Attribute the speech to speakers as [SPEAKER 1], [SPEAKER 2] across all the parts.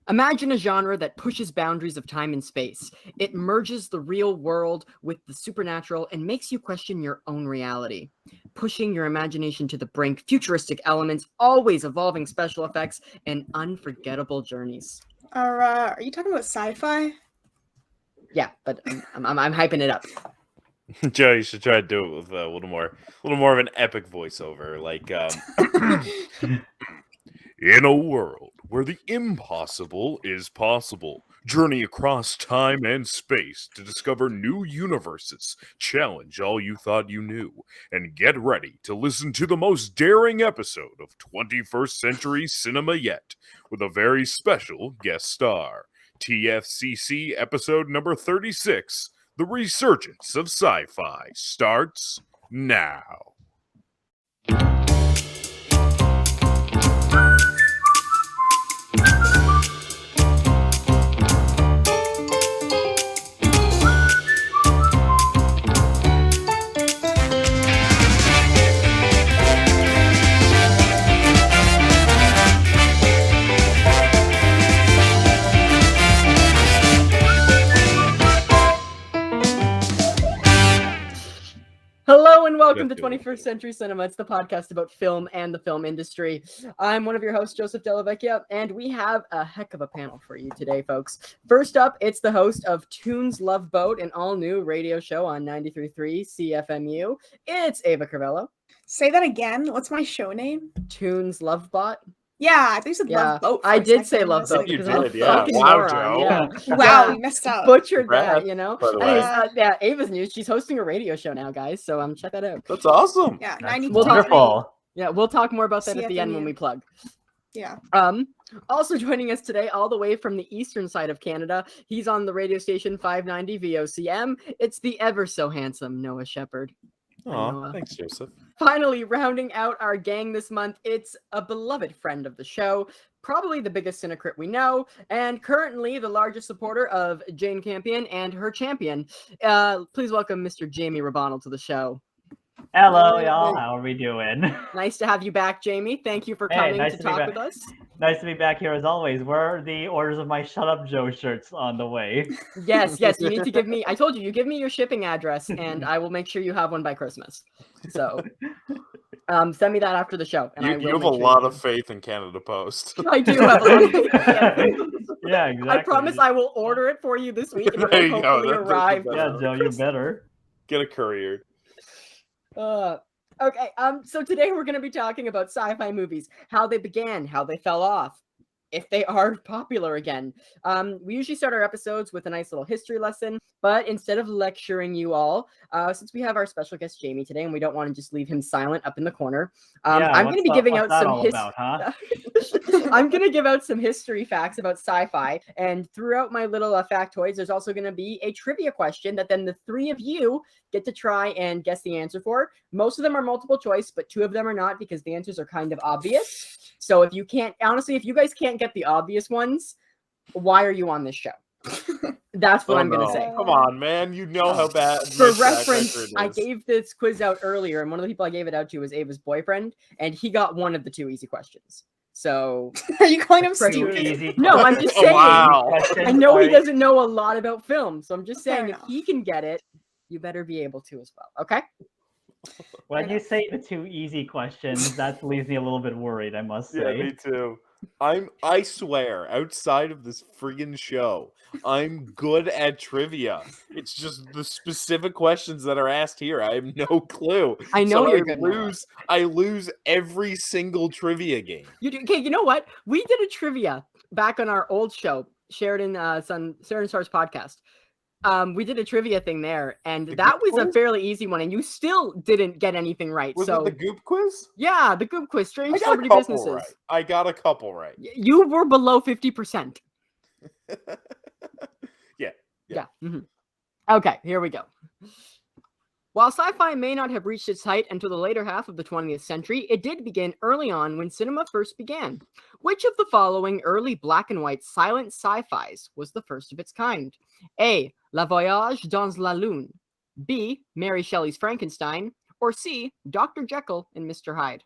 [SPEAKER 1] Imagine a genre that pushes boundaries of time and space. It merges the real world with the supernatural and makes you question your own reality. Pushing your imagination to the brink, futuristic elements, always evolving special effects, and unforgettable journeys.
[SPEAKER 2] Are you talking about Sci-Fi?
[SPEAKER 1] Yeah, but I'm hyping it up.
[SPEAKER 3] Joe, you should try to do it with a little more of an epic voiceover, like in a world where the impossible is possible, journey across time and space to discover new universes, challenge all you thought you knew, and get ready to listen to the most daring episode of 21st Century Cinema yet, with a very special guest star. TFCC episode number 36, The Resurgence of Sci-Fi, starts now.
[SPEAKER 1] Hello and welcome to 21st Century Cinema. It's the podcast about film and the film industry. I'm one of your hosts, Joseph Delavecchia, and we have a heck of a panel for you today, folks. First up, it's the host of Tunes Love Boat, an all-new radio show on 93.3 CFMU. It's Ava Carvello.
[SPEAKER 2] Say that again. What's my show name?
[SPEAKER 1] Tunes Love Bot.
[SPEAKER 2] Yeah, I think you said Love Boat.
[SPEAKER 1] I did say Love Boat.
[SPEAKER 3] You
[SPEAKER 1] because
[SPEAKER 3] did, yeah. Wow, Joe.
[SPEAKER 1] Yeah.
[SPEAKER 2] Wow, we messed up.
[SPEAKER 1] Butchered
[SPEAKER 3] Congrats,
[SPEAKER 1] that, you know?
[SPEAKER 3] by the way.
[SPEAKER 1] Anyways, yeah, Ava's news. She's hosting a radio show now, guys, so check that out.
[SPEAKER 3] That's awesome.
[SPEAKER 2] Yeah,
[SPEAKER 4] That's
[SPEAKER 2] 92.3.
[SPEAKER 4] wonderful.
[SPEAKER 1] Yeah, we'll talk more about that at the end when
[SPEAKER 2] CFMU.
[SPEAKER 1] we plug.
[SPEAKER 2] Yeah.
[SPEAKER 1] Also joining us today, all the way from the eastern side of Canada, he's on the radio station 590 VOCM. It's the ever so handsome Noah Shepherd.
[SPEAKER 3] Aw, thanks, Joseph.
[SPEAKER 1] Finally, rounding out our gang this month, it's a beloved friend of the show, probably the biggest Cinecrit we know, and currently the largest supporter of Jane Campion and her champion. Please welcome Mr. Jaime Rebanal to the show.
[SPEAKER 4] Hello, y'all. How are we doing?
[SPEAKER 1] Nice to have you back, Jamie. Thank you for coming
[SPEAKER 4] nice
[SPEAKER 1] to
[SPEAKER 4] to be
[SPEAKER 1] talk
[SPEAKER 4] back.
[SPEAKER 1] with us.
[SPEAKER 4] Nice to be back here as always. Where are the orders of my Shut Up Joe shirts on the way?
[SPEAKER 1] Yes, you need to give me, I told you, give me your shipping address and I will make sure you have one by Christmas. So, send me that after the show. And
[SPEAKER 3] You have a lot of faith in Canada Post.
[SPEAKER 1] I do have a lot of faith.
[SPEAKER 4] Yeah, exactly.
[SPEAKER 1] I promise I will order it for you this week and it
[SPEAKER 3] There
[SPEAKER 1] will
[SPEAKER 3] you go.
[SPEAKER 1] hopefully
[SPEAKER 3] That's
[SPEAKER 1] arrive.
[SPEAKER 3] better.
[SPEAKER 4] Yeah, Joe, you better.
[SPEAKER 3] Get a courier.
[SPEAKER 1] Okay, so today we're going to be talking about sci-fi movies, how they began, how they fell off, if they are popular again. We usually start our episodes with a nice little history lesson, but instead of lecturing you all, since we have our special guest Jamie today and we don't want to just leave him silent up in the corner, I'm going to be giving out some I'm going to give out some history facts about sci-fi, and throughout my little factoids, there's also going to be a trivia question that then the three of you get to try and guess the answer for. Most of them are multiple choice, but two of them are not because the answers are kind of obvious. So if you guys can't get the obvious ones, why are you on this show? That's what I'm going to say.
[SPEAKER 3] Come on, man. You know how bad.
[SPEAKER 1] For
[SPEAKER 3] my track
[SPEAKER 1] reference,
[SPEAKER 3] record
[SPEAKER 1] I
[SPEAKER 3] is.
[SPEAKER 1] gave this quiz out earlier, and one of the people I gave it out to was Ava's boyfriend, and he got one of the two easy questions. So,
[SPEAKER 2] Are you calling him
[SPEAKER 1] Too
[SPEAKER 2] stupid?
[SPEAKER 4] Easy.
[SPEAKER 1] no, I'm just
[SPEAKER 3] Oh,
[SPEAKER 1] saying.
[SPEAKER 3] wow.
[SPEAKER 1] I know he doesn't know a lot about film, so I'm just
[SPEAKER 2] Fair
[SPEAKER 1] saying if
[SPEAKER 2] enough.
[SPEAKER 1] he can get it, you better be able to as well. Okay?
[SPEAKER 4] When you say the two easy questions, that leaves me a little bit worried, I must
[SPEAKER 3] Yeah,
[SPEAKER 4] say.
[SPEAKER 3] me too. I swear, outside of this friggin' show, I'm good at trivia. It's just the specific questions that are asked here. I have no clue.
[SPEAKER 1] I know
[SPEAKER 3] So
[SPEAKER 1] you're good, Noah.
[SPEAKER 3] I lose every single trivia game.
[SPEAKER 1] You do. Okay, you know what? We did a trivia back on our old show, Sheridan Stars podcast. We did a trivia thing there, and
[SPEAKER 3] The
[SPEAKER 1] that
[SPEAKER 3] Goop
[SPEAKER 1] was a
[SPEAKER 3] quiz?
[SPEAKER 1] fairly easy one, and you still didn't get anything right.
[SPEAKER 3] Was
[SPEAKER 1] so
[SPEAKER 3] it the Goop quiz?
[SPEAKER 1] yeah, the Goop quiz,
[SPEAKER 3] I
[SPEAKER 1] strange
[SPEAKER 3] got a
[SPEAKER 1] celebrity
[SPEAKER 3] couple
[SPEAKER 1] businesses.
[SPEAKER 3] right. I got a couple right.
[SPEAKER 1] You were below 50%.
[SPEAKER 3] Yeah.
[SPEAKER 1] Yeah. Okay, here we go. While sci-fi may not have reached its height until the later half of the 20th century, it did begin early on when cinema first began. Which of the following early black and white silent sci-fis was the first of its kind? A. La Voyage dans la Lune. B. Mary Shelley's Frankenstein. Or C. Dr. Jekyll and Mr. Hyde.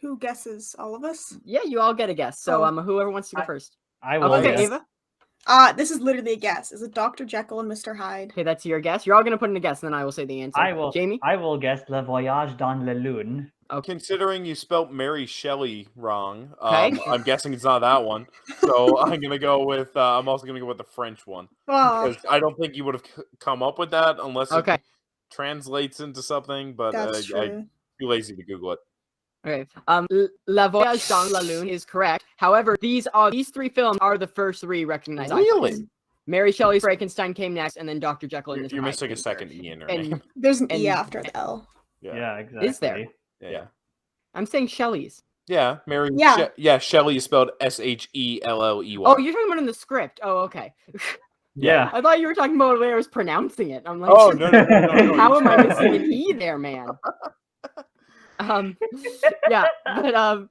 [SPEAKER 2] Who guesses? All of us?
[SPEAKER 1] Yeah, you all get a guess. So whoever wants to go
[SPEAKER 4] I-
[SPEAKER 1] first.
[SPEAKER 4] I will
[SPEAKER 1] Okay,
[SPEAKER 4] guess.
[SPEAKER 1] Ava.
[SPEAKER 2] This is literally a guess. Is it Dr. Jekyll and Mr. Hyde?
[SPEAKER 1] Okay, that's your guess. You're all gonna put in a guess, and then I will say the answer. Jamie.
[SPEAKER 4] I will guess Le Voyage dans la Lune.
[SPEAKER 1] Okay.
[SPEAKER 3] Considering you spelt Mary Shelley wrong,
[SPEAKER 1] Okay.
[SPEAKER 3] I'm guessing it's not that one. So I'm gonna go with. I'm also gonna go with the French one
[SPEAKER 2] Oh,
[SPEAKER 3] because I don't think you would have come up with that unless
[SPEAKER 1] Okay.
[SPEAKER 3] it translates into something. But
[SPEAKER 2] that's true.
[SPEAKER 3] I'm too lazy to Google it.
[SPEAKER 1] Okay. La Voyage dans la Lune is correct. However, these 3 films are the first 3 recognized.
[SPEAKER 3] Really?
[SPEAKER 1] icons. Mary Shelley's Frankenstein came next, and then Dr. Jekyll and Mr.
[SPEAKER 3] You're
[SPEAKER 1] Hyde
[SPEAKER 3] missing
[SPEAKER 1] came
[SPEAKER 3] a second
[SPEAKER 1] third.
[SPEAKER 3] E in her
[SPEAKER 1] And
[SPEAKER 3] name.
[SPEAKER 2] There's an E
[SPEAKER 1] and-
[SPEAKER 2] after the L.
[SPEAKER 4] Yeah, exactly.
[SPEAKER 1] Is there?
[SPEAKER 3] Yeah.
[SPEAKER 1] I'm saying Shelley's.
[SPEAKER 3] Yeah, Mary.
[SPEAKER 2] Yeah.
[SPEAKER 3] Shelley is spelled Shelley.
[SPEAKER 1] Oh, you're talking about in the script. Oh, okay.
[SPEAKER 4] Yeah.
[SPEAKER 1] I thought you were talking about where I was pronouncing it. I'm like,
[SPEAKER 3] Oh no.
[SPEAKER 1] how am I missing an E there, man? Yeah, but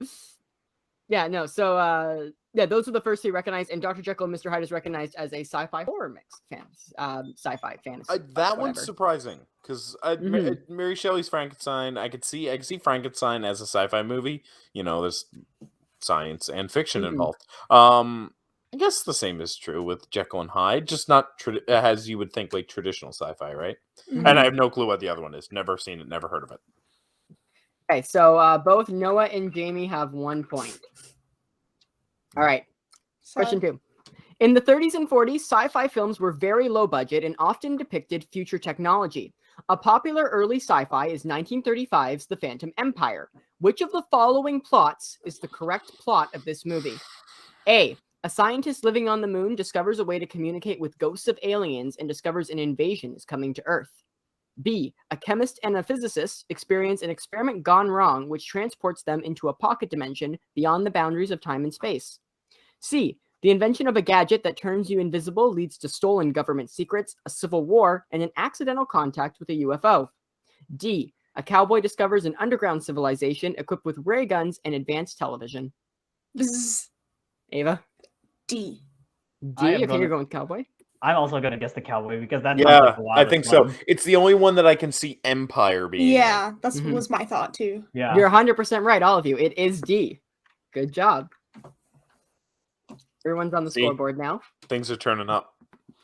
[SPEAKER 1] yeah, no. So yeah, those are the first 3 recognized, and Dr. Jekyll and Mr. Hyde is recognized as a sci-fi horror mix, sci-fi fantasy.
[SPEAKER 3] That one's
[SPEAKER 1] whatever.
[SPEAKER 3] surprising because Mary Shelley's Frankenstein. I could see Frankenstein as a sci-fi movie. You know, there's science and fiction involved. I guess the same is true with Jekyll and Hyde, just not as you would think like traditional sci-fi, right?
[SPEAKER 2] Mhm.
[SPEAKER 3] And I have no clue what the other one is. Never seen it. Never heard of it.
[SPEAKER 1] Okay, so both Noah and Jamie have 1 point. All right. Question 2. In the 30s and 40s, sci-fi films were very low budget and often depicted future technology. A popular early sci-fi is 1935's The Phantom Empire. Which of the following plots is the correct plot of this movie? A. A scientist living on the moon discovers a way to communicate with ghosts of aliens and discovers an invasion is coming to Earth. B. A chemist and a physicist experience an experiment gone wrong, which transports them into a pocket dimension beyond the boundaries of time and space. C. The invention of a gadget that turns you invisible leads to stolen government secrets, a civil war, and an accidental contact with a UFO. D. A cowboy discovers an underground civilization equipped with ray guns and advanced television.
[SPEAKER 2] Bzz.
[SPEAKER 1] Ava?
[SPEAKER 2] D.
[SPEAKER 1] D. Okay, you're going with cowboy?
[SPEAKER 4] I'm also going to guess the cowboy because that.
[SPEAKER 3] Yeah, I think so. It's the only one that I can see Empire being.
[SPEAKER 2] Yeah, that
[SPEAKER 1] Mhm.
[SPEAKER 2] was my thought too.
[SPEAKER 4] Yeah.
[SPEAKER 1] You're 100% right, all of you. It is D. Good job. Everyone's on the
[SPEAKER 3] See?
[SPEAKER 1] scoreboard now.
[SPEAKER 3] Things are turning up.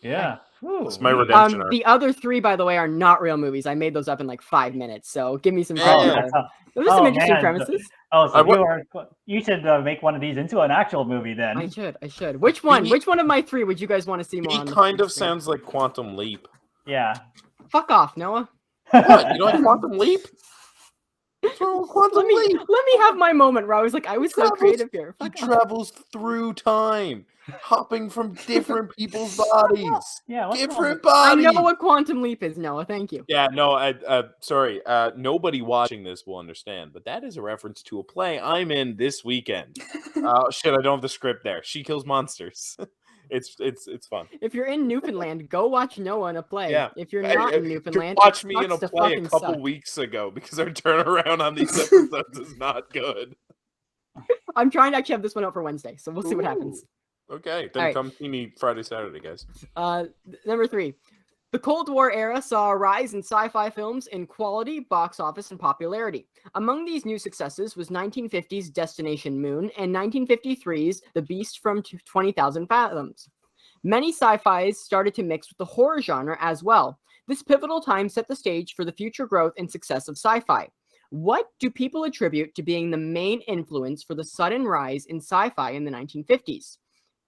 [SPEAKER 4] Yeah.
[SPEAKER 3] It's my redemption arc.
[SPEAKER 1] The other 3, by the way, are not real movies. I made those up in like 5 minutes, so give me some
[SPEAKER 3] Yeah.
[SPEAKER 1] credit. Those are some interesting premises.
[SPEAKER 4] Oh, so you should make one of these into an actual movie then.
[SPEAKER 1] I should. Which one? Which one of my 3 would you guys want to see more
[SPEAKER 3] He
[SPEAKER 1] on?
[SPEAKER 3] kind of sounds like Quantum Leap.
[SPEAKER 4] Yeah.
[SPEAKER 1] Fuck off, Noah.
[SPEAKER 3] What? You don't like Quantum Leap? What's wrong with Quantum Leap?
[SPEAKER 1] Let me have my moment where I was like, I was so creative here.
[SPEAKER 3] He
[SPEAKER 1] Fuck off.
[SPEAKER 3] travels through time, hopping from different people's bodies.
[SPEAKER 4] Yeah. What's wrong
[SPEAKER 3] Different
[SPEAKER 4] with-
[SPEAKER 1] I
[SPEAKER 3] bodies.
[SPEAKER 1] know what Quantum Leap is, Noah. Thank you.
[SPEAKER 3] Yeah, no, sorry. Nobody watching this will understand, but that is a reference to a play I'm in this weekend. Shit, I don't have the script there. She Kills Monsters. It's fun.
[SPEAKER 1] If you're in Newfoundland, go watch Noah in a play.
[SPEAKER 3] Yeah.
[SPEAKER 1] If you're not in Newfoundland,
[SPEAKER 3] watch
[SPEAKER 1] it
[SPEAKER 3] me in a
[SPEAKER 1] sucks to
[SPEAKER 3] play a
[SPEAKER 1] fucking
[SPEAKER 3] couple
[SPEAKER 1] suck.
[SPEAKER 3] weeks ago because our turnaround on these episodes is not good.
[SPEAKER 1] I'm trying to actually have this one out for Wednesday, so we'll see what happens.
[SPEAKER 3] Okay, then
[SPEAKER 1] All right.
[SPEAKER 3] come see me Friday, Saturday, guys.
[SPEAKER 1] Number 3. The Cold War era saw a rise in sci-fi films in quality, box office, and popularity. Among these new successes was 1950's Destination Moon and 1953's The Beast from 20,000 Fathoms. Many sci-fis started to mix with the horror genre as well. This pivotal time set the stage for the future growth and success of sci-fi. What do people attribute to being the main influence for the sudden rise in sci-fi in the 1950s?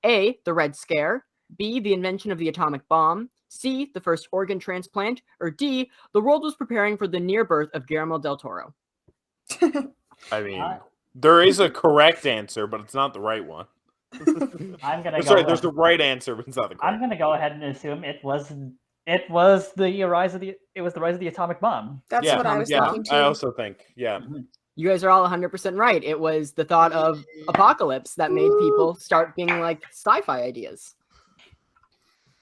[SPEAKER 1] A. The Red Scare. B. The invention of the atomic bomb. C. The first organ transplant. Or D. The world was preparing for the near birth of Guillermo del Toro.
[SPEAKER 3] I mean, there is a correct answer, but it's not the right one.
[SPEAKER 4] I'm gonna.
[SPEAKER 3] Sorry, there's the right answer, but it's not the correct.
[SPEAKER 4] I'm gonna go ahead and assume it was the rise of the atomic bomb.
[SPEAKER 2] That's what I was thinking too.
[SPEAKER 3] I also think, yeah.
[SPEAKER 1] You guys are all 100% right. It was the thought of apocalypse that made people start being like sci-fi ideas.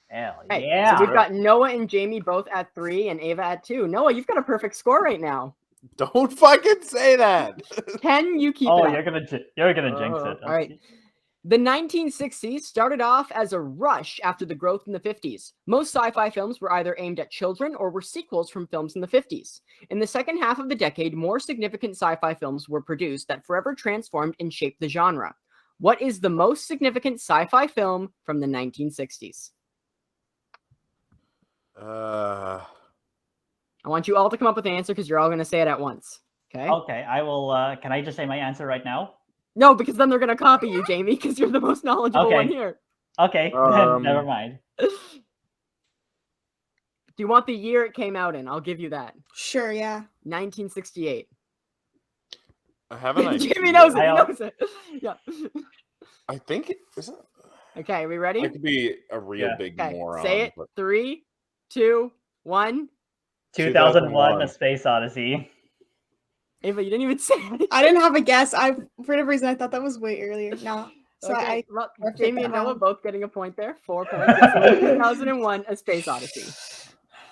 [SPEAKER 4] Hell
[SPEAKER 1] Right,
[SPEAKER 4] yeah!
[SPEAKER 1] So we've got Noah and Jamie both at 3 and Ava at 2. Noah, you've got a perfect score right now.
[SPEAKER 3] Don't fucking say that.
[SPEAKER 1] Can you keep it
[SPEAKER 4] Oh,
[SPEAKER 1] up?
[SPEAKER 4] you're gonna jinx it.
[SPEAKER 1] All right. The 1960s started off as a rush after the growth in the 50s. Most sci-fi films were either aimed at children or were sequels from films in the 50s. In the second half of the decade, more significant sci-fi films were produced that forever transformed and shaped the genre. What is the most significant sci-fi film from the 1960s? I want you all to come up with an answer because you're all going to say it at once. Okay?
[SPEAKER 4] Okay, I will. Can I just say my answer right now?
[SPEAKER 1] No, because then they're going to copy you, Jamie, because you're the most knowledgeable one
[SPEAKER 4] Okay.
[SPEAKER 1] here.
[SPEAKER 4] Okay, then never mind.
[SPEAKER 1] Do you want the year it came out in? I'll give you that.
[SPEAKER 2] Sure, yeah.
[SPEAKER 1] 1968.
[SPEAKER 3] I have an idea.
[SPEAKER 1] Jamie knows it. He
[SPEAKER 4] I-
[SPEAKER 1] knows it. Yeah.
[SPEAKER 3] I think it is.
[SPEAKER 1] Okay, we ready?
[SPEAKER 3] I could be a real
[SPEAKER 4] Yeah.
[SPEAKER 3] big
[SPEAKER 1] Okay,
[SPEAKER 3] moron.
[SPEAKER 1] say it.
[SPEAKER 3] but-
[SPEAKER 1] 3, 2, 1.
[SPEAKER 4] 2001: A Space Odyssey.
[SPEAKER 1] Ava, you didn't even say it.
[SPEAKER 2] I didn't have a guess. For whatever reason, I thought that was way earlier. No. So
[SPEAKER 1] Okay, well,
[SPEAKER 2] worked it
[SPEAKER 1] Jamie and
[SPEAKER 2] down.
[SPEAKER 1] Noah both getting a point there. 4 points. It's 2001: A Space Odyssey.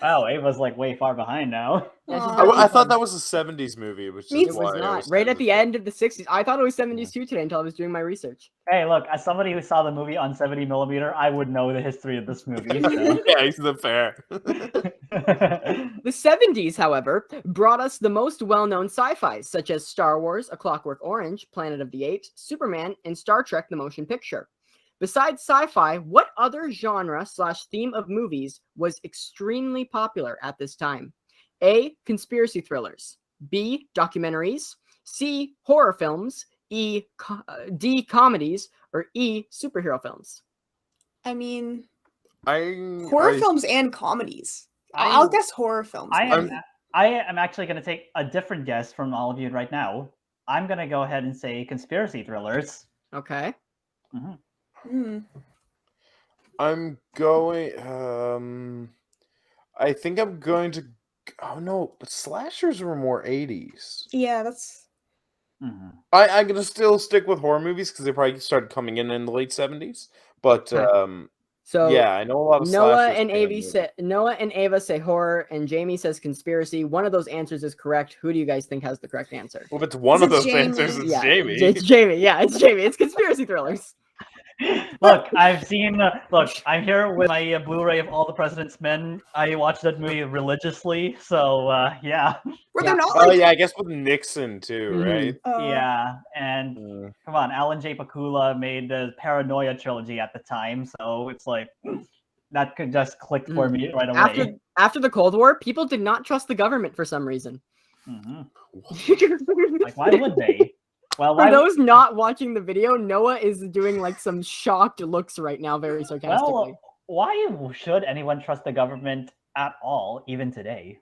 [SPEAKER 4] Wow, Ava's like way far behind now.
[SPEAKER 1] Yeah, she's
[SPEAKER 2] Aw.
[SPEAKER 1] got
[SPEAKER 3] I
[SPEAKER 1] two
[SPEAKER 3] thought that
[SPEAKER 1] points.
[SPEAKER 3] was a 70s movie, which
[SPEAKER 2] Me
[SPEAKER 3] is
[SPEAKER 1] It
[SPEAKER 3] why
[SPEAKER 1] was
[SPEAKER 3] I
[SPEAKER 1] not.
[SPEAKER 3] always
[SPEAKER 1] Right
[SPEAKER 3] thought
[SPEAKER 1] at the
[SPEAKER 3] it was-
[SPEAKER 1] end of the 60s. I thought it was 70s too today until I was doing my research.
[SPEAKER 4] Hey, look, as somebody who saw the movie on 70mm, I would know the history of this movie. So.
[SPEAKER 3] Yeah, he's the fair.
[SPEAKER 1] The 70s, however, brought us the most well-known sci-fis, such as Star Wars, A Clockwork Orange, Planet of the Apes, Superman, and Star Trek: The Motion Picture. Besides sci-fi, what other genre/theme of movies was extremely popular at this time? A. Conspiracy thrillers. B. Documentaries. C. Horror films. D. Comedies. Or E. Superhero films.
[SPEAKER 2] I mean,
[SPEAKER 3] I
[SPEAKER 2] horror films and comedies. I'll guess horror films.
[SPEAKER 4] I am,
[SPEAKER 2] maybe.
[SPEAKER 4] I am actually going to take a different guess from all of you right now. I'm going to go ahead and say conspiracy thrillers.
[SPEAKER 1] Okay.
[SPEAKER 2] Hmm.
[SPEAKER 3] I'm going. I think I'm going to. Oh no, but slashers were more 80s.
[SPEAKER 2] Yeah, that's.
[SPEAKER 4] Mhm.
[SPEAKER 3] I'm gonna still stick with horror movies because they probably started coming in the late 70s. But
[SPEAKER 1] Okay. So
[SPEAKER 3] yeah, I know a lot of
[SPEAKER 1] Noah
[SPEAKER 3] slashers
[SPEAKER 1] and
[SPEAKER 3] came
[SPEAKER 1] Ava
[SPEAKER 3] in.
[SPEAKER 1] say Ava say horror, and Jamie says conspiracy. One of those answers is correct. Who do you guys think has the correct answer?
[SPEAKER 3] Well, if it's one
[SPEAKER 2] Is
[SPEAKER 3] of
[SPEAKER 2] it
[SPEAKER 3] those
[SPEAKER 2] Jamie?
[SPEAKER 3] answers, it's
[SPEAKER 1] Yeah,
[SPEAKER 3] Jamie.
[SPEAKER 1] It's Jamie. Yeah, it's Jamie. It's conspiracy thrillers.
[SPEAKER 4] Look, I've seen. Look, I'm here with my Blu-ray of All the President's Men. I watched that movie religiously, so yeah,
[SPEAKER 2] Were
[SPEAKER 1] Yeah.
[SPEAKER 2] there not
[SPEAKER 3] Oh
[SPEAKER 2] like.
[SPEAKER 3] yeah, I guess with Nixon too,
[SPEAKER 1] Mhm.
[SPEAKER 3] right?
[SPEAKER 4] yeah. And
[SPEAKER 3] Mm.
[SPEAKER 4] come on, Alan J. Pakula made the Paranoia Trilogy at the time, so it's like that could just click for me right away.
[SPEAKER 1] After the Cold War, people did not trust the government for some reason.
[SPEAKER 4] Mhm.
[SPEAKER 1] For
[SPEAKER 4] Like, why would they? Well, why?
[SPEAKER 1] those not watching the video, Noah is doing like some shocked looks right now, very sarcastically.
[SPEAKER 4] Well, why should anyone trust the government at all, even today?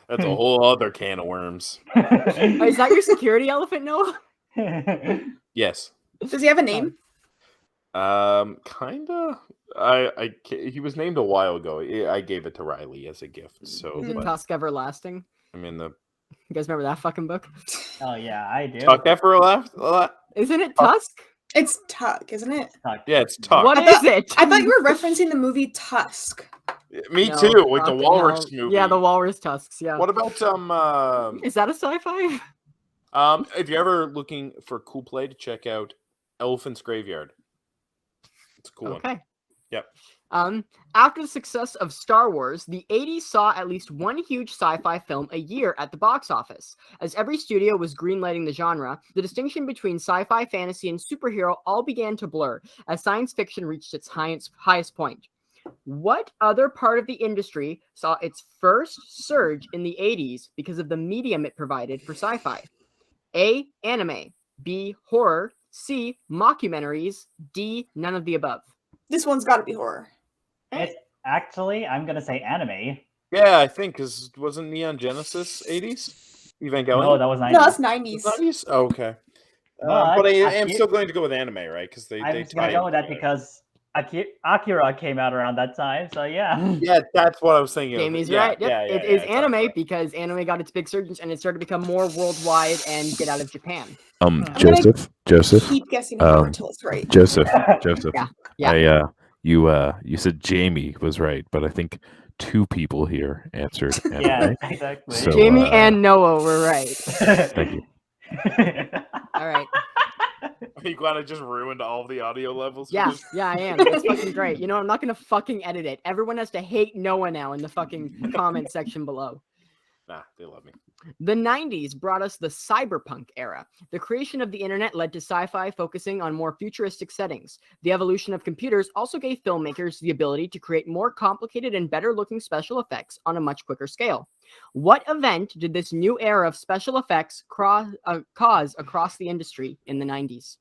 [SPEAKER 3] That's a whole other can of worms.
[SPEAKER 1] Is that your security elephant, Noah?
[SPEAKER 3] Yes.
[SPEAKER 2] Does he have a name?
[SPEAKER 3] Kinda. He was named a while ago. I gave it to Riley as a gift. So,
[SPEAKER 1] Is it
[SPEAKER 3] but,
[SPEAKER 1] Tusk Everlasting?
[SPEAKER 3] I mean, the
[SPEAKER 1] You guys remember that fucking book?
[SPEAKER 4] Oh yeah, I do.
[SPEAKER 3] Tuck Effer left.
[SPEAKER 1] Isn't it Tusk?
[SPEAKER 2] It's Tuck, isn't it?
[SPEAKER 4] Tuck.
[SPEAKER 3] Yeah, it's Tuck.
[SPEAKER 1] What
[SPEAKER 2] I
[SPEAKER 1] is it?
[SPEAKER 2] I thought you were referencing the movie Tusk.
[SPEAKER 3] Me
[SPEAKER 1] No,
[SPEAKER 3] too. Like the
[SPEAKER 1] fucking
[SPEAKER 3] Walrus
[SPEAKER 1] hell.
[SPEAKER 3] movie.
[SPEAKER 1] Yeah, the Walrus Tusks. Yeah.
[SPEAKER 3] What about
[SPEAKER 1] Is that a sci-fi?
[SPEAKER 3] if you're ever looking for cool play to check out Elephant's Graveyard. It's a cool one.
[SPEAKER 1] Okay.
[SPEAKER 3] Yep.
[SPEAKER 1] After the success of Star Wars, the 80s saw at least one huge sci-fi film a year at the box office. As every studio was greenlighting the genre, the distinction between sci-fi, fantasy, and superhero all began to blur as science fiction reached its highest point. What other part of the industry saw its first surge in the 80s because of the medium it provided for sci-fi? A. Anime. B. Horror. C. Mockumentaries. D. None of the above.
[SPEAKER 2] This one's got to be horror.
[SPEAKER 4] It's actually, I'm gonna say anime.
[SPEAKER 3] Yeah, I think because wasn't Neon Genesis 80s? Evangelion.
[SPEAKER 4] No, that was 90s.
[SPEAKER 2] No, that's 90s.
[SPEAKER 3] 90s? Oh, okay.
[SPEAKER 4] But
[SPEAKER 3] But I am
[SPEAKER 4] Akira-
[SPEAKER 3] still going to go with anime, right? Because they
[SPEAKER 4] I'm
[SPEAKER 3] tie
[SPEAKER 4] gonna go with that
[SPEAKER 3] together.
[SPEAKER 4] because Akira came out around that time, so yeah.
[SPEAKER 3] Yeah, that's what I was thinking.
[SPEAKER 1] Jamie's
[SPEAKER 3] yeah,
[SPEAKER 1] right. Yep.
[SPEAKER 3] Yeah,
[SPEAKER 1] It is
[SPEAKER 3] it's
[SPEAKER 1] anime
[SPEAKER 3] Akira.
[SPEAKER 1] because anime got its big surge and it started to become more worldwide and get out of Japan.
[SPEAKER 2] gonna
[SPEAKER 5] Joseph,
[SPEAKER 2] Keep guessing horror
[SPEAKER 5] Um,
[SPEAKER 2] until it's right.
[SPEAKER 5] Joseph.
[SPEAKER 1] Yeah.
[SPEAKER 5] You said Jamie was right, but I think two people here answered anime.
[SPEAKER 4] Yeah, exactly.
[SPEAKER 5] So,
[SPEAKER 1] Jamie and Noah were right.
[SPEAKER 5] Thank you.
[SPEAKER 1] All right.
[SPEAKER 3] Are you glad I just ruined all the audio levels?
[SPEAKER 1] Yeah, yeah, I am. It's fucking great. You know, I'm not gonna fucking edit it. Everyone has to hate Noah now in the fucking comment section below.
[SPEAKER 6] Nah, they love me.
[SPEAKER 1] The 90s brought us the cyberpunk era. The creation of the internet led to sci-fi focusing on more futuristic settings. The evolution of computers also gave filmmakers the ability to create more complicated and better-looking special effects on a much quicker scale. What event did this new era of special effects cause across the industry in the 90s?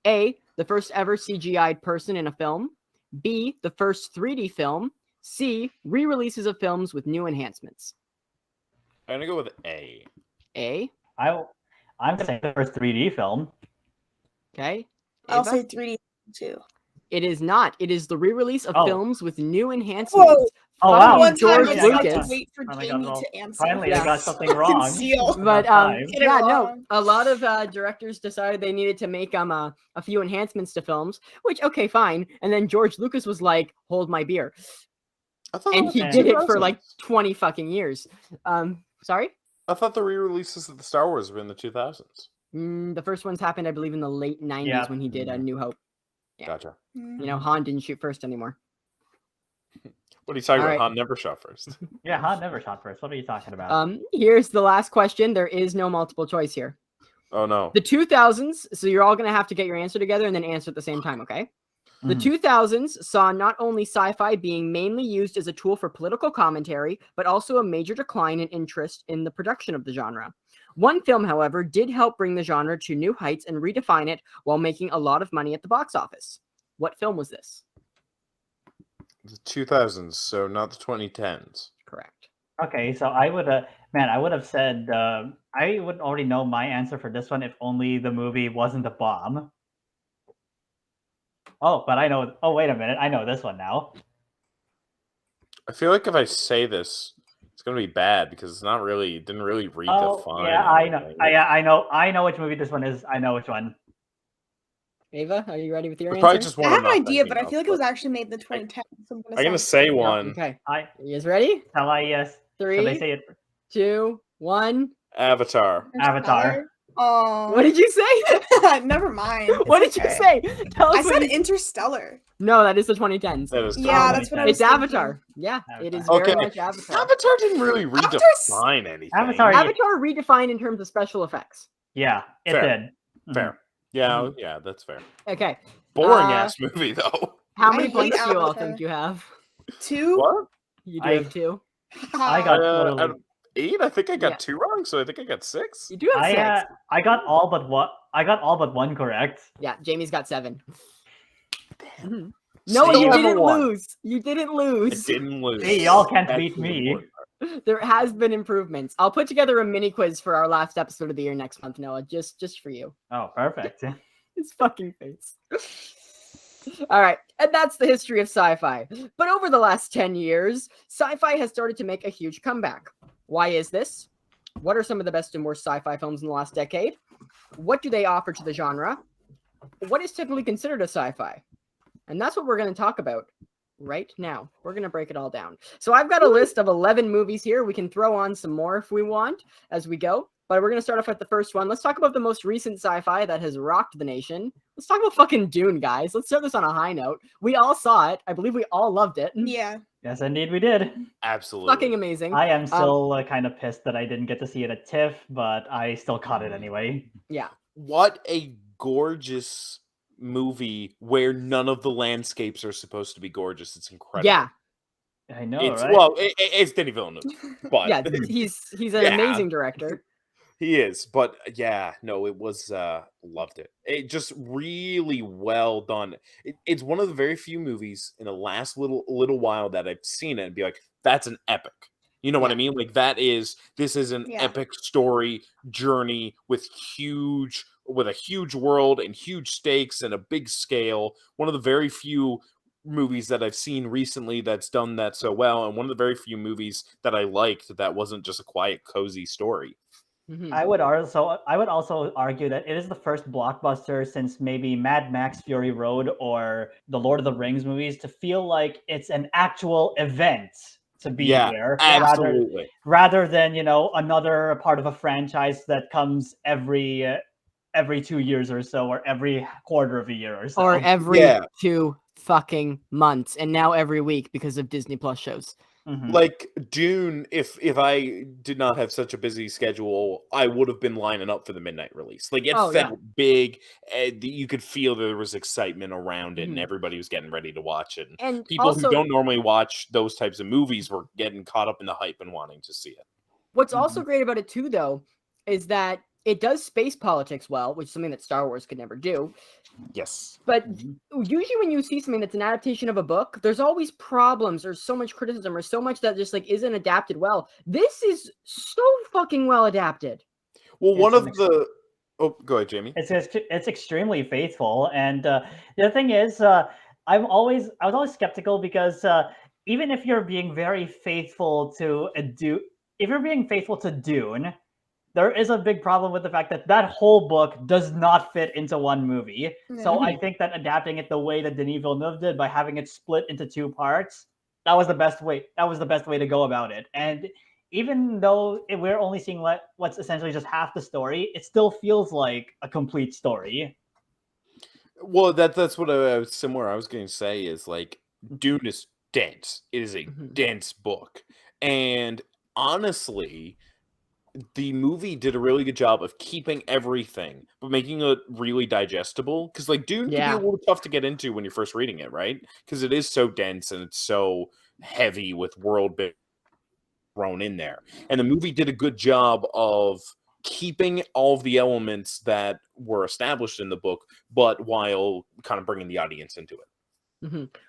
[SPEAKER 1] A, the first ever CGI'd person in a film. B, the first 3D film. C, re-releases of films with new enhancements.
[SPEAKER 6] I'm gonna go with A.
[SPEAKER 1] A.
[SPEAKER 4] I'm saying the first 3D film.
[SPEAKER 1] Okay.
[SPEAKER 2] I'll
[SPEAKER 1] Ava?
[SPEAKER 2] say 3D too.
[SPEAKER 1] It is not. It is the re-release of
[SPEAKER 4] Oh.
[SPEAKER 1] films with new enhancements.
[SPEAKER 2] Whoa.
[SPEAKER 4] Oh,
[SPEAKER 1] Fucking
[SPEAKER 4] wow.
[SPEAKER 2] One time
[SPEAKER 1] George
[SPEAKER 2] I just had
[SPEAKER 1] Lucas.
[SPEAKER 2] to wait for
[SPEAKER 4] Finally got
[SPEAKER 2] Jamie
[SPEAKER 4] it all-
[SPEAKER 2] to answer.
[SPEAKER 4] Finally,
[SPEAKER 1] Yeah.
[SPEAKER 4] I got something
[SPEAKER 2] Fucking
[SPEAKER 4] wrong.
[SPEAKER 2] seal.
[SPEAKER 1] But
[SPEAKER 4] About
[SPEAKER 1] yeah,
[SPEAKER 4] time.
[SPEAKER 2] Get it
[SPEAKER 1] no,
[SPEAKER 2] wrong.
[SPEAKER 1] a lot of directors decided they needed to make a few enhancements to films, which okay, fine. And then George Lucas was like, "Hold my beer,"
[SPEAKER 6] I thought
[SPEAKER 1] and
[SPEAKER 6] that
[SPEAKER 1] he
[SPEAKER 6] was
[SPEAKER 1] did it for
[SPEAKER 6] 2000s.
[SPEAKER 1] like 20 fucking years. Sorry.
[SPEAKER 6] I thought the re-releases of the Star Wars were in the 2000s.
[SPEAKER 1] The first ones happened, I believe, in the late 90s
[SPEAKER 4] Yeah.
[SPEAKER 1] when he did A New Hope. Yeah.
[SPEAKER 6] Gotcha.
[SPEAKER 1] You know, Han didn't shoot first anymore.
[SPEAKER 6] What are you talking
[SPEAKER 1] All
[SPEAKER 6] about?
[SPEAKER 1] right.
[SPEAKER 6] Han never shot first.
[SPEAKER 4] Yeah, Han never shot first. What are you talking about?
[SPEAKER 1] Here's the last question. There is no multiple choice here.
[SPEAKER 6] Oh no.
[SPEAKER 1] The 2000s, so you're all going to have to get your answer together and then answer at the same time, okay? The
[SPEAKER 4] Mhm.
[SPEAKER 1] 2000s saw not only sci-fi being mainly used as a tool for political commentary, but also a major decline in interest in the production of the genre. One film, however, did help bring the genre to new heights and redefine it while making a lot of money at the box office. What film was this?
[SPEAKER 6] The 2000s, so not the 2010s.
[SPEAKER 1] Correct.
[SPEAKER 4] Okay, so I would have said I would already know my answer for this one if only the movie wasn't a bomb. Oh, but I know. Oh, wait a minute, I know this one now.
[SPEAKER 6] I feel like if I say this, it's gonna be bad because it's not really. It didn't really redefine.
[SPEAKER 4] Oh, yeah, I know.
[SPEAKER 6] anything.
[SPEAKER 4] I know which movie this one is. I know which one.
[SPEAKER 1] Ava, are you ready with your
[SPEAKER 6] It's
[SPEAKER 1] answer?
[SPEAKER 6] probably just
[SPEAKER 2] I
[SPEAKER 6] one.
[SPEAKER 2] have
[SPEAKER 6] I'm
[SPEAKER 2] an
[SPEAKER 6] not
[SPEAKER 2] idea,
[SPEAKER 6] thinking
[SPEAKER 2] but I
[SPEAKER 6] of,
[SPEAKER 2] feel like it was actually made in the 2010s. So
[SPEAKER 6] I'm gonna
[SPEAKER 2] say
[SPEAKER 6] say one.
[SPEAKER 1] Okay.
[SPEAKER 4] I
[SPEAKER 1] You guys ready?
[SPEAKER 4] shall I yes. Should they
[SPEAKER 1] 3,
[SPEAKER 4] say it?
[SPEAKER 1] 2, 1.
[SPEAKER 6] Avatar.
[SPEAKER 4] Avatar.
[SPEAKER 2] Oh.
[SPEAKER 1] What did you say?
[SPEAKER 2] Never mind.
[SPEAKER 1] What did
[SPEAKER 2] It's
[SPEAKER 1] you
[SPEAKER 2] okay.
[SPEAKER 1] say? Tell
[SPEAKER 2] I
[SPEAKER 1] us what
[SPEAKER 2] said
[SPEAKER 1] you...
[SPEAKER 2] Interstellar.
[SPEAKER 1] No, that is the 2010s.
[SPEAKER 6] That is
[SPEAKER 2] Yeah, that's what I was
[SPEAKER 1] It's
[SPEAKER 2] thinking.
[SPEAKER 1] Avatar. Yeah, it is
[SPEAKER 6] Okay.
[SPEAKER 1] very much Avatar.
[SPEAKER 6] Avatar didn't really
[SPEAKER 2] Avatar's-
[SPEAKER 6] redefine anything.
[SPEAKER 4] Avatar-
[SPEAKER 1] Avatar redefined in terms of special effects.
[SPEAKER 4] Yeah, it
[SPEAKER 6] Fair.
[SPEAKER 4] did. Mhm.
[SPEAKER 6] Fair. Yeah,
[SPEAKER 1] Mhm.
[SPEAKER 6] yeah, that's fair.
[SPEAKER 1] Okay.
[SPEAKER 6] Boring ass movie though.
[SPEAKER 1] How
[SPEAKER 2] I
[SPEAKER 1] many
[SPEAKER 2] hate
[SPEAKER 1] points do you all
[SPEAKER 2] Avatar.
[SPEAKER 1] think you have?
[SPEAKER 2] 2?
[SPEAKER 6] What?
[SPEAKER 1] You do
[SPEAKER 4] I-
[SPEAKER 1] have 2.
[SPEAKER 4] I got
[SPEAKER 6] Out
[SPEAKER 4] totally.
[SPEAKER 6] of 8? I think I got
[SPEAKER 1] Yeah.
[SPEAKER 6] 2 wrong, so I think I got 6.
[SPEAKER 1] You do have 6.
[SPEAKER 4] I got all but what I got all but one correct.
[SPEAKER 1] Yeah, Jamie's got 7.
[SPEAKER 6] Damn.
[SPEAKER 1] Mhm. No,
[SPEAKER 6] Still
[SPEAKER 1] you
[SPEAKER 6] number
[SPEAKER 1] didn't
[SPEAKER 6] 1.
[SPEAKER 1] lose. You didn't
[SPEAKER 6] I
[SPEAKER 1] lose.
[SPEAKER 6] didn't lose.
[SPEAKER 4] Hey, y'all can't
[SPEAKER 6] That's
[SPEAKER 4] beat
[SPEAKER 6] the
[SPEAKER 4] me.
[SPEAKER 6] important part.
[SPEAKER 1] There has been improvements. I'll put together a mini quiz for our last episode of the year next month, Noah, just for you.
[SPEAKER 4] Oh, perfect.
[SPEAKER 1] His fucking face. All right, and that's the history of sci-fi. But over the last 10 years, sci-fi has started to make a huge comeback. Why is this? What are some of the best and worst sci-fi films in the last decade? What do they offer to the genre? What is typically considered a sci-fi? And that's what we're going to talk about right now. We're going to break it all down. So I've got a list of 11 movies here. We can throw on some more if we want as we go. But we're going to start off with the first one. Let's talk about the most recent sci-fi that has rocked the nation. Let's talk about fucking Dune, guys. Let's start this on a high note. We all saw it. I believe we all loved it.
[SPEAKER 2] Yeah.
[SPEAKER 4] Yes, indeed, we did.
[SPEAKER 6] Absolutely.
[SPEAKER 1] Fucking amazing.
[SPEAKER 4] I am still kind of pissed that I didn't get to see it at TIFF, but I still caught it anyway.
[SPEAKER 1] Yeah.
[SPEAKER 6] What a gorgeous movie where none of the landscapes are supposed to be gorgeous. It's incredible.
[SPEAKER 1] Yeah.
[SPEAKER 4] I know,
[SPEAKER 6] It's
[SPEAKER 4] right?
[SPEAKER 6] well, it's Denis Villeneuve, but
[SPEAKER 1] Yeah. He's an
[SPEAKER 6] Yeah.
[SPEAKER 1] amazing director.
[SPEAKER 6] he is. But yeah, no, it was loved it. It just really well done. It's one of the very few movies in the last little while that I've seen it and be like, that's an epic. You know what I mean? Like this is an
[SPEAKER 2] Yeah.
[SPEAKER 6] epic story journey with a huge world and huge stakes and a big scale. One of the very few movies that I've seen recently that's done that so well, and one of the very few movies that I liked that wasn't just a quiet, cozy story.
[SPEAKER 1] Mhm.
[SPEAKER 4] I would also argue that it is the first blockbuster since maybe Mad Max Fury Road or the Lord of the Rings movies to feel like it's an actual event to be there,
[SPEAKER 6] Absolutely.
[SPEAKER 4] rather than another part of a franchise that comes every 2 years or so, or every quarter of a year or so.
[SPEAKER 1] Or every
[SPEAKER 6] Yeah.
[SPEAKER 1] 2 fucking months, and now every week because of Disney Plus shows.
[SPEAKER 4] Mhm.
[SPEAKER 6] Like Dune, if I did not have such a busy schedule, I would have been lining up for the midnight release. Like it
[SPEAKER 1] Oh, yeah.
[SPEAKER 6] felt big, and you could feel there was excitement around it, and
[SPEAKER 1] Mhm.
[SPEAKER 6] everybody was getting ready to watch it. And
[SPEAKER 1] And
[SPEAKER 6] people who
[SPEAKER 1] also,
[SPEAKER 6] don't normally watch those types of movies were getting caught up in the hype and wanting to see it.
[SPEAKER 1] what's also great about it too, though, is that it does space politics well, which is something that Star Wars could never do.
[SPEAKER 6] Yes.
[SPEAKER 1] But usually when you see something that's an adaptation of a book, there's always problems or so much criticism or so much that just like isn't adapted well. This is so fucking well adapted.
[SPEAKER 6] Well, one
[SPEAKER 4] It's
[SPEAKER 6] of the go ahead, Jamie.
[SPEAKER 4] It's extremely faithful, and the other thing is, I was always skeptical because even if you're being very faithful to if you're being faithful to Dune, there is a big problem with the fact that that whole book does not fit into one movie. So I think that adapting it the way that Denis Villeneuve did by having it split into 2 parts, that was the best way. That was the best way to go about it. And even though we're only seeing what's essentially just half the story, it still feels like a complete story.
[SPEAKER 6] Well, that's what I was similar. I was going to say is like Dune is dense. It is a dense book, and honestly, the movie did a really good job of keeping everything, but making it really digestible. Because like Dune can be
[SPEAKER 1] Yeah.
[SPEAKER 6] a little tough to get into when you're first reading it, right? Because it is so dense and it's so heavy with world building thrown in there. And the movie did a good job of keeping all of the elements that were established in the book, but while kind of bringing the audience into it.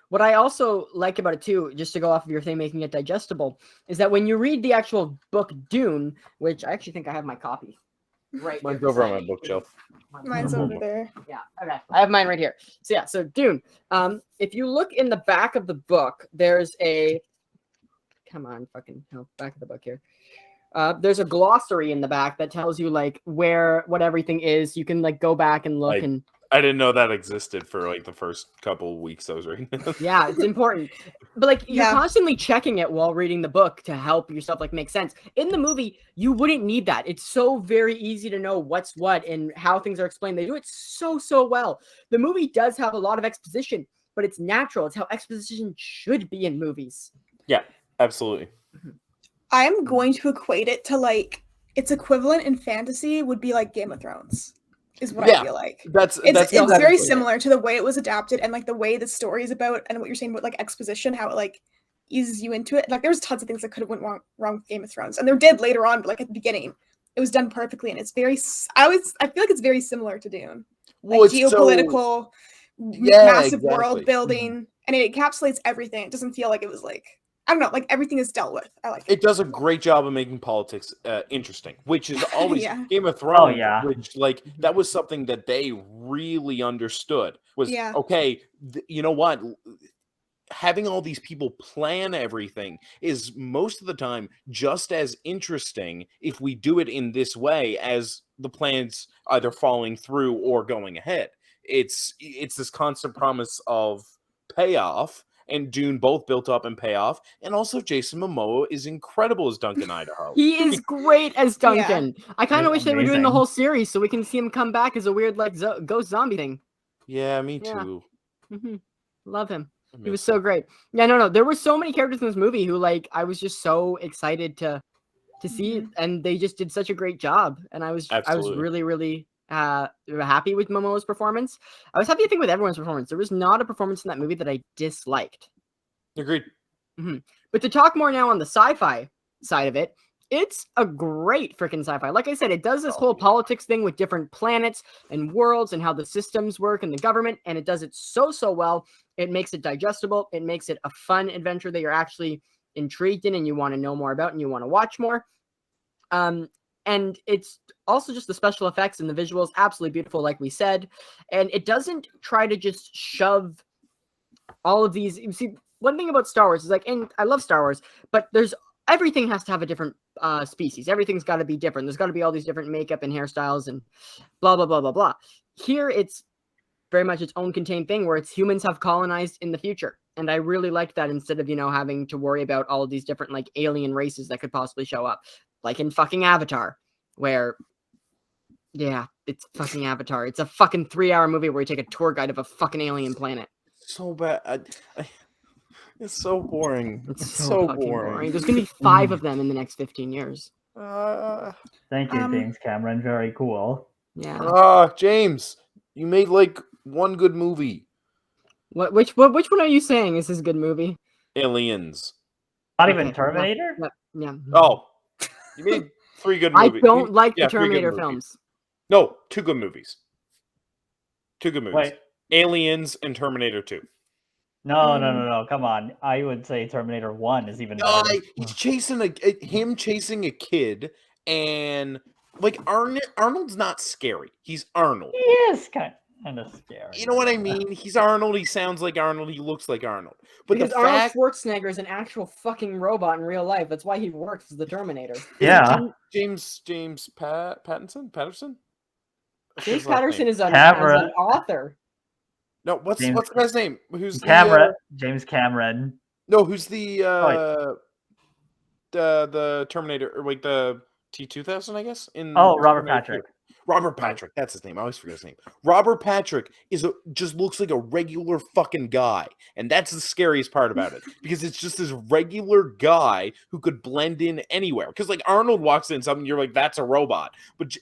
[SPEAKER 1] What I also like about it too, just to go off of your thing, making it digestible, is that when you read the actual book Dune, which I actually think I have my copy right
[SPEAKER 6] Mine's
[SPEAKER 1] here
[SPEAKER 6] over on
[SPEAKER 1] beside
[SPEAKER 6] my
[SPEAKER 1] me.
[SPEAKER 6] bookshelf.
[SPEAKER 2] Mine's over there.
[SPEAKER 1] Yeah, okay. I have mine right here. So yeah, so Dune. If you look in the back of the book, there's a come on, fucking hell, back of the book here. There's a glossary in the back that tells you like what everything is. You can like go back and look and
[SPEAKER 6] I didn't know that existed for like the first couple of weeks I was reading.
[SPEAKER 1] yeah, it's important. But like you're
[SPEAKER 2] Yeah.
[SPEAKER 1] constantly checking it while reading the book to help yourself like make sense. In the movie, you wouldn't need that. It's so very easy to know what's what and how things are explained. They do it so well. The movie does have a lot of exposition, but it's natural. It's how exposition should be in movies.
[SPEAKER 6] Yeah, absolutely.
[SPEAKER 2] I am going to equate it to like its equivalent in fantasy would be like Game of Thrones, is what
[SPEAKER 6] Yeah,
[SPEAKER 2] I feel like.
[SPEAKER 6] That's
[SPEAKER 2] It's very
[SPEAKER 1] exactly it.
[SPEAKER 2] similar to the way it was adapted and like the way the story is about and what you're saying about like exposition, how it like eases you into it. Like there's tons of things that could have went wrong with Game of Thrones, and there did later on, but like at the beginning, it was done perfectly, and it's very. I feel like it's very similar to Dune.
[SPEAKER 6] well,
[SPEAKER 2] Like
[SPEAKER 6] it's
[SPEAKER 2] geopolitical,
[SPEAKER 6] Yeah,
[SPEAKER 2] massive
[SPEAKER 6] exactly.
[SPEAKER 2] world building, and it encapsulates everything. It doesn't feel like it was like I don't know, like everything is dealt with. I like it.
[SPEAKER 6] It does a great job of making politics interesting, which is always
[SPEAKER 2] Yeah.
[SPEAKER 6] Game of Thrones.
[SPEAKER 4] yeah.
[SPEAKER 6] Which like that was something that they really understood. Was
[SPEAKER 2] Yeah.
[SPEAKER 6] okay. You know what? Having all these people plan everything is most of the time just as interesting if we do it in this way as the plans either falling through or going ahead. It's this constant promise of payoff, and Dune both built up and payoff, and also Jason Momoa is incredible as Duncan Idaho.
[SPEAKER 1] He is great as Duncan. I kind of
[SPEAKER 4] He's
[SPEAKER 1] wish they were doing the
[SPEAKER 4] amazing.
[SPEAKER 1] whole series so we can see him come back as a weird like ghost zombie thing.
[SPEAKER 6] Yeah, me
[SPEAKER 1] Yeah.
[SPEAKER 6] too.
[SPEAKER 1] Love him.
[SPEAKER 6] I
[SPEAKER 1] He was
[SPEAKER 6] miss
[SPEAKER 1] so
[SPEAKER 6] him.
[SPEAKER 1] great. Yeah, no. There were so many characters in this movie who like I was just so excited to see it, and they just did such a great job. And I was
[SPEAKER 6] Absolutely.
[SPEAKER 1] really happy with Momoa's performance. I was happy, I think, with everyone's performance. There was not a performance in that movie that I disliked.
[SPEAKER 6] Agreed.
[SPEAKER 1] But to talk more now on the sci-fi side of it, it's a great freaking sci-fi. Like I said, it does this whole politics thing with different planets and worlds and how the systems work and the government, and it does it so well. It makes it digestible. It makes it a fun adventure that you're actually intrigued in and you want to know more about and you want to watch more. And it's also just the special effects and the visuals, absolutely beautiful, like we said. And it doesn't try to just shove all of these. You see, one thing about Star Wars is like, and I love Star Wars, but everything has to have a different species. Everything's got to be different. There's got to be all these different makeup and hairstyles and blah, blah, blah, blah, blah. Here, it's very much its own contained thing where it's humans have colonized in the future. And I really liked that instead of, having to worry about all of these different like alien races that could possibly show up. Like in fucking Avatar, where, yeah, it's fucking Avatar. It's a fucking 3-hour movie where you take a tour guide of a fucking alien planet.
[SPEAKER 6] So bad. It's so boring.
[SPEAKER 1] It's
[SPEAKER 6] It's
[SPEAKER 1] so
[SPEAKER 6] so
[SPEAKER 1] fucking boring.
[SPEAKER 6] boring.
[SPEAKER 1] There's gonna be 5 of them in the next 15 years.
[SPEAKER 4] Thank you,
[SPEAKER 2] Um,
[SPEAKER 4] James Cameron. Very cool.
[SPEAKER 1] Yeah.
[SPEAKER 6] James, you made like one good movie.
[SPEAKER 1] Which one are you saying is this a good movie?
[SPEAKER 6] Aliens.
[SPEAKER 4] Not even
[SPEAKER 1] Okay,
[SPEAKER 4] Terminator?
[SPEAKER 1] Yeah.
[SPEAKER 6] Oh, you made 3 good
[SPEAKER 1] I
[SPEAKER 6] movies.
[SPEAKER 1] don't like the
[SPEAKER 6] 3 good
[SPEAKER 1] Terminator
[SPEAKER 6] movies.
[SPEAKER 1] films.
[SPEAKER 6] No, 2 good movies. 2 good movies.
[SPEAKER 4] Wait.
[SPEAKER 6] Aliens and Terminator 2.
[SPEAKER 4] No. Come on. I would say Terminator 1 is even better.
[SPEAKER 6] He's chasing him chasing a kid, and like Arnold's not scary. He's Arnold.
[SPEAKER 4] He is kind of scary.
[SPEAKER 6] You know what I mean? He's Arnold. He sounds like Arnold. He looks like Arnold. But
[SPEAKER 1] Because
[SPEAKER 6] the
[SPEAKER 1] Arnold
[SPEAKER 6] fact,
[SPEAKER 1] Schwarzenegger is an actual fucking robot in real life. That's why he works as the Terminator.
[SPEAKER 4] Yeah.
[SPEAKER 6] James Patterson.
[SPEAKER 1] James Patterson is an
[SPEAKER 4] Cameron.
[SPEAKER 1] author.
[SPEAKER 6] No, what's
[SPEAKER 4] James-
[SPEAKER 6] the guy's name? Who's
[SPEAKER 4] James Cameron.
[SPEAKER 6] No, who's the Terminator, or like the T-2000, I guess?
[SPEAKER 4] Robert Patrick.
[SPEAKER 6] Robert Patrick, that's his name. I always forget his name. Robert Patrick just looks like a regular fucking guy, and that's the scariest part about it, because it's just this regular guy who could blend in anywhere. Because like Arnold walks in something, you're like, that's a robot, but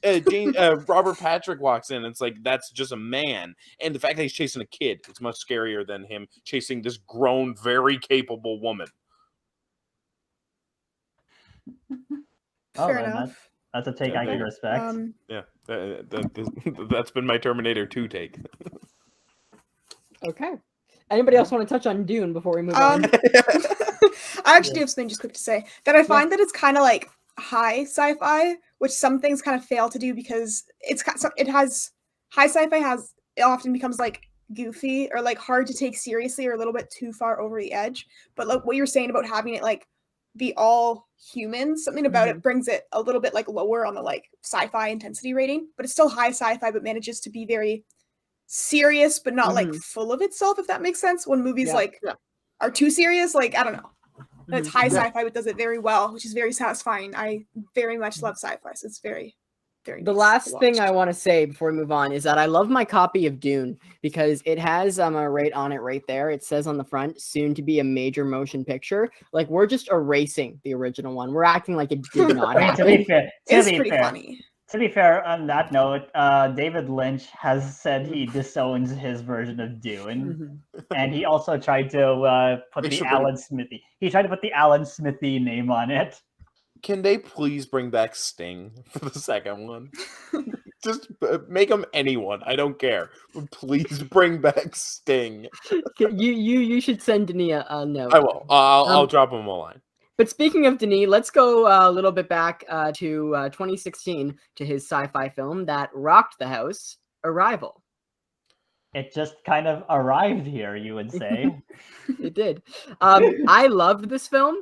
[SPEAKER 6] Robert Patrick walks in, and it's like, that's just a man. And the fact that he's chasing a kid, it's much scarier than him chasing this grown, very capable woman.
[SPEAKER 2] Fair
[SPEAKER 4] then
[SPEAKER 2] enough.
[SPEAKER 4] That's a take I can respect.
[SPEAKER 6] Yeah, that's been my Terminator 2 take.
[SPEAKER 1] Okay. Anybody else want to touch on Dune before we move on?
[SPEAKER 2] I actually do have something just quick to say that I find that it's kind of like high sci-fi, which some things kind of fail to do because it often becomes like goofy or like hard to take seriously or a little bit too far over the edge. But like what you're saying about having it like be all humans, something about it brings it a little bit like lower on the like sci-fi intensity rating, but it's still high sci-fi, but manages to be very serious, but not like full of itself, if that makes sense. When movies are too serious, like I don't know. And it's high sci-fi, but does it very well, which is very satisfying. I very much love sci-fi, so it's very, very.
[SPEAKER 1] The
[SPEAKER 2] nice
[SPEAKER 1] last
[SPEAKER 2] to
[SPEAKER 1] thing
[SPEAKER 2] watch.
[SPEAKER 1] I want to say before we move on is that I love my copy of Dune because it has a rate on it right there. It says on the front, soon to be a major motion picture. Like we're just erasing the original one. We're acting like it did not
[SPEAKER 4] I mean, to
[SPEAKER 1] happen.
[SPEAKER 4] be fair,
[SPEAKER 2] It's pretty funny.
[SPEAKER 4] To be fair, on that note, David Lynch has said he disowns his version of Dune, and he also tried to put the Alan Smithy. He tried to put the Alan Smithy name on it.
[SPEAKER 6] Can they please bring back Sting for the second one? Just make him anyone. I don't care. But please bring back Sting.
[SPEAKER 1] You should send Denis a note.
[SPEAKER 6] I will. I'll drop him a line.
[SPEAKER 1] But speaking of Denis, let's go a little bit back to 2016 to his sci-fi film that rocked the house, Arrival.
[SPEAKER 4] It just kind of arrived here, you would say.
[SPEAKER 1] It did. I loved this film.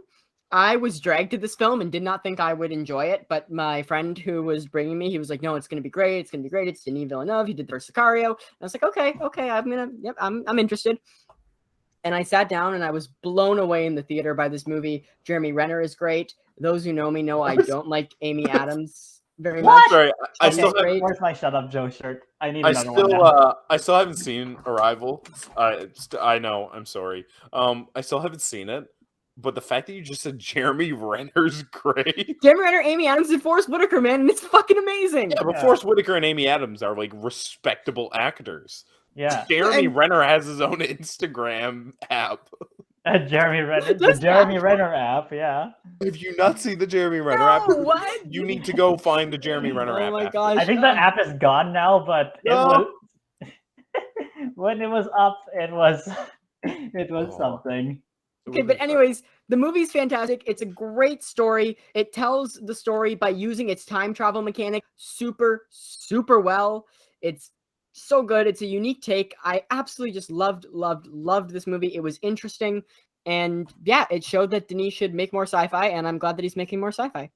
[SPEAKER 1] I was dragged to this film and did not think I would enjoy it, but my friend who was bringing me, he was like, "No, it's going to be great. It's going to be great. It's Denis Villeneuve. He did the first Sicario." And I was like, "Okay, I'm interested." And I sat down and I was blown away in the theater by this movie. Jeremy Renner is great. Those who know me know I don't like Amy Adams very much.
[SPEAKER 6] Sorry, I still
[SPEAKER 1] Okay, great.
[SPEAKER 4] Where's my shut up Joe shirt? I need another one now.
[SPEAKER 6] I still haven't seen Arrival. I know. I'm sorry. I still haven't seen it. But the fact that you just said Jeremy Renner's great.
[SPEAKER 1] Jeremy Renner, Amy Adams, and Forrest Whitaker, man, and it's fucking amazing.
[SPEAKER 6] Yeah, but Forrest Whitaker and Amy Adams are like respectable actors.
[SPEAKER 4] Yeah.
[SPEAKER 6] Jeremy Renner has his own Instagram app.
[SPEAKER 4] Jeremy Renner, the Jeremy Renner app, yeah.
[SPEAKER 6] Have you not seen the Jeremy Renner app?
[SPEAKER 1] What?
[SPEAKER 6] You need to go find the Jeremy Renner app.
[SPEAKER 1] Oh my
[SPEAKER 6] after.
[SPEAKER 1] gosh.
[SPEAKER 4] I think the app is gone now, but it was when it was up, it was something.
[SPEAKER 1] Okay, but anyways, the movie's fantastic. It's a great story. It tells the story by using its time travel mechanic super, super well. It's so good. It's a unique take. I absolutely just loved this movie. It was interesting. And yeah, it showed that Denis should make more sci-fi, and I'm glad that he's making more sci-fi.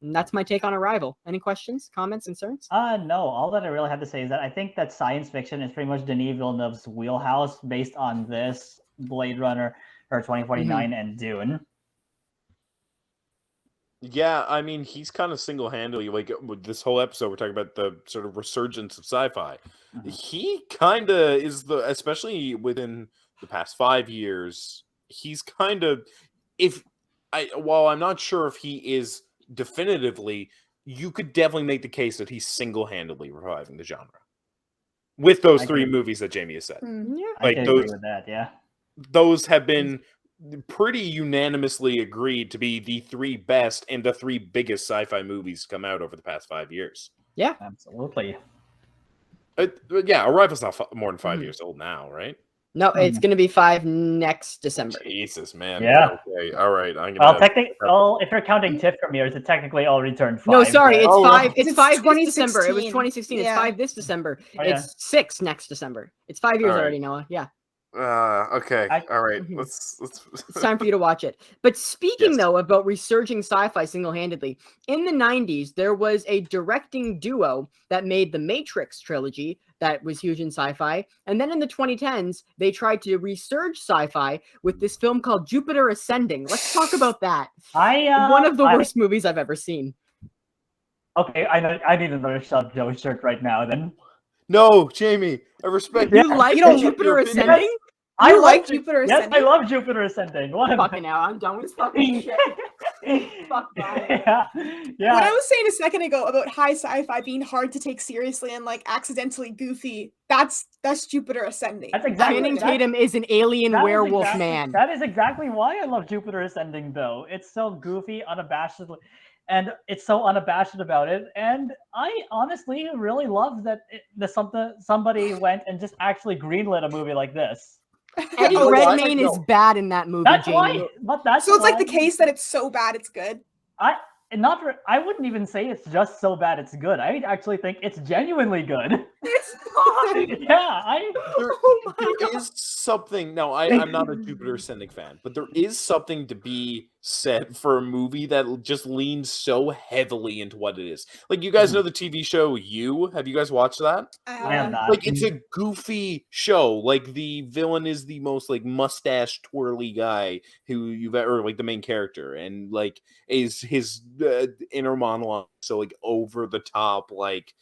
[SPEAKER 1] And that's my take on Arrival. Any questions, comments, concerns?
[SPEAKER 4] No. All that I really have to say is that I think that science fiction is pretty much Denis Villeneuve's wheelhouse based on this, Blade Runner, or 2049, and Dune.
[SPEAKER 6] Yeah, I mean, he's kind of single-handedly, like, with this whole episode, we're talking about the sort of resurgence of sci-fi. He kind of is especially within the past 5 years, he's kind of while I'm not sure if he is definitively, you could definitely make the case that he's single-handedly reviving the genre with those three movies that Jamie has said.
[SPEAKER 1] Yeah.
[SPEAKER 4] I can agree with that. Yeah.
[SPEAKER 6] Those have been pretty unanimously agreed to be the three best and the three biggest sci-fi movies to come out over the past 5 years.
[SPEAKER 1] Yeah.
[SPEAKER 4] Absolutely.
[SPEAKER 6] Yeah, Arrival's not more than 5 years old now, right?
[SPEAKER 1] No, it's going to be 5 next December.
[SPEAKER 6] Jesus, man.
[SPEAKER 4] Yeah.
[SPEAKER 6] Okay, all right. I'm
[SPEAKER 4] Well,
[SPEAKER 6] gonna.
[SPEAKER 4] if you're counting TIFF from years, it technically already turned 5.
[SPEAKER 1] No, sorry, it's
[SPEAKER 6] Oh,
[SPEAKER 1] 5. It's
[SPEAKER 2] It's
[SPEAKER 1] 5 this December. It was
[SPEAKER 2] 2016.
[SPEAKER 1] 2016. It's
[SPEAKER 2] Yeah.
[SPEAKER 1] 5 this December.
[SPEAKER 4] Oh, yeah.
[SPEAKER 1] It's 6 next December. It's 5 years
[SPEAKER 6] All right.
[SPEAKER 1] already, Noah. Yeah.
[SPEAKER 6] Okay. All right.
[SPEAKER 1] Mhm.
[SPEAKER 6] Let's.
[SPEAKER 1] It's time for you to watch it. But speaking,
[SPEAKER 6] Yes.
[SPEAKER 1] though, about resurging sci-fi single-handedly, in the 90s, there was a directing duo that made the Matrix trilogy that was huge in sci-fi. And then in the 2010s, they tried to resurge sci-fi with this film called Jupiter Ascending. Let's talk about that. One of the worst movies I've ever seen.
[SPEAKER 4] Okay, I need another Joe shirt right now. Then
[SPEAKER 6] No, Jamie. I respect
[SPEAKER 1] You like
[SPEAKER 2] You don't
[SPEAKER 1] Jupiter
[SPEAKER 6] like your
[SPEAKER 1] Ascending?
[SPEAKER 4] I
[SPEAKER 2] like
[SPEAKER 4] love
[SPEAKER 2] Jupiter
[SPEAKER 4] Yes,
[SPEAKER 2] Ascending?
[SPEAKER 4] I love Jupiter Ascending. What?
[SPEAKER 1] Fucking hell, I'm done with this fucking shit. Fuck that.
[SPEAKER 4] Yeah, yeah.
[SPEAKER 2] What I was saying a second ago about high sci-fi being hard to take seriously and like accidentally goofy, that's Jupiter Ascending.
[SPEAKER 4] That's exactly
[SPEAKER 1] Channing
[SPEAKER 4] that-
[SPEAKER 1] Tatum is an alien
[SPEAKER 4] that is
[SPEAKER 1] werewolf
[SPEAKER 4] exactly-
[SPEAKER 1] man.
[SPEAKER 4] That is exactly why I love Jupiter Ascending, though. It's so goofy, unabashedly, and it's so unabashed about it. And I honestly really love that somebody went and just actually greenlit a movie like this.
[SPEAKER 1] Eddie
[SPEAKER 2] Oh, what?
[SPEAKER 1] Redmayne is bad in that movie,
[SPEAKER 4] That's
[SPEAKER 1] Jamie.
[SPEAKER 4] why. But that's
[SPEAKER 2] So it's like
[SPEAKER 4] why-
[SPEAKER 2] the case that it's so bad it's good.
[SPEAKER 4] I wouldn't even say it's just so bad it's good. I actually think it's genuinely good.
[SPEAKER 1] It's not.
[SPEAKER 4] Yeah,
[SPEAKER 1] Oh my
[SPEAKER 6] There
[SPEAKER 1] God.
[SPEAKER 6] is something. No, I'm not a Jupiter Ascending fan, but there is something to be said for a movie that just leans so heavily into what it is. Like, you guys know the TV show You? Have you guys watched that?
[SPEAKER 4] I am not.
[SPEAKER 6] Like, it's a goofy show. Like, the villain is the most like mustache twirly guy who you've ever, like, the main character, and like is his inner monologue so like over the top, like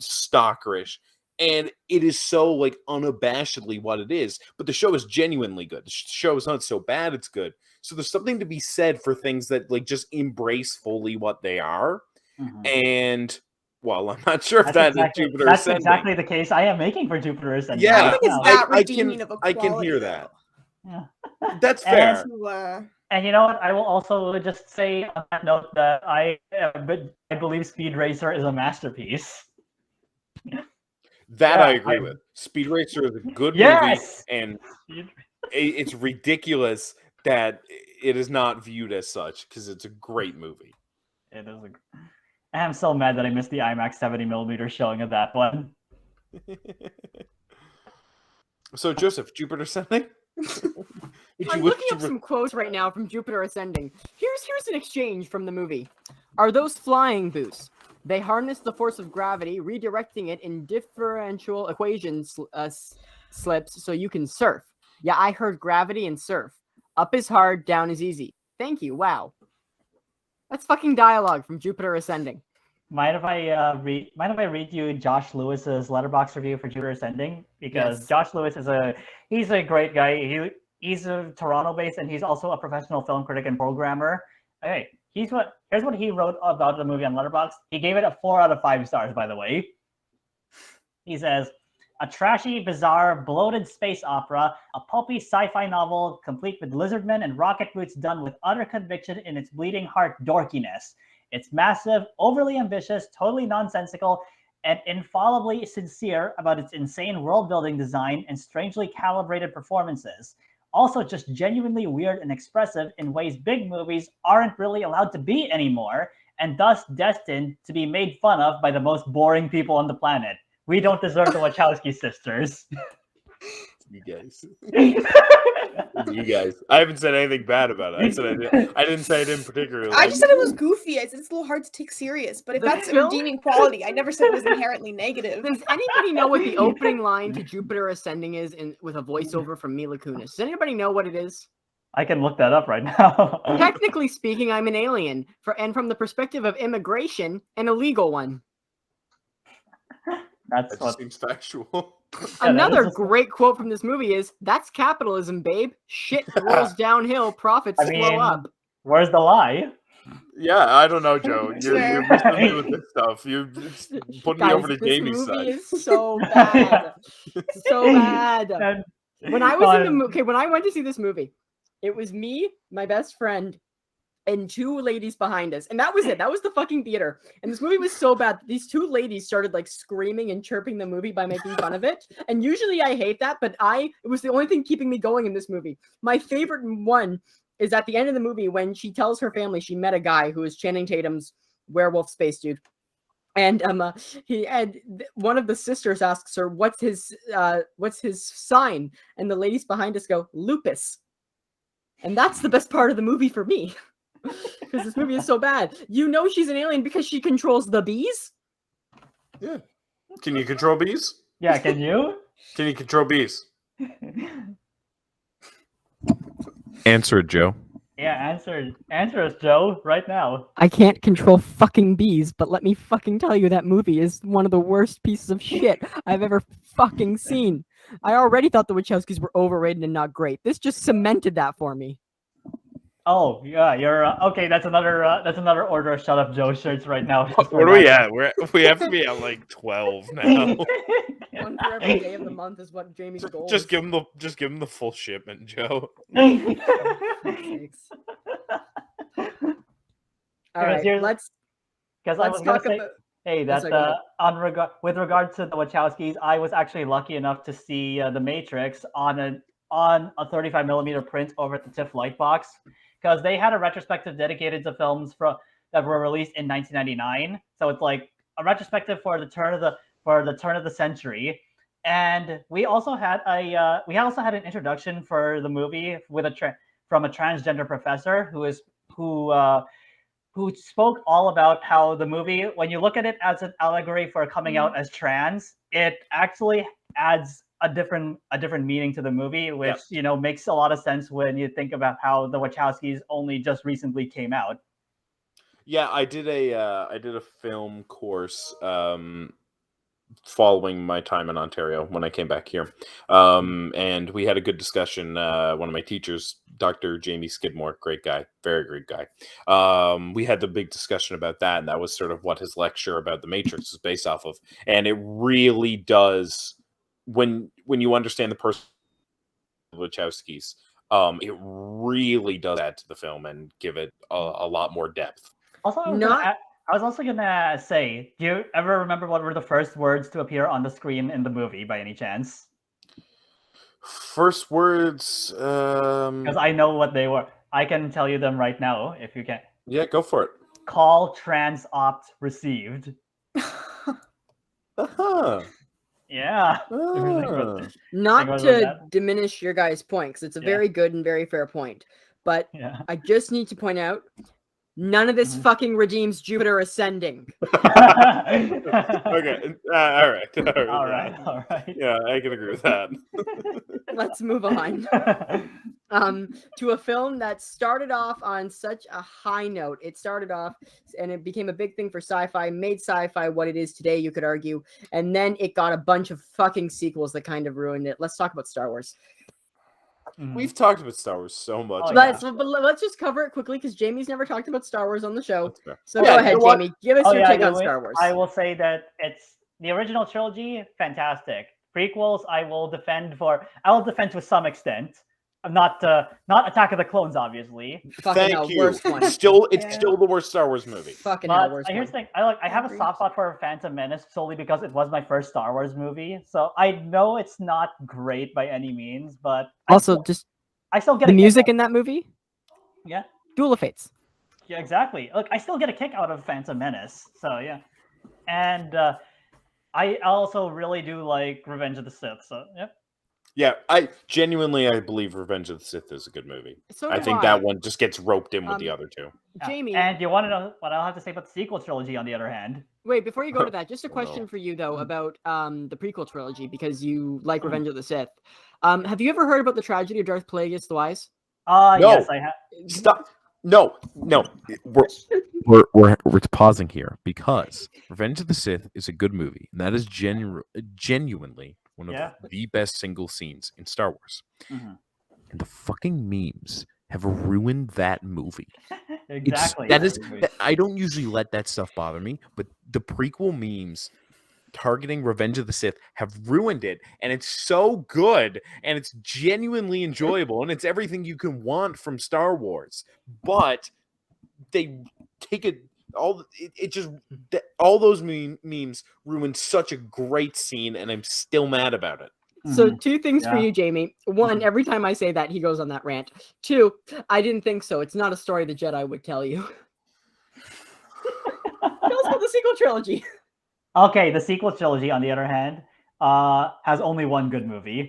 [SPEAKER 6] stalkerish. And it is so like unabashedly what it is, but the show is genuinely good. The show is not so bad it's good. So there's something to be said for things that like just embrace fully what they are.
[SPEAKER 4] Mhm.
[SPEAKER 6] And well, I'm not sure if
[SPEAKER 4] That's
[SPEAKER 6] that is Jupiter
[SPEAKER 4] that's
[SPEAKER 6] Ascending.
[SPEAKER 4] exactly the case I am making for Jupiter Ascending.
[SPEAKER 6] Yeah.
[SPEAKER 2] I think it's
[SPEAKER 4] now.
[SPEAKER 2] that
[SPEAKER 6] I
[SPEAKER 2] redeeming
[SPEAKER 6] can-
[SPEAKER 2] of a
[SPEAKER 6] I can hear
[SPEAKER 2] quality,
[SPEAKER 6] that.
[SPEAKER 4] Yeah.
[SPEAKER 6] That's
[SPEAKER 4] And-
[SPEAKER 6] fair.
[SPEAKER 2] though.
[SPEAKER 4] And you know what? I will also just say on that note that I believe Speed Racer is a masterpiece.
[SPEAKER 6] That
[SPEAKER 4] Yeah,
[SPEAKER 6] I agree with. Speed Racer is a good
[SPEAKER 4] Yes!
[SPEAKER 6] movie, and it's ridiculous that it is not viewed as such because it's a great movie.
[SPEAKER 4] It is. I'm so mad that I missed the IMAX 70mm showing of that one.
[SPEAKER 6] So, Joseph, Jupiter Ascending?
[SPEAKER 1] I'm looking up some quotes right now from Jupiter Ascending. Here's an exchange from the movie. Are those flying boosts? They harness the force of gravity, redirecting it in differential equation slips so you can surf. Yeah, I heard gravity and surf. Up is hard, down is easy. Thank you. Wow. That's fucking dialogue from Jupiter Ascending.
[SPEAKER 4] Mind if I read you Josh Lewis's Letterboxd review for Jupiter Ascending? Because
[SPEAKER 1] Yes.
[SPEAKER 4] Josh Lewis he's a great guy. He's a Toronto-based, and he's also a professional film critic and programmer. Okay, here's what he wrote about the movie on Letterboxd. He gave it a 4 out of 5 stars, by the way. He says, a trashy, bizarre, bloated space opera, a pulpy sci-fi novel complete with lizardmen and rocket boots done with utter conviction in its bleeding heart dorkiness. It's massive, overly ambitious, totally nonsensical, and infallibly sincere about its insane world-building design and strangely calibrated performances. Also just genuinely weird and expressive in ways big movies aren't really allowed to be anymore, and thus destined to be made fun of by the most boring people on the planet. We don't deserve the Wachowski sisters.
[SPEAKER 6] You guys. You guys. I haven't said anything bad about it. I didn't say it in particular.
[SPEAKER 2] I just said it was goofy. I said it's a little hard to take serious, but if
[SPEAKER 1] The
[SPEAKER 2] that's a
[SPEAKER 1] film?
[SPEAKER 2] redeeming quality, I never said it was inherently negative.
[SPEAKER 1] Does anybody know what the opening line to Jupiter Ascending is with a voiceover from Mila Kunis? Does anybody know what it is?
[SPEAKER 4] I can look that up right now.
[SPEAKER 1] Technically speaking, I'm an alien, and from the perspective of immigration, an illegal one.
[SPEAKER 4] That's
[SPEAKER 6] That
[SPEAKER 4] what.
[SPEAKER 6] just seems factual.
[SPEAKER 4] Yeah, that
[SPEAKER 1] Another
[SPEAKER 4] is just-
[SPEAKER 1] great quote from this movie is, "That's capitalism, babe. Shit rolls downhill, profits
[SPEAKER 4] I
[SPEAKER 1] slow
[SPEAKER 4] mean,
[SPEAKER 1] up."
[SPEAKER 4] where's the lie?
[SPEAKER 6] Yeah, I don't know, Joe.
[SPEAKER 2] That's
[SPEAKER 6] You're
[SPEAKER 2] fair.
[SPEAKER 6] missing me with this stuff. You're just putting me
[SPEAKER 1] Guys,
[SPEAKER 6] over to
[SPEAKER 1] this
[SPEAKER 6] Jamie's
[SPEAKER 1] movie
[SPEAKER 6] side.
[SPEAKER 1] is so bad. So bad.
[SPEAKER 4] And-
[SPEAKER 1] When I was in the
[SPEAKER 4] Fun.
[SPEAKER 1] movie, when I went to see this movie, it was me, my best friend, and two ladies behind us, and that was it. That was the fucking theater. And this movie was so bad that these two ladies started like screaming and chirping the movie by making fun of it. And usually I hate that, but it was the only thing keeping me going in this movie. My favorite one is at the end of the movie when she tells her family she met a guy who is Channing Tatum's werewolf space dude. And one of the sisters asks her, what's his sign? And the ladies behind us go, lupus. And that's the best part of the movie for me. Because this movie is so bad. You know she's an alien because she controls the bees?
[SPEAKER 6] Yeah. Can you control bees?
[SPEAKER 4] Yeah, can you?
[SPEAKER 6] Can you control bees?
[SPEAKER 5] Answer it, Joe.
[SPEAKER 4] Yeah, answer us, Joe, right now.
[SPEAKER 1] I can't control fucking bees, but let me fucking tell you that movie is one of the worst pieces of shit I've ever fucking seen. I already thought the Wachowskis were overrated and not great. This just cemented that for me.
[SPEAKER 4] Oh yeah, you're okay. That's another order of Shut Up Joe shirts right now.
[SPEAKER 3] What are we at? We have to be at like 12 now.
[SPEAKER 1] One for every day of the month is what Jamie's goal
[SPEAKER 3] Just
[SPEAKER 1] is.
[SPEAKER 3] give him the full shipment, Joe.
[SPEAKER 1] Thanks. All right,
[SPEAKER 4] here's-
[SPEAKER 1] let's
[SPEAKER 4] Because I was gonna
[SPEAKER 1] talk
[SPEAKER 4] say,
[SPEAKER 1] about.
[SPEAKER 4] hey, that
[SPEAKER 1] sorry, go ahead.
[SPEAKER 4] with regard to the Wachowskis, I was actually lucky enough to see The Matrix on a 35mm print over at the TIFF Lightbox, because they had a retrospective dedicated to films that were released in 1999. So it's like a retrospective for the turn of the century. And we also had an introduction for the movie with from a transgender professor who spoke all about how the movie, when you look at it as an allegory for coming out as trans, it actually adds a different meaning to the movie, which makes a lot of sense when you think about how the Wachowskis only just recently came out.
[SPEAKER 6] Yeah, I did a film course following my time in Ontario when I came back here. And we had a good discussion. One of my teachers, Dr. Jamie Skidmore, great guy, very great guy. We had the big discussion about that, and that was sort of what his lecture about the Matrix is based off of. And it really does, when you understand the person of the Wachowskis, it really does add to the film and give it a lot more depth.
[SPEAKER 4] Also, I was also gonna say, do you ever remember what were the first words to appear on the screen in the movie, by any chance?
[SPEAKER 6] First words.
[SPEAKER 4] Because I know what they were. I can tell you them right now, if you can.
[SPEAKER 6] Yeah, go for it.
[SPEAKER 4] Call trans opt received.
[SPEAKER 6] Uh-huh.
[SPEAKER 4] Yeah.
[SPEAKER 1] Not
[SPEAKER 4] about
[SPEAKER 1] to
[SPEAKER 4] that?
[SPEAKER 1] diminish your guys' point, because it's a
[SPEAKER 4] Yeah.
[SPEAKER 1] very good and very fair point. But
[SPEAKER 4] Yeah.
[SPEAKER 1] I just need to point out, none of this
[SPEAKER 4] Mhm.
[SPEAKER 1] fucking redeems Jupiter ascending.
[SPEAKER 6] Okay. All right.
[SPEAKER 4] All right.
[SPEAKER 6] Yeah, I can agree with that.
[SPEAKER 1] Let's move on. To a film that started off on such a high note. It started off and it became a big thing for sci-fi, made sci-fi what it is today, you could argue. And then it got a bunch of fucking sequels that kind of ruined it. Let's talk about Star Wars.
[SPEAKER 4] Mhm.
[SPEAKER 6] We've talked about Star Wars so much.
[SPEAKER 4] Oh,
[SPEAKER 1] Let's just cover it quickly because Jamie's never talked about Star Wars on the show.
[SPEAKER 6] That's fair.
[SPEAKER 1] So
[SPEAKER 6] Yeah,
[SPEAKER 1] go ahead,
[SPEAKER 6] you know what?
[SPEAKER 1] Jamie. Give us your take on Star Wars.
[SPEAKER 4] I will say that it's the original trilogy, fantastic. Prequels, I will defend to some extent. Not Attack of the Clones, obviously.
[SPEAKER 1] Fucking
[SPEAKER 6] Thank
[SPEAKER 1] hell,
[SPEAKER 6] you.
[SPEAKER 1] worst one.
[SPEAKER 6] It's
[SPEAKER 4] Yeah.
[SPEAKER 6] still the worst Star Wars movie.
[SPEAKER 1] Fucking hell,
[SPEAKER 4] But
[SPEAKER 1] worst
[SPEAKER 4] here's
[SPEAKER 1] one.
[SPEAKER 4] the thing. I have a soft spot for Phantom Menace solely because it was my first Star Wars movie. So I know it's not great by any means, but
[SPEAKER 1] Also, just
[SPEAKER 4] I still get
[SPEAKER 1] the
[SPEAKER 4] a kick
[SPEAKER 1] music
[SPEAKER 4] out-
[SPEAKER 1] in that movie.
[SPEAKER 4] Yeah.
[SPEAKER 1] Duel of Fates.
[SPEAKER 4] Yeah, exactly. Look, I still get a kick out of Phantom Menace. So yeah, and I also really do like Revenge of the Sith. So yep.
[SPEAKER 6] Yeah, I believe Revenge of the Sith is a good movie.
[SPEAKER 1] So
[SPEAKER 6] I
[SPEAKER 1] do
[SPEAKER 6] think that one just gets roped in with the other two.
[SPEAKER 4] Yeah.
[SPEAKER 1] Jamie,
[SPEAKER 4] And you want to know what I'll have to say about the sequel trilogy? On the other hand,
[SPEAKER 1] wait, before you go to that, just a
[SPEAKER 6] Oh,
[SPEAKER 1] question
[SPEAKER 6] no.
[SPEAKER 1] for you though about the prequel trilogy because you like Revenge of the Sith. Have you ever heard about the tragedy of Darth Plagueis the Wise?
[SPEAKER 6] No.
[SPEAKER 4] yes, I have.
[SPEAKER 6] Stop. No.
[SPEAKER 5] we're pausing here because Revenge of the Sith is a good movie, and that is genuinely one of the best single scenes in Star Wars.
[SPEAKER 4] Mhm.
[SPEAKER 5] And the fucking memes have ruined that movie.
[SPEAKER 4] Exactly.
[SPEAKER 5] I don't usually let that stuff bother me, but the prequel memes targeting Revenge of the Sith have ruined it, and it's so good, and it's genuinely enjoyable, and it's everything you can want from Star Wars. But they take it all. All those memes ruined such a great scene, and I'm still mad about it.
[SPEAKER 1] So 2 things for
[SPEAKER 4] Yeah.
[SPEAKER 1] you, Jamie. 1, every time I say that, he goes on that rant. 2, I didn't think so. It's not a story the Jedi would tell you. Tell us about the sequel trilogy.
[SPEAKER 4] Okay, the sequel trilogy, on the other hand, has only one good movie.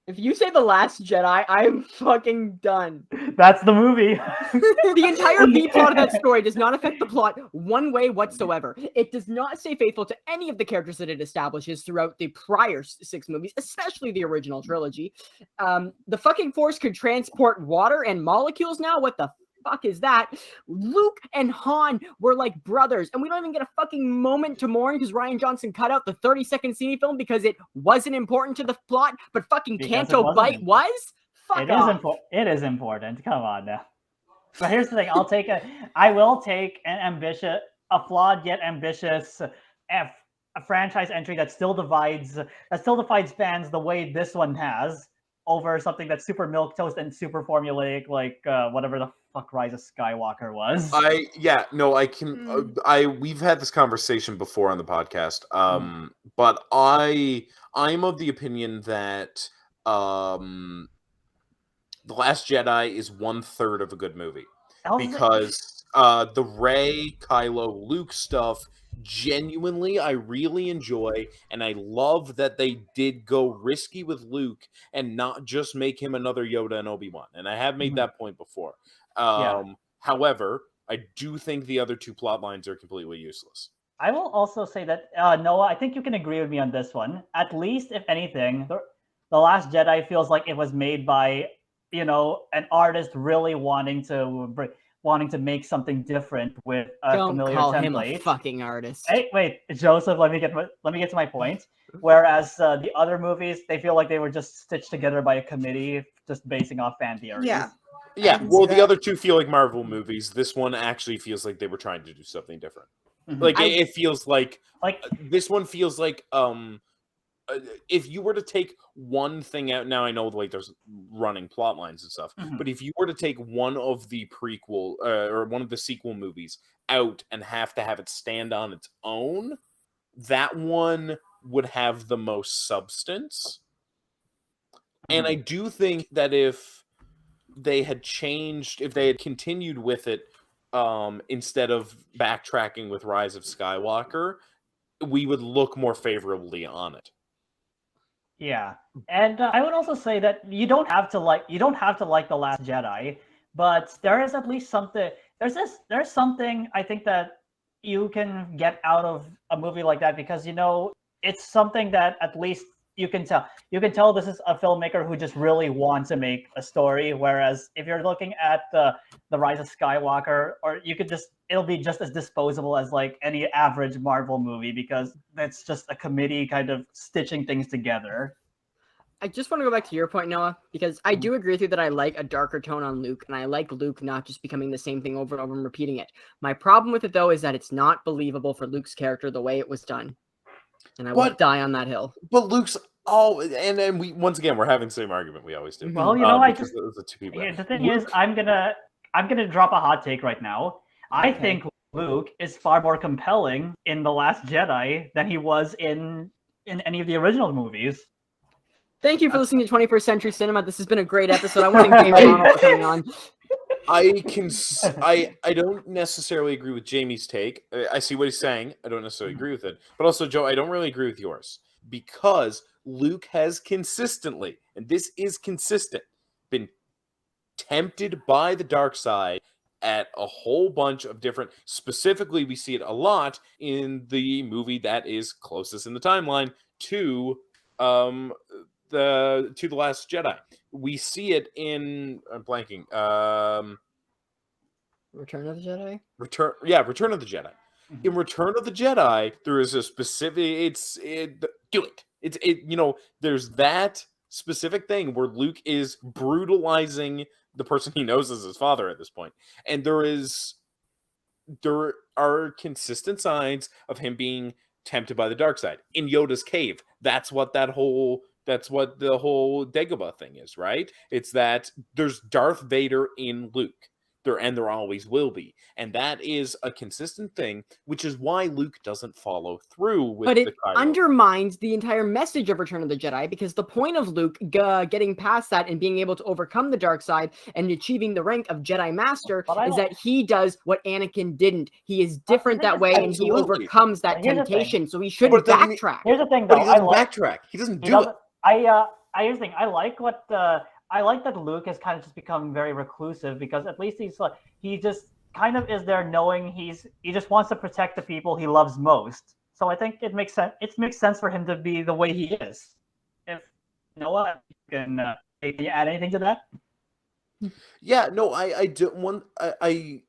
[SPEAKER 1] If you say The Last Jedi, I'm fucking done.
[SPEAKER 4] That's the movie.
[SPEAKER 1] The entire B plot of that story does not affect the plot one way whatsoever. It does not stay faithful to any of the characters that it establishes throughout the prior 6 movies, especially the original trilogy. The fucking Force could transport water and molecules now? What the fuck is that? Luke and Han were like brothers, and we don't even get a fucking moment to mourn because Rian Johnson cut out the 30-second scene film because it wasn't important to the plot, but fucking Canto Bight was? Fuck off.
[SPEAKER 4] It is important. Come on now. But here's the thing: I will take a flawed yet ambitious a franchise entry that still divides fans the way this one has, over something that's super milquetoast and super formulaic, like whatever the fuck Rise of Skywalker was.
[SPEAKER 6] We've had this conversation before on the podcast. But I'm of the opinion that The Last Jedi is 1/3 of a good movie. Because the Rey, Kylo, Luke stuff, genuinely, I really enjoy, and I love that they did go risky with Luke and not just make him another Yoda and Obi-Wan. And I have made that point before. However, I do think the other 2 plot lines are completely useless.
[SPEAKER 4] I will also say that, Noah, I think you can agree with me on this one. At least, if anything, The Last Jedi feels like it was made by, an artist really wanting to make something different with a familiar
[SPEAKER 1] Don't call
[SPEAKER 4] template.
[SPEAKER 1] him a fucking artist.
[SPEAKER 4] Hey, wait, Joseph, let me get to my point. Whereas the other movies, they feel like they were just stitched together by a committee, just basing off fan theories.
[SPEAKER 6] Yeah, well, the other 2 feel like Marvel movies. This one actually feels like they were trying to do something different. Like, it feels like this one feels like if you were to take one thing out, now I know like there's running plot lines and stuff, but if you were to take one of the prequel or one of the sequel movies out and have to have it stand on its own, that one would have the most substance. And I do think that if they had continued with it, instead of backtracking with Rise of Skywalker, we would look more favorably on it.
[SPEAKER 4] Yeah, and I would also say that you don't have to like The Last Jedi, but there is at least something. There's something I think that you can get out of a movie like that, because it's something that at least you can tell. You can tell this is a filmmaker who just really wants to make a story. Whereas if you're looking at the Rise of Skywalker, or it'll be just as disposable as like any average Marvel movie, because it's just a committee kind of stitching things together.
[SPEAKER 1] I just want to go back to your point, Noah, because I do agree with you that I like a darker tone on Luke, and I like Luke not just becoming the same thing over and over and repeating it. My problem with it, though, is that it's not believable for Luke's character the way it was done. And I won't die on that hill.
[SPEAKER 6] But Luke's and we once again we're having the same argument we always do.
[SPEAKER 4] Well, the thing is, I'm gonna drop a hot take right now. Okay. I think Luke is far more compelling in The Last Jedi than he was in any of the original movies.
[SPEAKER 1] Thank you for listening to 21st Century Cinema. This has been a great episode. I want to thank Jaime Rebanal for coming on.
[SPEAKER 6] I don't necessarily agree with Jamie's take. I see what he's saying. I don't necessarily agree with it. But also, Joe, I don't really agree with yours. Because Luke has consistently, and this is consistent, been tempted by the dark side at a whole bunch of different... Specifically, we see it a lot in the movie that is closest in the timeline to The Last Jedi. We see it in... I'm blanking.
[SPEAKER 1] Return of the Jedi.
[SPEAKER 6] Return of the Jedi.
[SPEAKER 4] Mhm.
[SPEAKER 6] In Return of the Jedi, there is a specific. Do it. There's that specific thing where Luke is brutalizing the person he knows as his father at this point, and there are consistent signs of him being tempted by the dark side. In Yoda's cave, that's what the whole Dagobah thing is, right? It's that there's Darth Vader in Luke. There always will be. And that is a consistent thing, which is why Luke doesn't follow through with
[SPEAKER 1] But
[SPEAKER 6] the
[SPEAKER 1] it
[SPEAKER 6] Kylo.
[SPEAKER 1] undermines the entire message of Return of the Jedi, because the point of Luke getting past that and being able to overcome the dark side and achieving the rank of Jedi Master
[SPEAKER 4] But I
[SPEAKER 1] is
[SPEAKER 4] don't-
[SPEAKER 1] that he does what Anakin didn't. He is different that way, and he
[SPEAKER 6] Absolutely.
[SPEAKER 1] overcomes that
[SPEAKER 4] But here's the thing.
[SPEAKER 1] temptation. So he shouldn't
[SPEAKER 6] it doesn't mean-
[SPEAKER 1] backtrack.
[SPEAKER 4] Here's the thing,
[SPEAKER 6] But
[SPEAKER 4] though.
[SPEAKER 6] he
[SPEAKER 4] I
[SPEAKER 6] doesn't
[SPEAKER 4] like.
[SPEAKER 6] backtrack. He doesn't
[SPEAKER 4] He
[SPEAKER 6] do it.
[SPEAKER 4] doesn't. Here's the thing. I like that Luke has kind of just become very reclusive, because at least he just kind of is there knowing he just wants to protect the people he loves most. So I think it makes sense. It makes sense for him to be the way he is. If Noah can you add anything to that?
[SPEAKER 6] Yeah, no, I don't I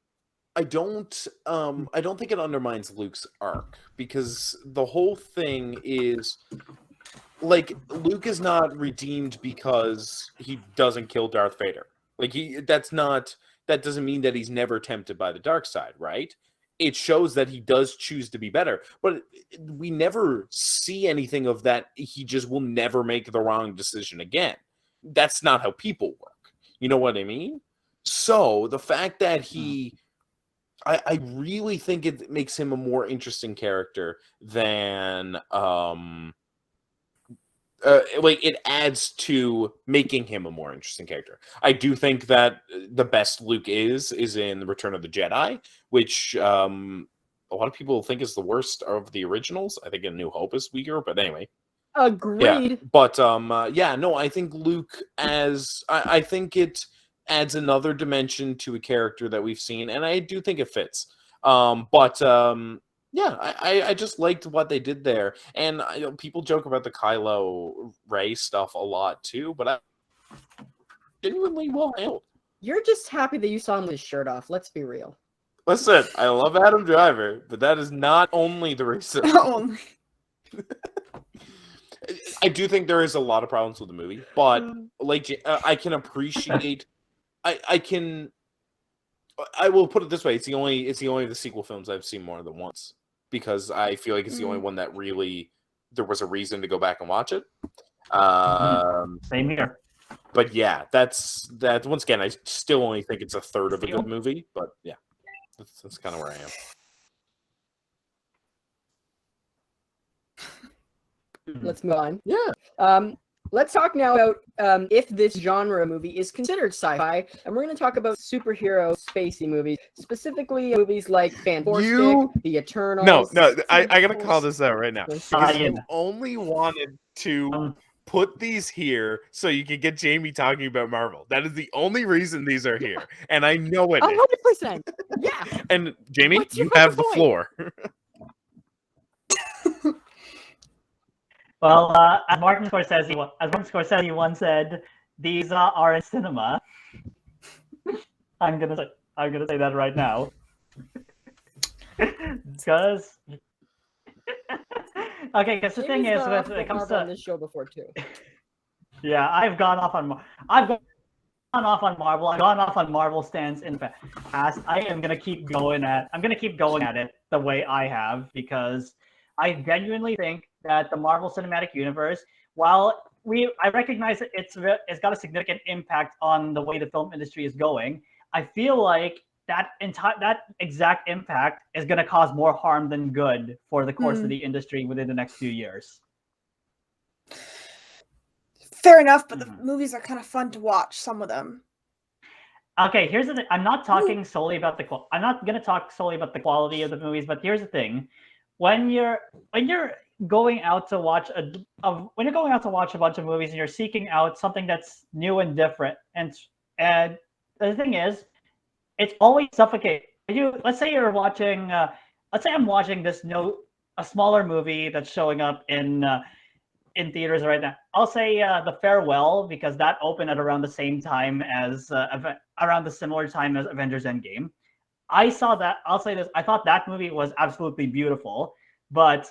[SPEAKER 6] don't think it undermines Luke's arc, because the whole thing is like Luke is not redeemed because he doesn't kill Darth Vader. Like that doesn't mean that he's never tempted by the dark side, right? It shows that he does choose to be better, but we never see anything of that. He just will never make the wrong decision again. That's not how people work. You know what I mean? So the fact that I really think it makes him a more interesting character than it adds to making him a more interesting character. I do think that the best Luke is in the Return of the Jedi, which a lot of people think is the worst of the originals. I think A New Hope is weaker, but anyway.
[SPEAKER 1] Agreed.
[SPEAKER 6] Yeah, but I think Luke I think it adds another dimension to a character that we've seen, and I do think it fits. Yeah, I just liked what they did there, and people joke about the Kylo Ray stuff a lot too, but I genuinely well handled.
[SPEAKER 1] You're just happy that you saw him with his shirt off. Let's be real.
[SPEAKER 6] Listen, I love Adam Driver, but that is not only the reason.
[SPEAKER 2] Not only.
[SPEAKER 6] I do think there is a lot of problems with the movie, but like I can appreciate. I will put it this way: it's the only of the sequel films I've seen more than once, because I feel like it's the only one that really there was a reason to go back and watch it.
[SPEAKER 4] Same here.
[SPEAKER 6] But yeah, that's once again, I still only think it's a third of a good movie, but yeah, that's kind of where I am.
[SPEAKER 1] Let's move on.
[SPEAKER 6] Yeah.
[SPEAKER 1] Let's talk now about if this genre movie is considered sci-fi, and we're going to talk about superhero spacey movies, specifically movies like Fantastic, The Eternals.
[SPEAKER 5] No, I gotta call this out right now.
[SPEAKER 4] Ah,
[SPEAKER 5] You
[SPEAKER 4] yeah.
[SPEAKER 5] only wanted to put these here so you could get Jamie talking about Marvel. That is the only reason these are here, and I know it is.
[SPEAKER 1] 100%. Yeah.
[SPEAKER 5] And Jamie,
[SPEAKER 1] What's your
[SPEAKER 5] you have the
[SPEAKER 1] fucking
[SPEAKER 5] floor.
[SPEAKER 4] Well, as Martin Scorsese once said, these are in cinema. I'm gonna say that right now, because okay, because the thing is, when it comes
[SPEAKER 1] on
[SPEAKER 4] to
[SPEAKER 1] this show before too.
[SPEAKER 4] yeah, I've gone off on Marvel. I've gone off on Marvel stands in the past. I'm gonna keep going at it the way I have, because I genuinely think that the Marvel Cinematic Universe, while I recognize that it's got a significant impact on the way the film industry is going, I feel like that exact impact is going to cause more harm than good for the course of the industry within the next few years.
[SPEAKER 2] Fair enough, but the movies are kind of fun to watch, some of them.
[SPEAKER 4] Okay, here's the thing. I'm not talking solely about I'm not going to talk solely about the quality of the movies, but here's the thing. When you're going out to watch a bunch of movies and you're seeking out something that's new and different, and the thing is, it's always suffocating. Let's say I'm watching a smaller movie that's showing up in theaters right now. I'll say The Farewell, because that opened at around the same time as around the similar time as Avengers Endgame. I saw that. I'll say this: I thought that movie was absolutely beautiful, but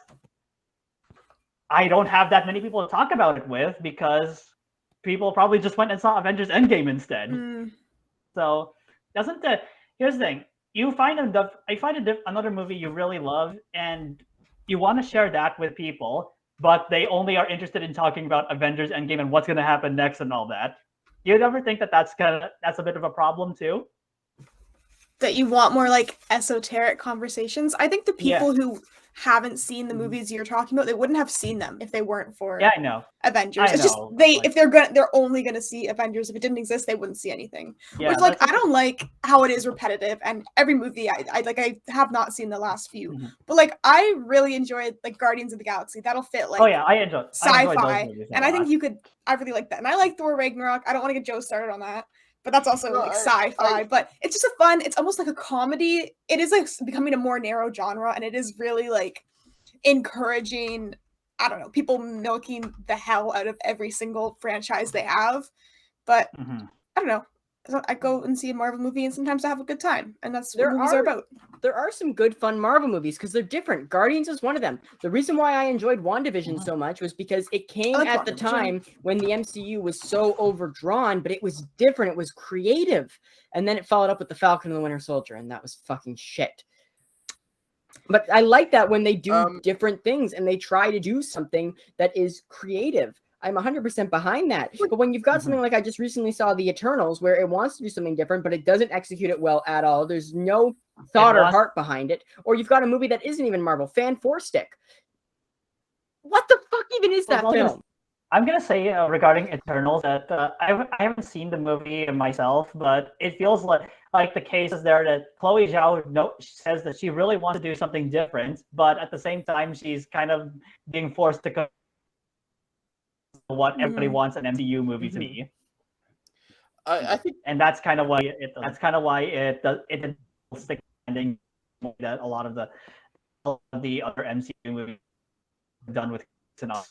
[SPEAKER 4] I don't have that many people to talk about it with because people probably just went and saw Avengers Endgame instead. So doesn't the here's the thing: you find another movie you really love, and you want to share that with people, but they only are interested in talking about Avengers Endgame and what's going to happen next and all that. You'd ever think that that's a bit of a problem too?
[SPEAKER 2] That you want more like esoteric conversations. I think the people who haven't seen the movies you're talking about, they wouldn't have seen them if they weren't for
[SPEAKER 4] I know
[SPEAKER 2] Avengers.
[SPEAKER 4] I
[SPEAKER 2] It's just
[SPEAKER 4] know.
[SPEAKER 2] if they're only gonna see Avengers. If it didn't exist, they wouldn't see anything.
[SPEAKER 4] Yeah,
[SPEAKER 2] Which like I don't like how it is repetitive, and every movie I have not seen the last few, but like I really enjoyed like Guardians of the Galaxy. That'll fit like
[SPEAKER 4] I enjoy
[SPEAKER 2] Sci-Fi,
[SPEAKER 4] and
[SPEAKER 2] I think I really like that, and I like Thor Ragnarok. I don't want to get Joe started on that. But that's also like sci-fi. But it's just it's almost like a comedy. It is like becoming a more narrow genre, and it is really like encouraging, I don't know, people milking the hell out of every single franchise they have. But I don't know. So I go and see a Marvel movie, and sometimes I have a good time, and that's what movies are about.
[SPEAKER 1] There are some good, fun Marvel movies because they're different. Guardians is one of them. The reason why I enjoyed WandaVision so much was because it came at the time when the MCU was so overdrawn, but it was different. It was creative. And then it followed up with The Falcon and the Winter Soldier, and that was fucking shit. But I like that when they do different things and they try to do something that is creative. I'm 100% behind that. But when you've got something like I just recently saw The Eternals, where it wants to do something different, but it doesn't execute it well at all. There's no thought or heart behind it. Or you've got a movie that isn't even Marvel, Fan Four Stick. What the fuck even is that film?
[SPEAKER 4] I'm gonna say regarding Eternals that I haven't seen the movie myself, but it feels like the case is there that Chloe Zhao says that she really wants to do something different, but at the same time she's kind of being forced to what everybody wants an MCU movie to be.
[SPEAKER 6] I think,
[SPEAKER 4] and that's kind of why it didn't stick ending that a lot of the other MCU movies done with Sinatra.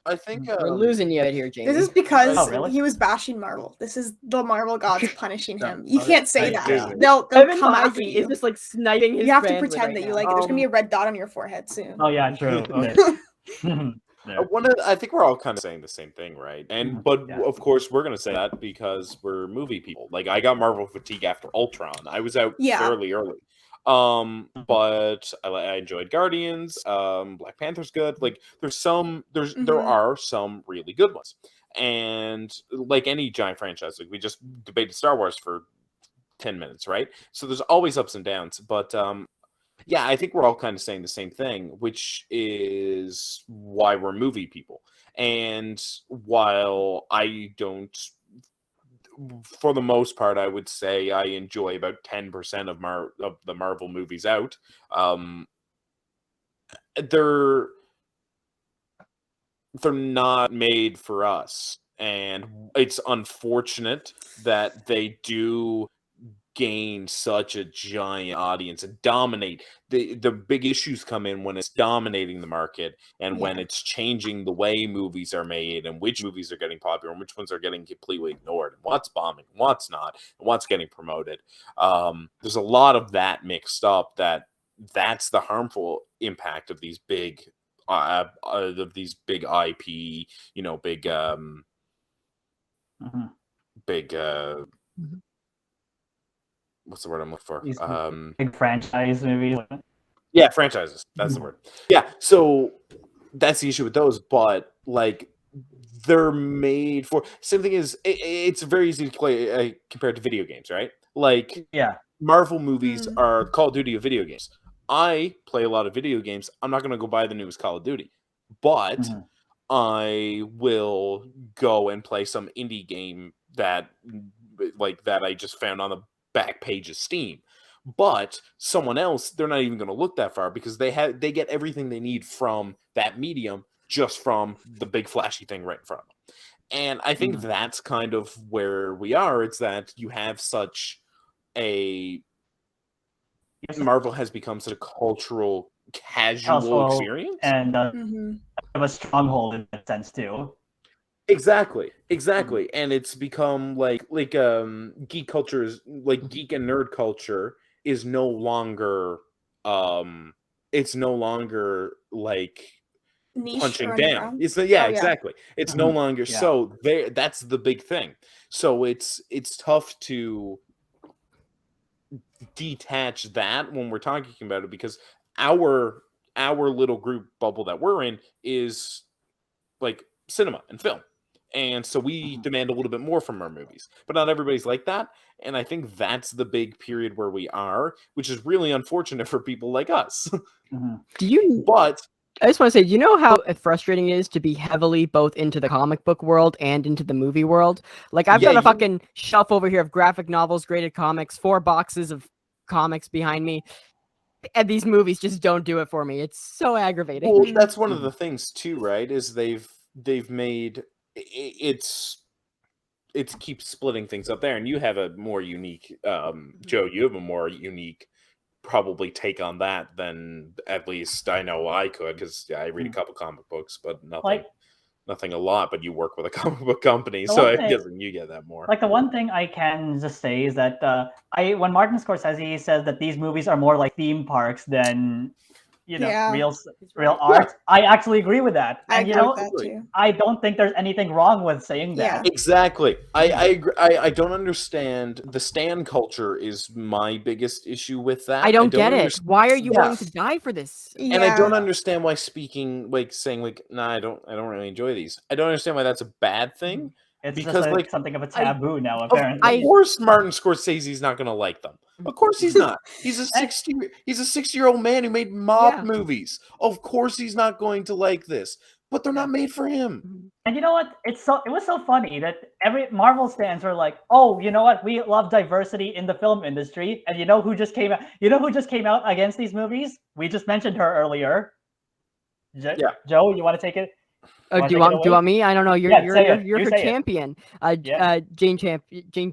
[SPEAKER 6] I think
[SPEAKER 1] we're losing you out here, Jamie.
[SPEAKER 2] This is because he was bashing Marvel. This is the Marvel gods punishing him. You can't say that. They'll come after you.
[SPEAKER 1] Is just like sniping his.
[SPEAKER 2] You have to pretend that you like it. There's gonna be a red dot on your forehead soon.
[SPEAKER 4] Oh yeah, true. Okay.
[SPEAKER 6] I think we're all kind of saying the same thing, right? And but of course we're gonna say that because we're movie people. Like I got Marvel fatigue after Ultron. I was out fairly early. But I enjoyed Guardians. Black Panther's good. Like there are some really good ones. And like any giant franchise, like we just debated Star Wars for 10 minutes, right? So there's always ups and downs. But yeah, I think we're all kind of saying the same thing, which is why we're movie people. And while I don't, for the most part, I would say I enjoy about 10% of the Marvel movies out. They're not made for us. And it's unfortunate that they do gain such a giant audience and dominate. The big issues come in when it's dominating the market and when it's changing the way movies are made and which movies are getting popular and which ones are getting completely ignored and what's bombing, what's not, and what's getting promoted. There's a lot of that mixed up. That's the harmful impact of these big IP, big what's the word I'm looking for?
[SPEAKER 4] Big franchise movies.
[SPEAKER 6] Yeah, franchises. That's the word. Yeah, so that's the issue with those. But like, they're made for. Same thing is, it's very easy to play compared to video games, right? Like, Marvel movies are Call of Duty of video games. I play a lot of video games. I'm not going to go buy the newest Call of Duty, but I will go and play some indie game that I just found on the back page of Steam. But someone else, they're not even going to look that far because they get everything they need from that medium just from the big flashy thing right in front of them. And I think that's kind of where we are. It's that you have such a Marvel has become such a cultural casual experience
[SPEAKER 4] and have a stronghold in that sense too.
[SPEAKER 6] Exactly. And it's become like geek culture is like geek and nerd culture is no longer it's no longer like
[SPEAKER 2] Niche
[SPEAKER 6] punching
[SPEAKER 2] or
[SPEAKER 6] down.
[SPEAKER 2] underground.
[SPEAKER 6] It's yeah,
[SPEAKER 2] Oh, yeah.
[SPEAKER 6] exactly. It's no longer
[SPEAKER 4] Yeah.
[SPEAKER 6] so there. That's the big thing. So it's tough to detach that when we're talking about it because our little group bubble that we're in is like cinema and film. And so we demand a little bit more from our movies, but not everybody's like that. And I think that's the big period where we are, which is really unfortunate for people like us.
[SPEAKER 1] Do you?
[SPEAKER 6] But
[SPEAKER 1] I just want to say, do you know how frustrating it is to be heavily both into the comic book world and into the movie world? Like, I've got a fucking shelf over here of graphic novels, graded comics, 4 boxes of comics behind me, and these movies just don't do it for me. It's so aggravating.
[SPEAKER 6] well, that's one of the things too, right? Is they've made it's keeps splitting things up there, and you have a more unique Joe. You have a more unique probably take on that than at least I know I could because I read a couple comic books, but nothing a lot. But you work with a comic book company, so I'm guessing you get that more.
[SPEAKER 4] Like the one thing I can just say is that when Martin Scorsese says that these movies are more like theme parks than real art, I actually agree with that.
[SPEAKER 2] I
[SPEAKER 4] And
[SPEAKER 2] agree with that too.
[SPEAKER 4] I don't think there's anything wrong with saying that.
[SPEAKER 6] Exactly. I agree. I don't understand. The stan culture is my biggest issue with that.
[SPEAKER 1] I don't get it. Why are you willing to die for this?
[SPEAKER 6] And I don't understand why saying nah, I don't really enjoy these. I don't understand why that's a bad thing.
[SPEAKER 4] It's
[SPEAKER 6] because
[SPEAKER 4] just something of a taboo now, apparently.
[SPEAKER 6] Of course Martin Scorsese's not gonna like them. Of course he's not. He's a 60-year-old man who made mob movies. Of course he's not going to like this. But they're not made for him.
[SPEAKER 4] And you know what? It was so funny that every Marvel fans were like, "Oh, you know what? We love diversity in the film industry." And you know who just came out? You know who just came out against these movies? We just mentioned her earlier. Joe, you want to take it?
[SPEAKER 1] Do you want me? I don't know. You're her champion. Jane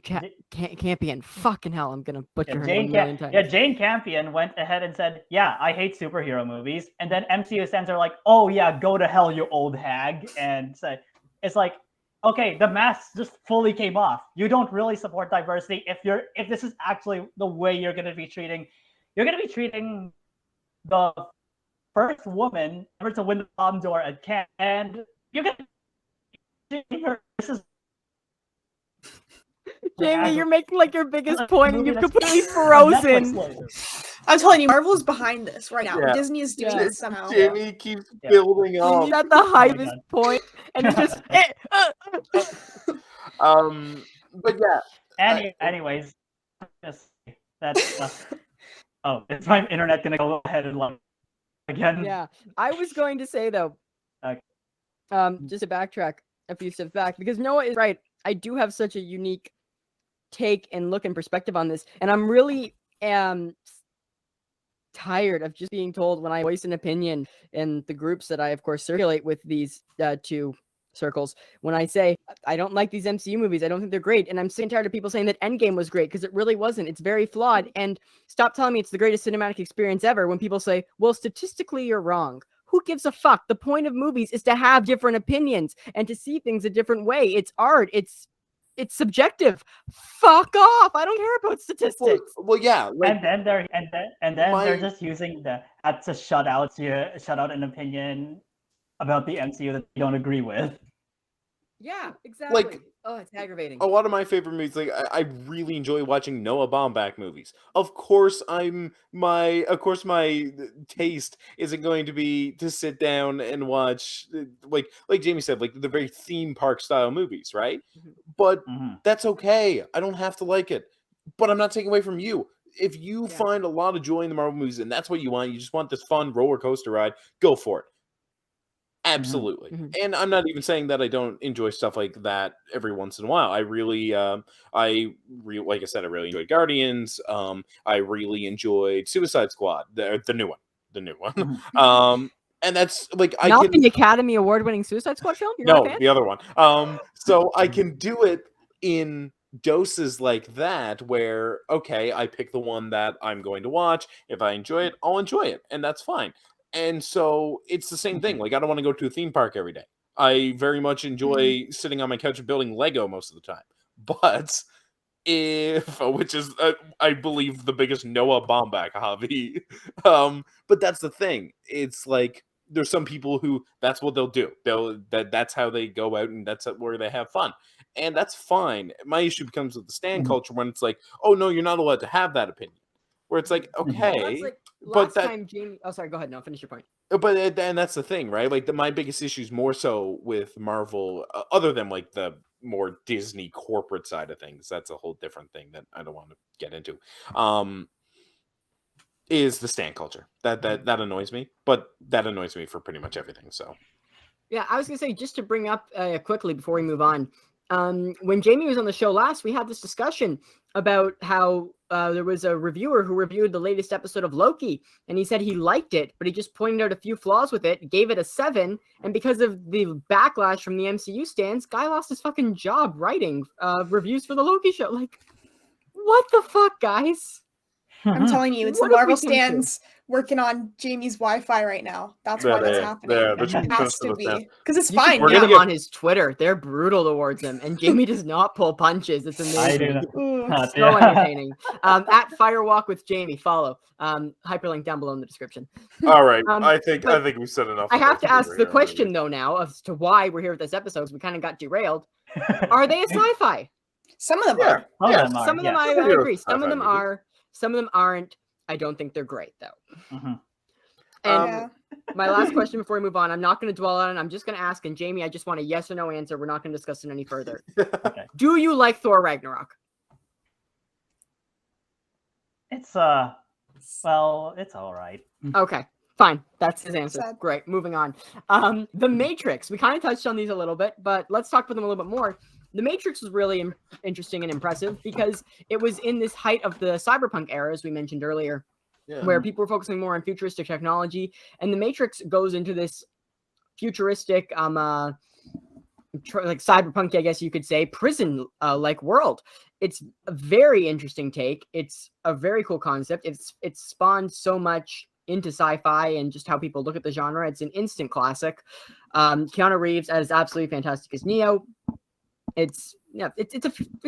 [SPEAKER 1] Campion. Fucking hell, I'm gonna butcher her name 1 million times.
[SPEAKER 4] Yeah, Jane Campion went ahead and said, "Yeah, I hate superhero movies." And then MCU fans are like, "Oh yeah, go to hell, you old hag." And it's like, okay, the mask just fully came off. You don't really support diversity if this is actually the way you're gonna be treating the first woman ever to win the Palme d'Or at Cannes, and you're gonna her. This is
[SPEAKER 1] Jamie, you're making like your biggest point, and you've completely frozen.
[SPEAKER 2] I'm telling you, Marvel's behind this right now. Disney is doing this somehow.
[SPEAKER 6] Jamie keeps building up.
[SPEAKER 1] He's at the highest point, and it's just.
[SPEAKER 6] But yeah.
[SPEAKER 4] Anyways, that's. Oh, is my internet gonna go ahead and like again?
[SPEAKER 1] Yeah, I was going to say though. Just to backtrack a few steps back, because Noah is right. I do have such a unique take and look and perspective on this, and I'm really tired of just being told when I voice an opinion in the groups that I of course circulate with these 2 circles, when I say I don't like these MCU movies, I don't think they're great, and I'm sick and tired of people saying that Endgame was great, because it really wasn't. It's very flawed. And stop telling me it's the greatest cinematic experience ever when people say, well, statistically you're wrong. Who gives a fuck? The point of movies is to have different opinions and to see things a different way. It's art. It's subjective. Fuck off. I don't care about statistics.
[SPEAKER 6] Well, yeah.
[SPEAKER 4] And then they're just using that to shut out an opinion about the MCU that they don't agree with.
[SPEAKER 1] Yeah, exactly. It's aggravating.
[SPEAKER 6] A lot of my favorite movies, I really enjoy watching Noah Baumbach movies. Of course, my taste isn't going to be to sit down and watch like Jamie said, like the very theme park style movies, right? But that's okay. I don't have to like it. But I'm not taking away from you. If you find a lot of joy in the Marvel movies and that's what you want, you just want this fun roller coaster ride, go for it. Absolutely. And I'm not even saying that I don't enjoy stuff like that every once in a while. I really like I said, I really enjoyed Guardians. I really enjoyed Suicide Squad, the new one. And that's like
[SPEAKER 1] the Academy Award-winning Suicide Squad film?
[SPEAKER 6] The other one. So I can do it in doses like that where, okay, I pick the one that I'm going to watch. If I enjoy it, I'll enjoy it. And that's fine. And so it's the same thing. Like, I don't want to go to a theme park every day. I very much enjoy sitting on my couch and building Lego most of the time. But which is I believe the biggest Noah Baumbach hobby. But that's the thing. It's like there's some people who that's what they'll do. That's how they go out and that's where they have fun. And that's fine. My issue becomes with the stan culture when it's like, oh no, you're not allowed to have that opinion. Where it's like, okay,
[SPEAKER 1] That's like
[SPEAKER 6] but
[SPEAKER 1] last time Jamie. Oh, sorry. Go ahead. No, finish your point.
[SPEAKER 6] but and that's the thing, right? Like my biggest issue is more so with Marvel, other than like the more Disney corporate side of things. That's a whole different thing that I don't want to get into. Is the stan culture that annoys me, but that annoys me for pretty much everything. So
[SPEAKER 1] Yeah, I was gonna say just to bring up quickly before we move on. When Jamie was on the show last, we had this discussion about how there was a reviewer who reviewed the latest episode of Loki, and he said he liked it, but he just pointed out a few flaws with it, gave it a 7, and because of the backlash from the MCU stands, guy lost his fucking job writing reviews for the Loki show. Like, what the fuck, guys?
[SPEAKER 2] I'm telling you, it's
[SPEAKER 1] What
[SPEAKER 2] the
[SPEAKER 1] have we
[SPEAKER 2] Marvel
[SPEAKER 1] come to?
[SPEAKER 2] stands working on Jamie's Wi-Fi right now. That's why that's happening. It has to be because it's
[SPEAKER 1] You
[SPEAKER 2] fine.
[SPEAKER 1] should
[SPEAKER 6] We're
[SPEAKER 1] get
[SPEAKER 6] gonna
[SPEAKER 1] him
[SPEAKER 6] get-
[SPEAKER 1] on his Twitter. They're brutal towards him, and Jamie does not pull punches. It's amazing.
[SPEAKER 4] I do not.
[SPEAKER 2] Ooh.
[SPEAKER 1] So entertaining. At Firewalk with Jamie, follow. Hyperlink down below in the description.
[SPEAKER 6] all right, I
[SPEAKER 1] but
[SPEAKER 6] think we said enough.
[SPEAKER 1] I have
[SPEAKER 6] about
[SPEAKER 1] to ask
[SPEAKER 6] Twitter
[SPEAKER 1] the
[SPEAKER 6] here
[SPEAKER 1] question
[SPEAKER 6] already.
[SPEAKER 1] though now as to why we're here with this episode. 'Cause we kind of got derailed. Are they a sci-fi?
[SPEAKER 2] Some of them
[SPEAKER 6] Yeah,
[SPEAKER 2] are.
[SPEAKER 4] Some
[SPEAKER 6] yeah,
[SPEAKER 4] of them are.
[SPEAKER 1] Some of them
[SPEAKER 4] yes.
[SPEAKER 1] I
[SPEAKER 6] They're
[SPEAKER 1] agree. Some of
[SPEAKER 6] sci-fi
[SPEAKER 1] them
[SPEAKER 6] movies.
[SPEAKER 1] are. Some of them aren't. I don't think they're great though.
[SPEAKER 4] Mhm.
[SPEAKER 1] And
[SPEAKER 2] Yeah.
[SPEAKER 1] my last question before we move on, I'm not going to dwell on it. I'm just going to ask, and Jamie, I just want a yes or no answer. We're not going to discuss it any further.
[SPEAKER 4] Okay.
[SPEAKER 1] Do you like Thor Ragnarok?
[SPEAKER 4] It's well, it's all right.
[SPEAKER 1] Okay, fine. That's his answer.
[SPEAKER 2] Sad.
[SPEAKER 1] Great. Moving on. The Matrix. We kind of touched on these a little bit, but let's talk about them a little bit more. The Matrix was really interesting and impressive because it was in this height of the cyberpunk era, as we mentioned earlier, where people were focusing more on futuristic technology, and the Matrix goes into this futuristic, like cyberpunk, I guess you could say, prison like world. It's a very interesting take. It's a very cool concept. It's spawned so much into sci-fi and just how people look at the genre. It's an instant classic. Keanu Reeves as absolutely fantastic as Neo. It's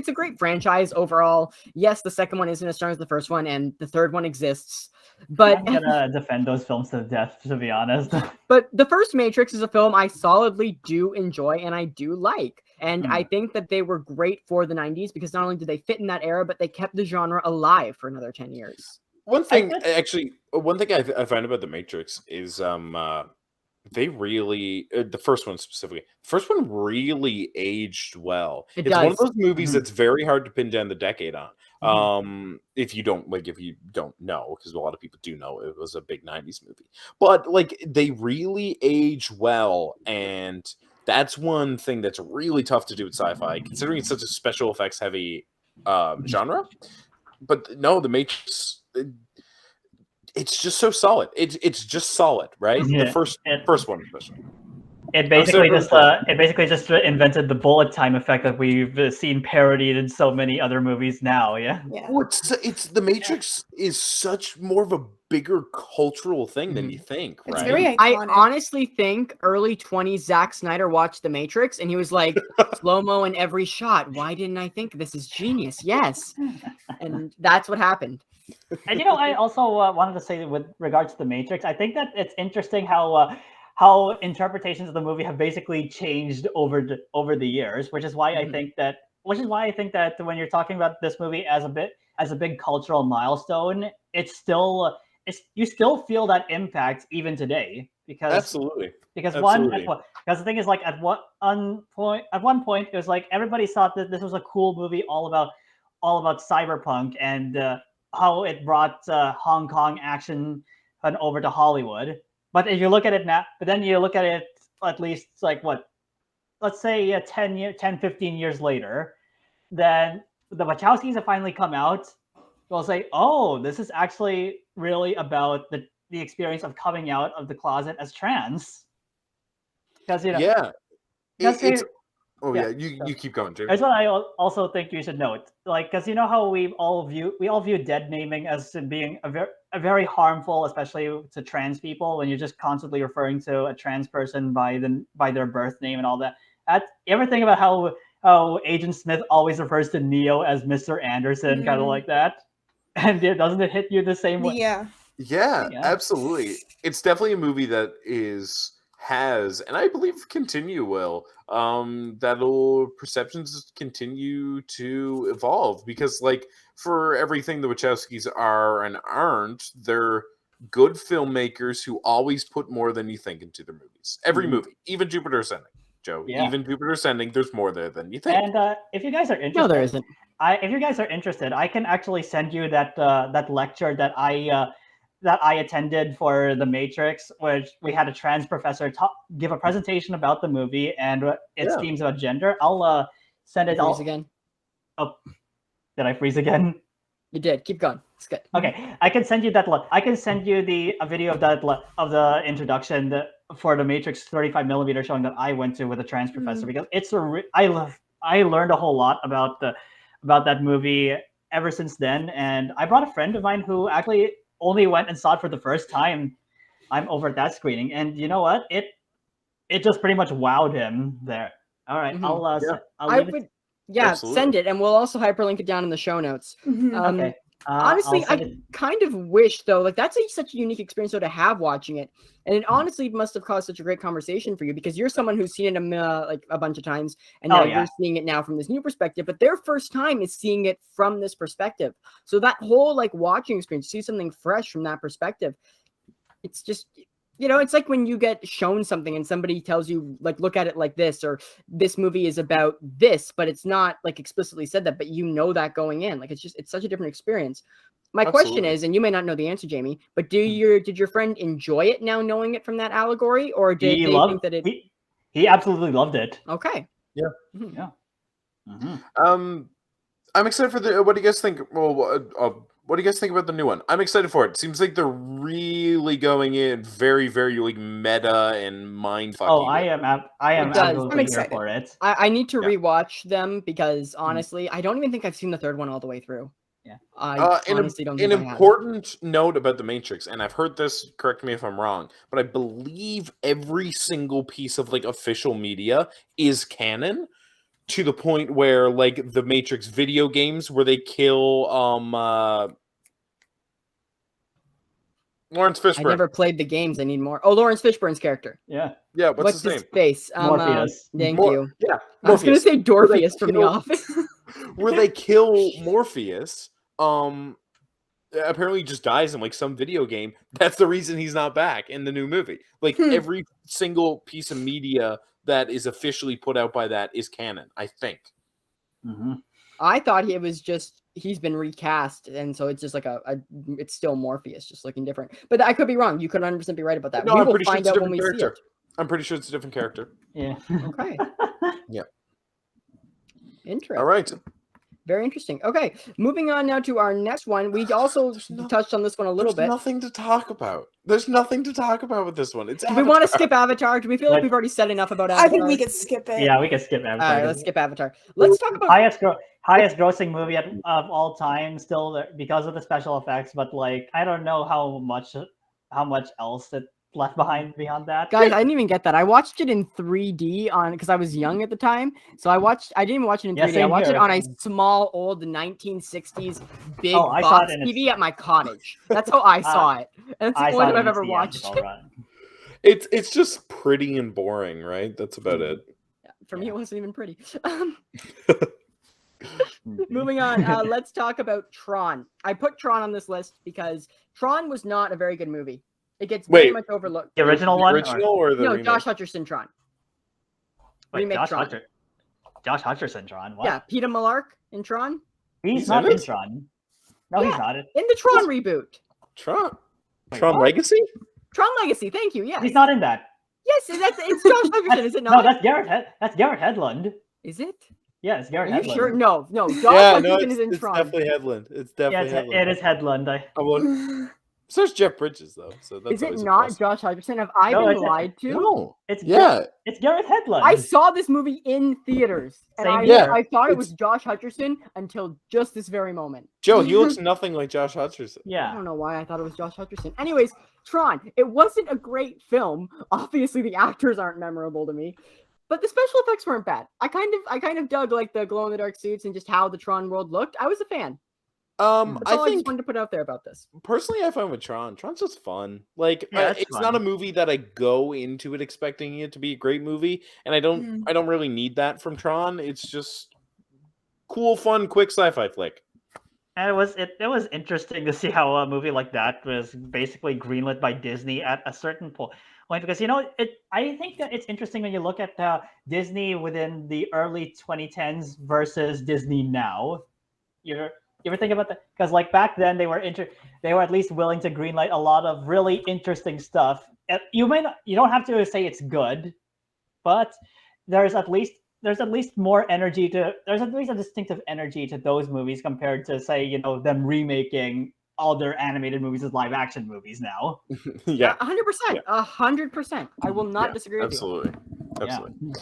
[SPEAKER 1] a great franchise overall. Yes, the second one isn't as strong as the first one, and the third one exists. But
[SPEAKER 4] I'm gonna defend those films to death, to be honest.
[SPEAKER 1] But the first Matrix is a film I solidly do enjoy and I do like. And I think that they were great for the 90s because not only did they fit in that era, but they kept the genre alive for another 10 years.
[SPEAKER 6] One thing I find about the Matrix is they really the first one specifically. The first one really aged well.
[SPEAKER 1] It
[SPEAKER 6] It's one of
[SPEAKER 1] does.
[SPEAKER 6] those movies
[SPEAKER 4] Mhm.
[SPEAKER 6] that's very hard to pin down the decade on.
[SPEAKER 4] Mhm.
[SPEAKER 6] If you don't know, because a lot of people do know it was a big 90s movie. But like they really age well, and that's one thing that's really tough to do with sci-fi, considering it's such a special effects heavy genre. But no, the Matrix it's just so solid. It's just solid, right?
[SPEAKER 4] Yeah,
[SPEAKER 6] The first one, especially.
[SPEAKER 4] It basically just invented the bullet time effect that we've seen parodied in so many other movies now. Yeah.
[SPEAKER 2] Yeah.
[SPEAKER 6] Well, it's the Matrix is such more of a bigger cultural thing than you think,
[SPEAKER 2] It's
[SPEAKER 6] right?
[SPEAKER 2] very
[SPEAKER 1] I
[SPEAKER 2] iconic.
[SPEAKER 1] honestly think early 20s Zack Snyder watched The Matrix and he was like, slow-mo in every shot. Why didn't I think this is genius? Yes. And that's what happened.
[SPEAKER 4] And I also wanted to say that with regards to the Matrix, I think that it's interesting how interpretations of the movie have basically changed over the years, which is why I think that when you're talking about this movie as a big cultural milestone, you still feel that impact even today because
[SPEAKER 6] Absolutely.
[SPEAKER 4] because
[SPEAKER 6] Absolutely.
[SPEAKER 4] because the thing is like at one point it was like everybody thought that this was a cool movie all about cyberpunk and how it brought Hong Kong action over to Hollywood. But if you look at it now, at least like let's say 15 years later, then the Wachowskis have finally come out. They'll say, oh, this is actually really about the experience of coming out of the closet as trans. Because
[SPEAKER 6] Yeah.
[SPEAKER 4] because
[SPEAKER 6] It's Oh
[SPEAKER 4] Yeah,
[SPEAKER 6] you keep going, Jim.
[SPEAKER 4] That's what I also think you should note. Like, because you know how we all view dead naming as being a very harmful, especially to trans people, when you're just constantly referring to a trans person by their birth name and all that. You ever think about how Agent Smith always refers to Neo as Mr. Anderson, kind of like that? And doesn't it hit you the same way?
[SPEAKER 2] Yeah.
[SPEAKER 6] Yeah,
[SPEAKER 4] Yeah.
[SPEAKER 6] absolutely. It's definitely a movie that has, and I believe continue will, that'll perceptions continue to evolve because, like, for everything the Wachowskis are and aren't, they're good filmmakers who always put more than you think into their movies. Every movie, even Jupiter Ascending, Joe.
[SPEAKER 4] Yeah.
[SPEAKER 6] Even Jupiter Ascending, there's more there than you think.
[SPEAKER 4] And if you guys are interested,
[SPEAKER 1] No, there isn't.
[SPEAKER 4] If you guys are interested, I can actually send you that lecture that I attended for The Matrix, which we had a trans professor give a presentation about the movie and its themes about gender. I'll send it.
[SPEAKER 1] Freeze again.
[SPEAKER 4] Oh, did I freeze again?
[SPEAKER 1] You did. Keep going. It's good.
[SPEAKER 4] Okay, I can send you that. I can send you a video of the introduction for The Matrix 35mm showing that I went to with a trans professor because it's I learned a whole lot about that movie ever since then, and I brought a friend of mine who actually only went and saw it for the first time. I'm over at that screening, and you know what? It just pretty much wowed him there. All right,
[SPEAKER 1] send it, and we'll also hyperlink it down in the show notes.
[SPEAKER 4] Okay.
[SPEAKER 1] Honestly, I kind of wish though, like that's such a unique experience though to have watching it, and it honestly must have caused such a great conversation for you because you're someone who's seen it like a bunch of times, and now you're seeing it now from this new perspective. But their first time is seeing it from this perspective, so that whole like watching experience, see something fresh from that perspective. It's just, you know, it's like when you get shown something and somebody tells you, like, look at it like this, or this movie is about this, but it's not like explicitly said that, but you know that going in. Like, it's such a different experience. My question is, and you may not know the answer, Jamie, but did your friend enjoy it now knowing it from that allegory, or did they think that it?
[SPEAKER 4] He absolutely loved it.
[SPEAKER 1] Okay.
[SPEAKER 6] Yeah.
[SPEAKER 1] Mm-hmm.
[SPEAKER 4] Yeah.
[SPEAKER 6] Mm-hmm. I'm excited for what do you guys think? Well, what do you guys think about the new one? I'm excited for it. Seems like they're really going in very, very like meta and mind fucking.
[SPEAKER 4] Oh, I am absolutely here for it.
[SPEAKER 1] I need to rewatch them because honestly, I don't even think I've seen the third one all the way through.
[SPEAKER 4] Yeah.
[SPEAKER 1] I honestly don't think
[SPEAKER 6] an important note about The Matrix, and I've heard this, correct me if I'm wrong, but I believe every single piece of like official media is canon to the point where like the Matrix video games where they kill Lawrence Fishburne.
[SPEAKER 1] I never played the games. I need more. Oh, Lawrence Fishburne's character.
[SPEAKER 4] Yeah.
[SPEAKER 6] Yeah. What's his name?
[SPEAKER 1] Face?
[SPEAKER 4] Morpheus.
[SPEAKER 1] Thank you.
[SPEAKER 6] Yeah. Morpheus.
[SPEAKER 1] I was going to say Dorpheus from The Office.
[SPEAKER 6] Where they kill Morpheus. Apparently just dies in like some video game. That's the reason he's not back in the new movie. Like every single piece of media that is officially put out by that is canon, I think.
[SPEAKER 4] Mm-hmm.
[SPEAKER 1] I thought he's been recast, and so it's just like it's still Morpheus, just looking different. But I could be wrong. You could 100% be right about that.
[SPEAKER 6] No,
[SPEAKER 1] we
[SPEAKER 6] I'm
[SPEAKER 1] will
[SPEAKER 6] pretty sure
[SPEAKER 1] find
[SPEAKER 6] it's a
[SPEAKER 1] out
[SPEAKER 6] different
[SPEAKER 1] when we see
[SPEAKER 6] character.
[SPEAKER 1] it.
[SPEAKER 6] I'm pretty sure it's a different character.
[SPEAKER 4] Yeah.
[SPEAKER 1] Okay.
[SPEAKER 6] Yeah.
[SPEAKER 1] Interesting.
[SPEAKER 6] All right.
[SPEAKER 1] Very interesting. Okay, moving on now to our next one. We also touched on this one a little bit.
[SPEAKER 6] There's nothing to talk about. There's nothing to talk about with this one. It's
[SPEAKER 1] Do we want to skip Avatar? Do we feel like we've already said enough about Avatar?
[SPEAKER 2] I think we could skip it.
[SPEAKER 4] Yeah, we can skip Avatar.
[SPEAKER 1] All right, let's skip Avatar. Let's talk about
[SPEAKER 4] highest grossing movie of all time, still because of the special effects. But like, I don't know how much else it left behind beyond that.
[SPEAKER 1] Guys, I didn't even get that. I watched it in 3D because I was young at the time. So I didn't even watch it in 3D. I watched it on a small old 1960s big box TV at my cottage. That's how I saw it. And it's the only time I've ever watched it.
[SPEAKER 6] It's just pretty and boring, right? That's about it.
[SPEAKER 1] Yeah, for me, it wasn't even pretty. Moving on, let's talk about Tron. I put Tron on this list because Tron was not a very good movie. It gets very much overlooked.
[SPEAKER 4] The original one?
[SPEAKER 6] Or the remake?
[SPEAKER 1] Josh Hutcherson Tron. Remake Tron.
[SPEAKER 4] Josh Hutcherson Tron. What?
[SPEAKER 1] Yeah, Peter Millark in Tron.
[SPEAKER 4] He's not in Tron. No, he's not.
[SPEAKER 1] In the Tron reboot.
[SPEAKER 6] Tron Legacy?
[SPEAKER 1] Tron Legacy, thank you, yes.
[SPEAKER 4] He's not in that.
[SPEAKER 1] Yes, it's Josh Hutcherson, is it not?
[SPEAKER 4] No, that's Garrett Hedlund.
[SPEAKER 1] Is it?
[SPEAKER 4] Yeah, it's Garrett
[SPEAKER 1] Hedlund. Are you sure? No. Josh Hutcherson is in Tron.
[SPEAKER 6] It's definitely Hedlund. It's definitely Hedlund.
[SPEAKER 4] It is Hedlund.
[SPEAKER 6] I won't... So there's Jeff Bridges though. So that's
[SPEAKER 1] Is it
[SPEAKER 6] always a
[SPEAKER 1] not
[SPEAKER 6] plus.
[SPEAKER 1] Josh Hutcherson? Have I
[SPEAKER 4] No,
[SPEAKER 1] been
[SPEAKER 4] it's not.
[SPEAKER 1] lied to?
[SPEAKER 6] No.
[SPEAKER 4] It's
[SPEAKER 6] Yeah.
[SPEAKER 4] It's Gareth Hedlund.
[SPEAKER 1] I saw this movie in theaters, and
[SPEAKER 4] Same
[SPEAKER 1] I,
[SPEAKER 6] here.
[SPEAKER 1] I thought it was
[SPEAKER 6] It's-
[SPEAKER 1] Josh Hutcherson until just this very moment.
[SPEAKER 6] Joe, he looks nothing like Josh Hutcherson.
[SPEAKER 1] I
[SPEAKER 4] Yeah.
[SPEAKER 1] don't know why I thought it was Josh Hutcherson. Anyways, Tron. It wasn't a great film. Obviously, the actors aren't memorable to me, but the special effects weren't bad. I kind of dug like the glow in the dark suits and just how the Tron world looked. I was a fan. That's all I just
[SPEAKER 6] think
[SPEAKER 1] wanted to put out there about this.
[SPEAKER 6] personally, I find with Tron, Tron's just fun. Like,
[SPEAKER 4] Yeah, it's
[SPEAKER 6] it's
[SPEAKER 4] fun.
[SPEAKER 6] not a movie that I go into it expecting it to be a great movie, and I don't really need that from Tron. It's just cool, fun, quick sci-fi flick.
[SPEAKER 4] And it was interesting to see how a movie like that was basically greenlit by Disney at a certain point, because I think that it's interesting when you look at Disney within the early 2010s versus Disney now. You ever think about that? Because like back then they were at least willing to greenlight a lot of really interesting stuff. You don't have to say it's good, but there's at least more energy there's at least a distinctive energy to those movies compared to say them remaking all their animated movies as live action movies now.
[SPEAKER 6] Yeah,
[SPEAKER 1] 100%. 100%. I will not disagree with you.
[SPEAKER 6] Absolutely.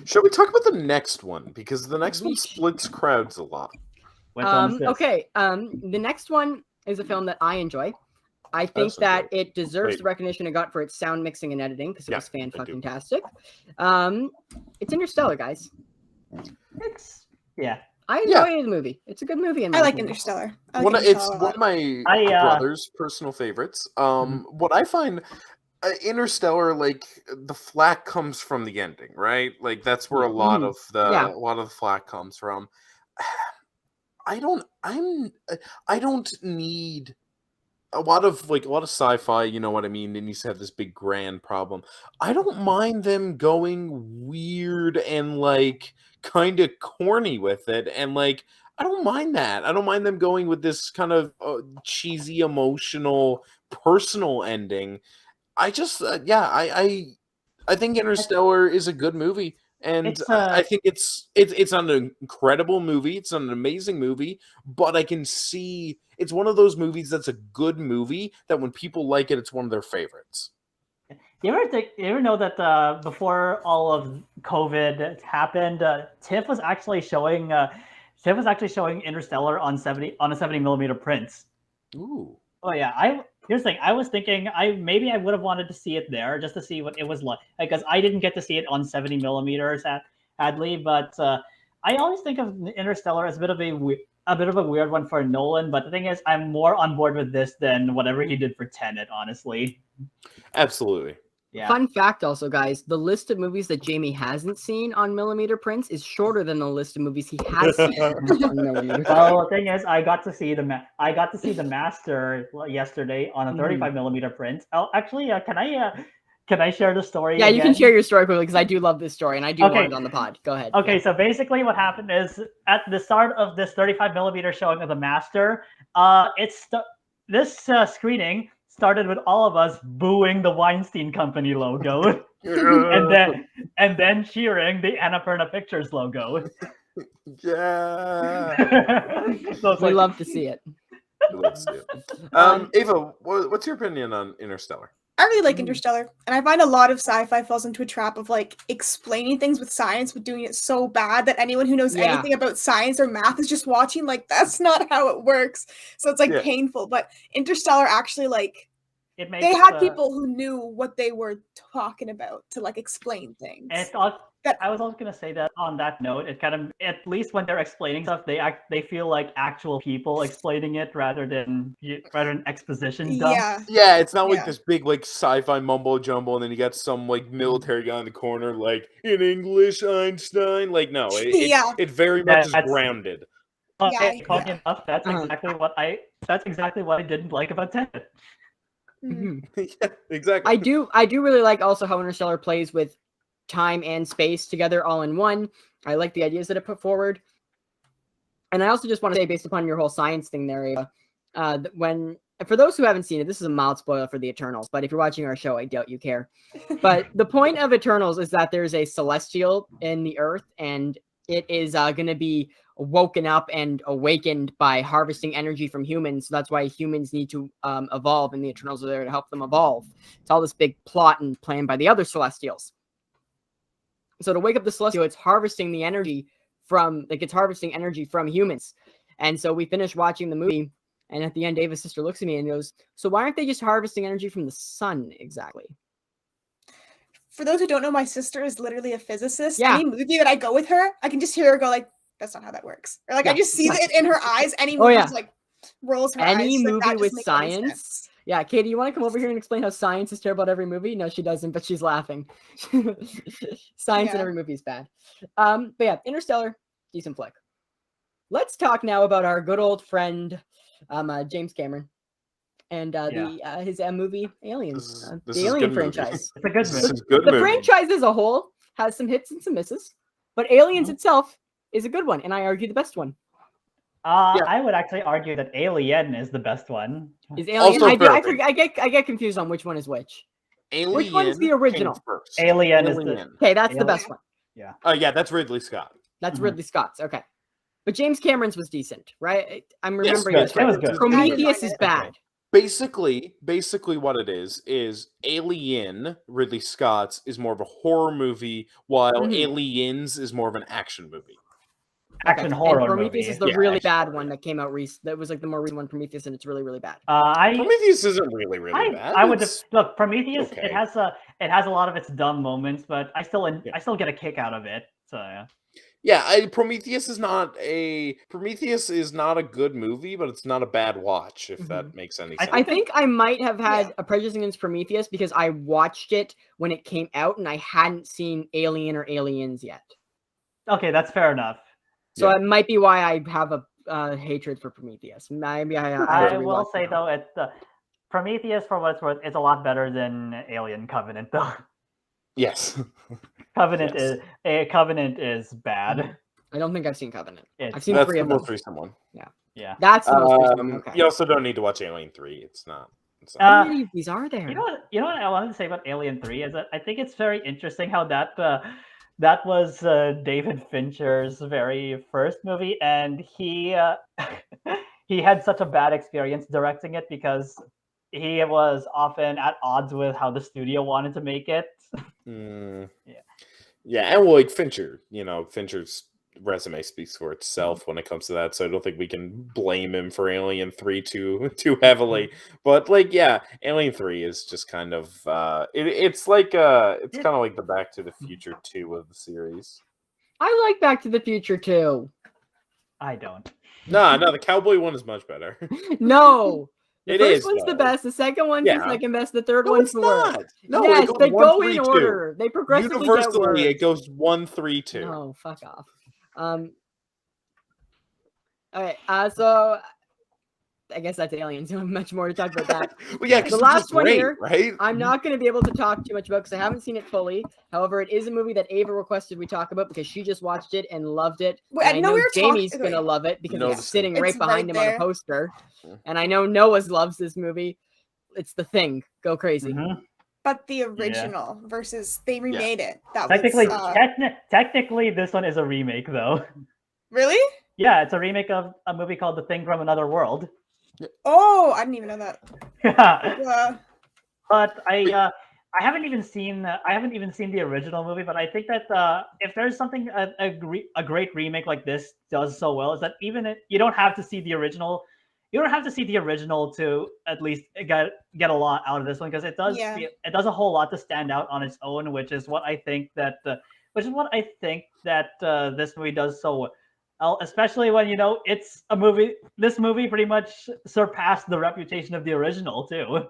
[SPEAKER 6] Shall we talk about the next one? Because the next one splits crowds a lot.
[SPEAKER 4] Which one is this?
[SPEAKER 1] Okay. The next one is a film that I enjoy. I think that it deserves the recognition it got for its sound mixing and editing because it was fan-fucking-tastic. It's Interstellar, guys. I enjoy the movie. It's a good movie.
[SPEAKER 2] I like Interstellar.
[SPEAKER 6] It's one of my brother's personal favorites. What I find Interstellar, like the flack comes from the ending, right? Like that's where a lot of the flack comes from. I don't need a lot of sci-fi, you know what I mean? It needs to have this big grand problem. I don't mind them going weird and like kind of corny with it, and like I don't mind that. I don't mind them going with this kind of cheesy, emotional, personal ending. I just I think Interstellar is a good movie. And I think it's not an incredible movie. It's not an amazing movie, but I can see it's one of those movies that's a good movie that when people like it, it's one of their favorites.
[SPEAKER 4] You ever know that before all of COVID happened, TIFF was actually showing Interstellar on a 70mm print.
[SPEAKER 6] Ooh.
[SPEAKER 4] Oh yeah, here's the thing. I was thinking I would have wanted to see it there just to see what it was like, because I didn't get to see it on 70mm sadly. But I always think of Interstellar as a bit of a weird one for Nolan. But the thing is, I'm more on board with this than whatever he did for Tenet, honestly.
[SPEAKER 6] Absolutely.
[SPEAKER 4] Yeah.
[SPEAKER 1] Fun fact also, guys, the list of movies that Jamie hasn't seen on millimeter prints is shorter than the list of movies he has seen on millimeter.
[SPEAKER 4] Well, the thing is, I got to see the Master yesterday on a 35mm print. Oh, actually, can I share the story?
[SPEAKER 1] Yeah,
[SPEAKER 4] again?
[SPEAKER 1] you can share your story quickly because I do love this story and I do want it on the pod. Go ahead.
[SPEAKER 4] Okay, so basically what happened is at the start of this 35mm showing of the Master, this screening started with all of us booing the Weinstein Company logo, and then cheering the Annapurna Pictures logo.
[SPEAKER 6] Yeah.
[SPEAKER 4] So
[SPEAKER 1] We love to see it.
[SPEAKER 6] Let's see it. Ava, what's your opinion on Interstellar?
[SPEAKER 2] I really like Interstellar, and I find a lot of sci-fi falls into a trap of like explaining things with science, but doing it so bad that anyone who knows anything about science or math is just watching like that's not how it works. So it's like painful. But Interstellar actually they had people who knew what they were talking about to like explain things.
[SPEAKER 4] And I was also gonna say that on that note, it kind of, at least when they're explaining stuff, they feel like actual people explaining it rather than exposition dump.
[SPEAKER 6] Yeah, it's not like this big like sci-fi mumbo jumbo, and then you got some like military guy in the corner like in English Einstein. Like no, it very much is grounded.
[SPEAKER 4] That's exactly what I didn't like about Tenet.
[SPEAKER 6] Yeah, exactly.
[SPEAKER 1] I do really like also how Interstellar plays with time and space together all in one. I like the ideas that it put forward. And I also just want to say, based upon your whole science thing there, Ava, for those who haven't seen it, this is a mild spoiler for the Eternals, but if you're watching our show, I doubt you care. But the point of Eternals is that there's a celestial in the Earth, and it is going to be woken up and awakened by harvesting energy from humans. So that's why humans need to evolve, and the Eternals are there to help them evolve. It's all this big plot and plan by the other Celestials. So to wake up the Celestial, it's harvesting the energy from, like, it's harvesting energy from humans. And so we finished watching the movie, and at the end, Ava's sister looks at me and goes, so why aren't they just harvesting energy from the sun exactly?
[SPEAKER 2] For those who don't know, my sister is literally a physicist.
[SPEAKER 1] Yeah.
[SPEAKER 2] Any movie that I go with her, I can just hear her go like, that's not how that works. Or like,
[SPEAKER 1] Yeah.
[SPEAKER 2] I just see it in her eyes. Any movie just like rolls her eyes.
[SPEAKER 1] Any
[SPEAKER 2] She's like,
[SPEAKER 1] movie
[SPEAKER 2] "That doesn't
[SPEAKER 1] with
[SPEAKER 2] make any
[SPEAKER 1] science.
[SPEAKER 2] sense."
[SPEAKER 1] Yeah, Katie, you want to come over here and explain how science is terrible at every movie? No, she doesn't, but she's laughing. Science in
[SPEAKER 2] Yeah.
[SPEAKER 1] every movie is bad. But yeah, Interstellar, decent flick. Let's talk now about our good old friend, James Cameron, and his movie Aliens,
[SPEAKER 3] This
[SPEAKER 1] the
[SPEAKER 3] is
[SPEAKER 1] Alien
[SPEAKER 3] good movie.
[SPEAKER 1] franchise.
[SPEAKER 4] It's a good
[SPEAKER 3] This
[SPEAKER 4] movie.
[SPEAKER 3] is good
[SPEAKER 1] The
[SPEAKER 3] movie.
[SPEAKER 1] franchise as a whole has some hits and some misses, but Aliens
[SPEAKER 4] Mhm.
[SPEAKER 1] itself is a good one, and I argue the best one.
[SPEAKER 3] Yeah.
[SPEAKER 4] I would actually argue that Alien is the best one.
[SPEAKER 1] Is Alien?
[SPEAKER 3] Also
[SPEAKER 1] I get confused on which one is which.
[SPEAKER 3] Alien
[SPEAKER 1] Which one's the
[SPEAKER 3] came
[SPEAKER 1] original?
[SPEAKER 3] first.
[SPEAKER 4] Alien is the
[SPEAKER 3] Alien.
[SPEAKER 1] Okay, that's the
[SPEAKER 4] Alien.
[SPEAKER 1] best one.
[SPEAKER 3] Yeah, that's Ridley Scott.
[SPEAKER 1] That's
[SPEAKER 4] Mhm.
[SPEAKER 1] Ridley Scott's. Okay. But James Cameron's was decent, right? I'm
[SPEAKER 3] Yes,
[SPEAKER 1] remembering
[SPEAKER 3] yes,
[SPEAKER 1] this
[SPEAKER 4] it was
[SPEAKER 1] right.
[SPEAKER 4] good.
[SPEAKER 1] Prometheus
[SPEAKER 2] I
[SPEAKER 1] is
[SPEAKER 2] didn't
[SPEAKER 1] bad.
[SPEAKER 3] Basically what it is Alien, Ridley Scott's, is more of a horror movie, while
[SPEAKER 1] Mhm.
[SPEAKER 3] Aliens is more of an action movie.
[SPEAKER 4] action
[SPEAKER 1] Okay.
[SPEAKER 4] horror
[SPEAKER 1] And Prometheus
[SPEAKER 4] movie.
[SPEAKER 1] is the
[SPEAKER 3] Yeah,
[SPEAKER 1] really
[SPEAKER 3] action
[SPEAKER 1] bad
[SPEAKER 3] horror,
[SPEAKER 1] one
[SPEAKER 3] yeah.
[SPEAKER 1] that came out recent. That was like the more recent one, Prometheus, and it's really, really bad.
[SPEAKER 3] Prometheus isn't really bad.
[SPEAKER 4] I would
[SPEAKER 3] It's-
[SPEAKER 4] look Prometheus.
[SPEAKER 3] okay.
[SPEAKER 4] It has a lot of its dumb moments, but I still
[SPEAKER 3] Yeah.
[SPEAKER 4] I still get a kick out of it. So yeah.
[SPEAKER 3] Yeah, Prometheus is not a good movie, but it's not a bad watch, if that makes any
[SPEAKER 4] I
[SPEAKER 3] sense.
[SPEAKER 1] I think I might have had
[SPEAKER 2] Yeah.
[SPEAKER 1] a prejudice against Prometheus because I watched it when it came out and I hadn't seen Alien or Aliens yet.
[SPEAKER 4] Okay, that's fair enough.
[SPEAKER 1] So
[SPEAKER 3] Yeah.
[SPEAKER 1] it might be why I have a hatred for Prometheus. Maybe I have
[SPEAKER 4] I
[SPEAKER 1] to
[SPEAKER 4] will
[SPEAKER 1] rewatch
[SPEAKER 4] say
[SPEAKER 1] it.
[SPEAKER 4] though, Prometheus, for what it's worth, is a lot better than Alien Covenant. Though
[SPEAKER 3] Yes.
[SPEAKER 4] Covenant
[SPEAKER 3] Yes.
[SPEAKER 4] is bad.
[SPEAKER 1] I don't think I've seen Covenant.
[SPEAKER 4] It's-
[SPEAKER 1] I've seen
[SPEAKER 3] That's
[SPEAKER 1] 3
[SPEAKER 3] the
[SPEAKER 1] of them.
[SPEAKER 3] most recent one.
[SPEAKER 4] Yeah.
[SPEAKER 1] That's the most recent one. Okay.
[SPEAKER 3] You also don't need to watch Alien 3. It's not.
[SPEAKER 1] How
[SPEAKER 4] Uh,
[SPEAKER 1] many of these are there?
[SPEAKER 4] You know what I wanted to say about Alien 3 is that I think it's very interesting how that was David Fincher's very first movie, and he he had such a bad experience directing it because he was often at odds with how the studio wanted to make it.
[SPEAKER 3] Mm.
[SPEAKER 4] Yeah.
[SPEAKER 3] Yeah, and well, like Fincher's resume speaks for itself when it comes to that, so I don't think we can blame him for Alien 3 too heavily. But like, yeah, Alien 3 is just kind of it's kind of like the Back to the Future 2 of the series.
[SPEAKER 1] I like Back to the Future too.
[SPEAKER 4] I don't.
[SPEAKER 3] No, the cowboy one is much better.
[SPEAKER 1] No. The
[SPEAKER 3] It
[SPEAKER 1] first
[SPEAKER 3] is,
[SPEAKER 1] one's the
[SPEAKER 3] though.
[SPEAKER 1] best. The second one's the
[SPEAKER 3] Yeah.
[SPEAKER 1] second best. The third
[SPEAKER 3] No,
[SPEAKER 1] one's
[SPEAKER 3] it's
[SPEAKER 1] the worst.
[SPEAKER 3] not. No,
[SPEAKER 1] Yes,
[SPEAKER 3] it goes
[SPEAKER 1] they
[SPEAKER 3] 1,
[SPEAKER 1] go
[SPEAKER 3] 3,
[SPEAKER 1] in
[SPEAKER 3] 2.
[SPEAKER 1] order. They progressively get
[SPEAKER 3] Universally,
[SPEAKER 1] worse.
[SPEAKER 3] it goes 1, 3, 2.
[SPEAKER 1] No, fuck off. All right. So I guess that's Aliens. Don't have much more to talk about that.
[SPEAKER 3] Well, yeah, 'cause
[SPEAKER 1] The
[SPEAKER 3] it's
[SPEAKER 1] last
[SPEAKER 3] just
[SPEAKER 1] one
[SPEAKER 3] great,
[SPEAKER 1] here,
[SPEAKER 3] right?
[SPEAKER 1] I'm not going to be able to talk too much about because I haven't seen it fully. However, it is a movie that Ava requested we talk about because she just watched it and loved it.
[SPEAKER 2] Wait,
[SPEAKER 1] And
[SPEAKER 2] I
[SPEAKER 1] I
[SPEAKER 2] know
[SPEAKER 1] know
[SPEAKER 2] we were talking-
[SPEAKER 1] Jamie's going to
[SPEAKER 2] okay.
[SPEAKER 1] love it because
[SPEAKER 3] Noticing.
[SPEAKER 1] it's sitting
[SPEAKER 2] It's
[SPEAKER 1] right behind
[SPEAKER 2] right
[SPEAKER 1] him on a
[SPEAKER 2] there.
[SPEAKER 1] poster.
[SPEAKER 3] Yeah.
[SPEAKER 1] And I know Noah's loves this movie. It's The Thing. Go crazy.
[SPEAKER 4] Mhm.
[SPEAKER 2] But the original versus they remade it. That
[SPEAKER 4] Technically,
[SPEAKER 2] was
[SPEAKER 4] technically, this one is a remake, though.
[SPEAKER 2] really?
[SPEAKER 4] Yeah, it's a remake of a movie called The Thing from Another World.
[SPEAKER 2] Oh, I didn't even know that.
[SPEAKER 4] But I haven't even seen the original movie. But I think that if there's something a great remake like this does so well, is that you don't have to see the original. You don't have to see the original to at least get a lot out of this one because it does
[SPEAKER 2] Yeah.
[SPEAKER 4] it does a whole lot to stand out on its own, which is what I think that this movie does so well. Especially when it's a movie. This movie pretty much surpassed the reputation of the original too.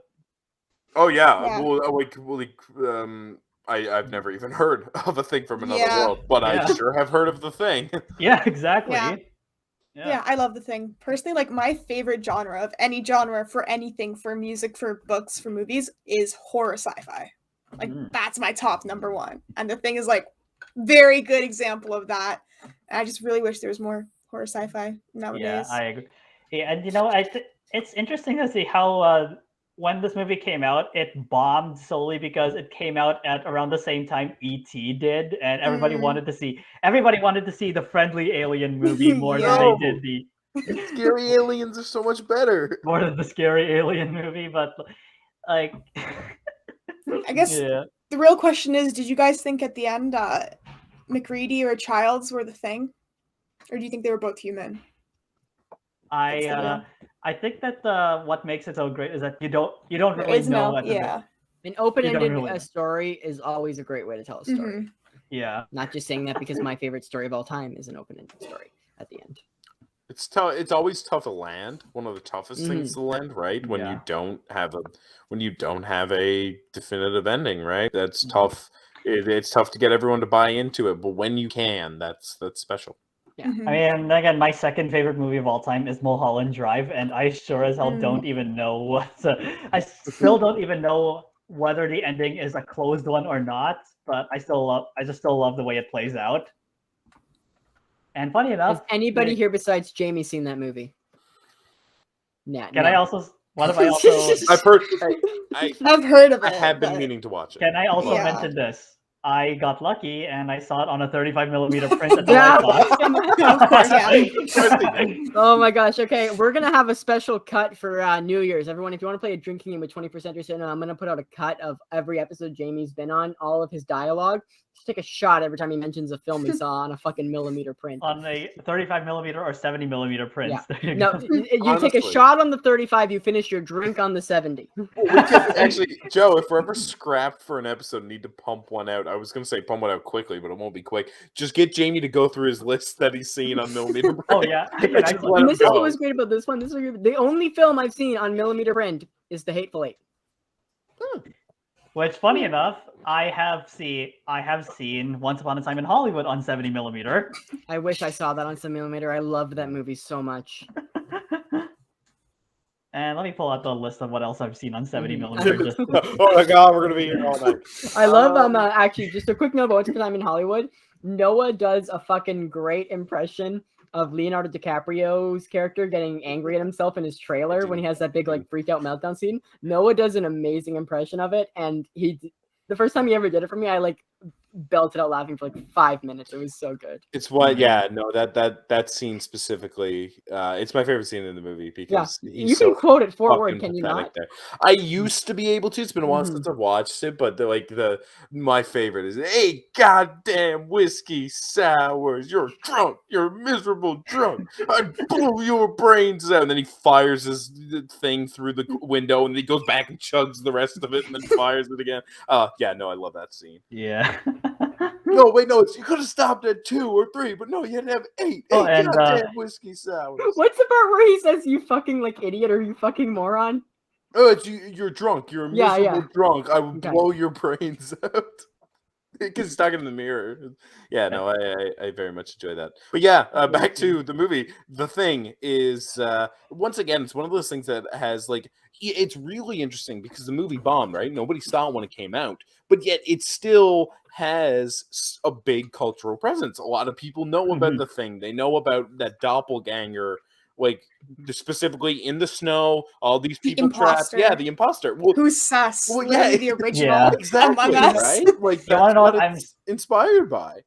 [SPEAKER 3] Oh yeah.
[SPEAKER 2] Yeah.
[SPEAKER 3] I've never even heard of A Thing from Another
[SPEAKER 2] Yeah.
[SPEAKER 3] World, but
[SPEAKER 4] Yeah.
[SPEAKER 3] I sure have heard of The Thing.
[SPEAKER 4] Yeah, exactly.
[SPEAKER 2] Yeah. Yeah, I love The Thing. Personally, like my favorite genre of any genre for anything, for music, for books, for movies, is horror sci-fi. Like that's my top number one. And The Thing is like very good example of that. And I just really wish there was more horror sci-fi nowadays.
[SPEAKER 4] Yeah, I agree. Yeah, and it's interesting to see how when this movie came out, it bombed solely because it came out at around the same time E.T. did, and everybody wanted to see the friendly alien movie more than
[SPEAKER 2] Yeah.
[SPEAKER 4] they did the
[SPEAKER 6] Scary aliens are so much better.
[SPEAKER 4] more than the scary alien movie. But like,
[SPEAKER 2] I guess
[SPEAKER 4] yeah,
[SPEAKER 2] the real question is, did you guys think at the end McReady or Childs were the thing? Or do you think they were both human?
[SPEAKER 4] I think that what makes it so great is that you don't
[SPEAKER 2] There
[SPEAKER 4] really
[SPEAKER 2] is
[SPEAKER 4] know
[SPEAKER 2] no,
[SPEAKER 4] at the
[SPEAKER 2] yeah.
[SPEAKER 1] An open-ended
[SPEAKER 4] really know.
[SPEAKER 1] story is always a great way to tell a story.
[SPEAKER 2] Mhm.
[SPEAKER 4] yeah.
[SPEAKER 1] Not just saying that because my favorite story of all time is an open-ended story at the end.
[SPEAKER 6] It's tough. It's always tough to land. One of the toughest things to land, right? When
[SPEAKER 4] Yeah.
[SPEAKER 6] you don't have a definitive ending, right? That's
[SPEAKER 4] Mhm.
[SPEAKER 6] tough. It's tough to get everyone to buy into it, but when you can, that's special.
[SPEAKER 1] Yeah.
[SPEAKER 2] Mhm.
[SPEAKER 4] I mean, again, my second favorite movie of all time is Mulholland Drive, and I sure as hell don't even know I still don't even know whether the ending is a closed one or not. But I just still love the way it plays out. And funny enough,
[SPEAKER 1] Has anybody here besides Jamie seen that movie? Nah,
[SPEAKER 4] Can
[SPEAKER 1] no.
[SPEAKER 4] I also? What if I also?
[SPEAKER 6] I've heard.
[SPEAKER 2] I've heard of
[SPEAKER 6] I
[SPEAKER 2] it.
[SPEAKER 6] have been
[SPEAKER 2] but-
[SPEAKER 6] meaning to watch it.
[SPEAKER 4] Can I also
[SPEAKER 2] Yeah.
[SPEAKER 4] mention this? I got lucky and I saw it on a 35mm print at the
[SPEAKER 1] Yeah.
[SPEAKER 4] Lightbox.
[SPEAKER 2] Of course, yeah.
[SPEAKER 1] Oh my gosh. Okay, we're gonna have a special cut for New Year's. Everyone, if you want to play a drinking game with 20% or so, I'm gonna put out a cut of every episode Jamie's been on, all of his dialogue. Just take a shot every time he mentions a film he saw on a fucking millimeter print.
[SPEAKER 4] On a 35mm or 70mm prints.
[SPEAKER 1] Yeah.
[SPEAKER 4] There you
[SPEAKER 1] No,
[SPEAKER 4] go.
[SPEAKER 1] you take a
[SPEAKER 6] Honestly.
[SPEAKER 1] shot on the 35, you finish your drink on the 70.
[SPEAKER 6] We could actually, Joe, if we're ever scrapped for an episode and need to pump one out, I was going to say pump one out quickly, but it won't be quick. Just get Jamie to go through his list that he's seen on millimeter print.
[SPEAKER 4] Oh yeah, I can
[SPEAKER 6] Just
[SPEAKER 4] actually.
[SPEAKER 6] let
[SPEAKER 1] And
[SPEAKER 6] him
[SPEAKER 1] this is what
[SPEAKER 6] go.
[SPEAKER 1] was great about this one. This is the only film I've seen on millimeter print is The Hateful Eight.
[SPEAKER 4] Which, funny enough, I have seen Once Upon a Time in Hollywood on 70mm.
[SPEAKER 1] I wish I saw that on some millimeter. I loved that movie so much.
[SPEAKER 4] And let me pull out the list of what else I've seen on 70mm. Just
[SPEAKER 6] Oh my god, we're going to be here all night.
[SPEAKER 1] I love actually just a quick note about Once Upon a Time in Hollywood. Noah does a fucking great impression of Leonardo DiCaprio's character getting angry at himself in his trailer when he has that big like freak out meltdown scene. Noah does an amazing impression of it, and the first time he ever did it for me, I like belted out laughing for like 5 minutes. It was so good.
[SPEAKER 6] It's what, yeah, no, that scene specifically, it's my favorite scene in the movie because he's
[SPEAKER 1] You
[SPEAKER 6] so
[SPEAKER 1] can quote it forward,
[SPEAKER 6] fucking
[SPEAKER 1] can you
[SPEAKER 6] pathetic
[SPEAKER 1] not?
[SPEAKER 6] there. I used to be able to. It's been a while
[SPEAKER 1] Mhm.
[SPEAKER 6] since I've watched it, but my favorite is, "Hey, goddamn whiskey sours! You're drunk. You're a miserable drunk. I blew your brains out." And then he fires his thing through the window, and he goes back and chugs the rest of it, and then fires it again. Yeah, no, I love that scene.
[SPEAKER 4] yeah.
[SPEAKER 6] No, wait, no, you could have stopped at 2 or 3, but no, you had to have 8.
[SPEAKER 4] Oh,
[SPEAKER 6] Eight
[SPEAKER 4] and,
[SPEAKER 6] goddamn whiskey sours.
[SPEAKER 1] What's the part where he says "you fucking like idiot" or "you fucking moron"?
[SPEAKER 6] Oh, it's you're drunk. You're a
[SPEAKER 1] Yeah,
[SPEAKER 6] miserable drunk. I will
[SPEAKER 1] Okay.
[SPEAKER 6] blow your brains out. Because he's talking in the mirror. Yeah, no, I very much enjoy that. But yeah, back to the movie. The Thing is, once again, it's one of those things that has like, it's really interesting because the movie bombed, right? Nobody saw it when it came out, but yet it still has a big cultural presence. A lot of people know about The Thing. They know about that doppelganger, like specifically in the snow, all these
[SPEAKER 2] The
[SPEAKER 6] people trapped.
[SPEAKER 2] imposter.
[SPEAKER 6] Yeah, the imposter. Well,
[SPEAKER 2] Who's sus?
[SPEAKER 6] Well,
[SPEAKER 2] Literally
[SPEAKER 6] yeah,
[SPEAKER 2] the original
[SPEAKER 4] yeah.
[SPEAKER 6] exactly,
[SPEAKER 2] Among Us.
[SPEAKER 6] right? Like
[SPEAKER 4] You wanna
[SPEAKER 6] that's
[SPEAKER 4] know
[SPEAKER 6] what
[SPEAKER 4] what?
[SPEAKER 6] it's inspired by.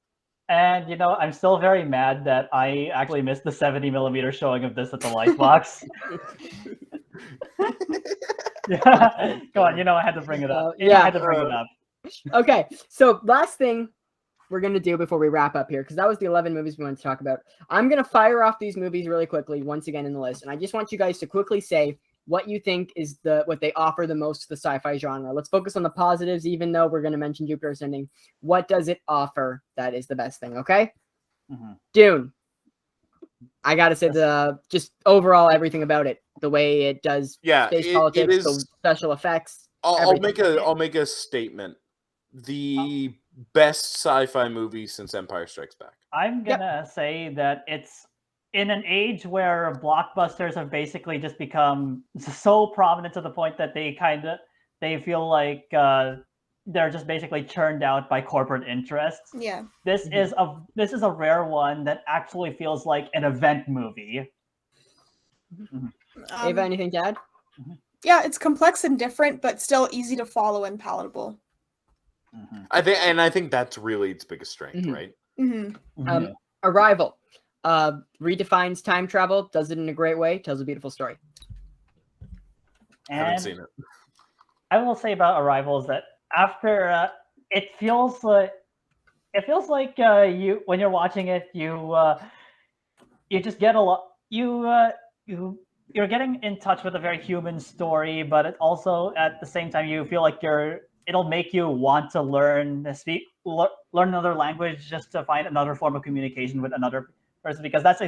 [SPEAKER 4] And I'm still very mad that I actually missed the 70mm showing of this at the Lightbox. Yeah. Go on, I had to bring it up.
[SPEAKER 1] Yeah.
[SPEAKER 4] I had to bring it up.
[SPEAKER 1] Okay, so last thing we're going to do before we wrap up here, because that was the 11 movies we wanted to talk about. I'm going to fire off these movies really quickly, once again in the list, and I just want you guys to quickly say what you think is what they offer the most to the sci-fi genre. Let's focus on the positives, even though we're going to mention Jupiter Ascending. What does it offer that is the best thing, okay?
[SPEAKER 4] Mhm.
[SPEAKER 1] Dune. I got to say just overall everything about it, the way it does
[SPEAKER 6] Yeah,
[SPEAKER 1] space
[SPEAKER 6] it
[SPEAKER 1] politics,
[SPEAKER 6] is.
[SPEAKER 1] the special effects.
[SPEAKER 6] I'll
[SPEAKER 1] everything.
[SPEAKER 6] make a statement. The best sci-fi movie since Empire Strikes Back.
[SPEAKER 4] I'm gonna say that it's in an age where blockbusters have basically just become so prominent to the point that they feel like they're just basically churned out by corporate interests.
[SPEAKER 2] Yeah.
[SPEAKER 4] This is a rare one that actually feels like an event movie.
[SPEAKER 1] Ava, anything to add?
[SPEAKER 2] Yeah, it's complex and different, but still easy to follow and palatable.
[SPEAKER 4] Mhm.
[SPEAKER 6] I think that's really its biggest strength,
[SPEAKER 1] Mhm.
[SPEAKER 6] right?
[SPEAKER 2] Mm-hmm.
[SPEAKER 1] Arrival redefines time travel, does it in a great way, tells a beautiful story.
[SPEAKER 6] I haven't
[SPEAKER 4] And
[SPEAKER 6] seen it.
[SPEAKER 4] I will say about Arrival is that after it feels like you when you're watching it, you just get a lot. You're getting in touch with a very human story, but it also at the same time you feel like it'll make you want to learn another language just to find another form of communication with another person, because that's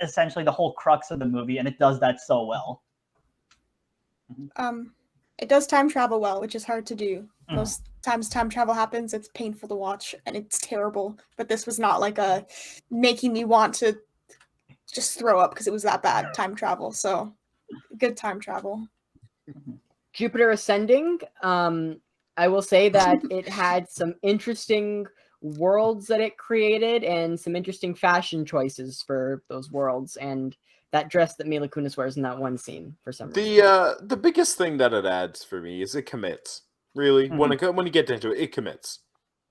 [SPEAKER 4] essentially the whole crux of the movie, and it does that so well.
[SPEAKER 2] It does time travel well, which is hard to do.
[SPEAKER 4] Mhm.
[SPEAKER 2] Most times time travel happens, it's painful to watch and it's terrible. But this was not like a making me want to just throw up because it was that bad time travel. So good time travel.
[SPEAKER 1] Jupiter Ascending, I will say that it had some interesting worlds that it created and some interesting fashion choices for those worlds, and that dress that Mila Kunis wears in that one scene for some reason.
[SPEAKER 6] The biggest thing that it adds for me is it commits. Really, when you get into it, it commits.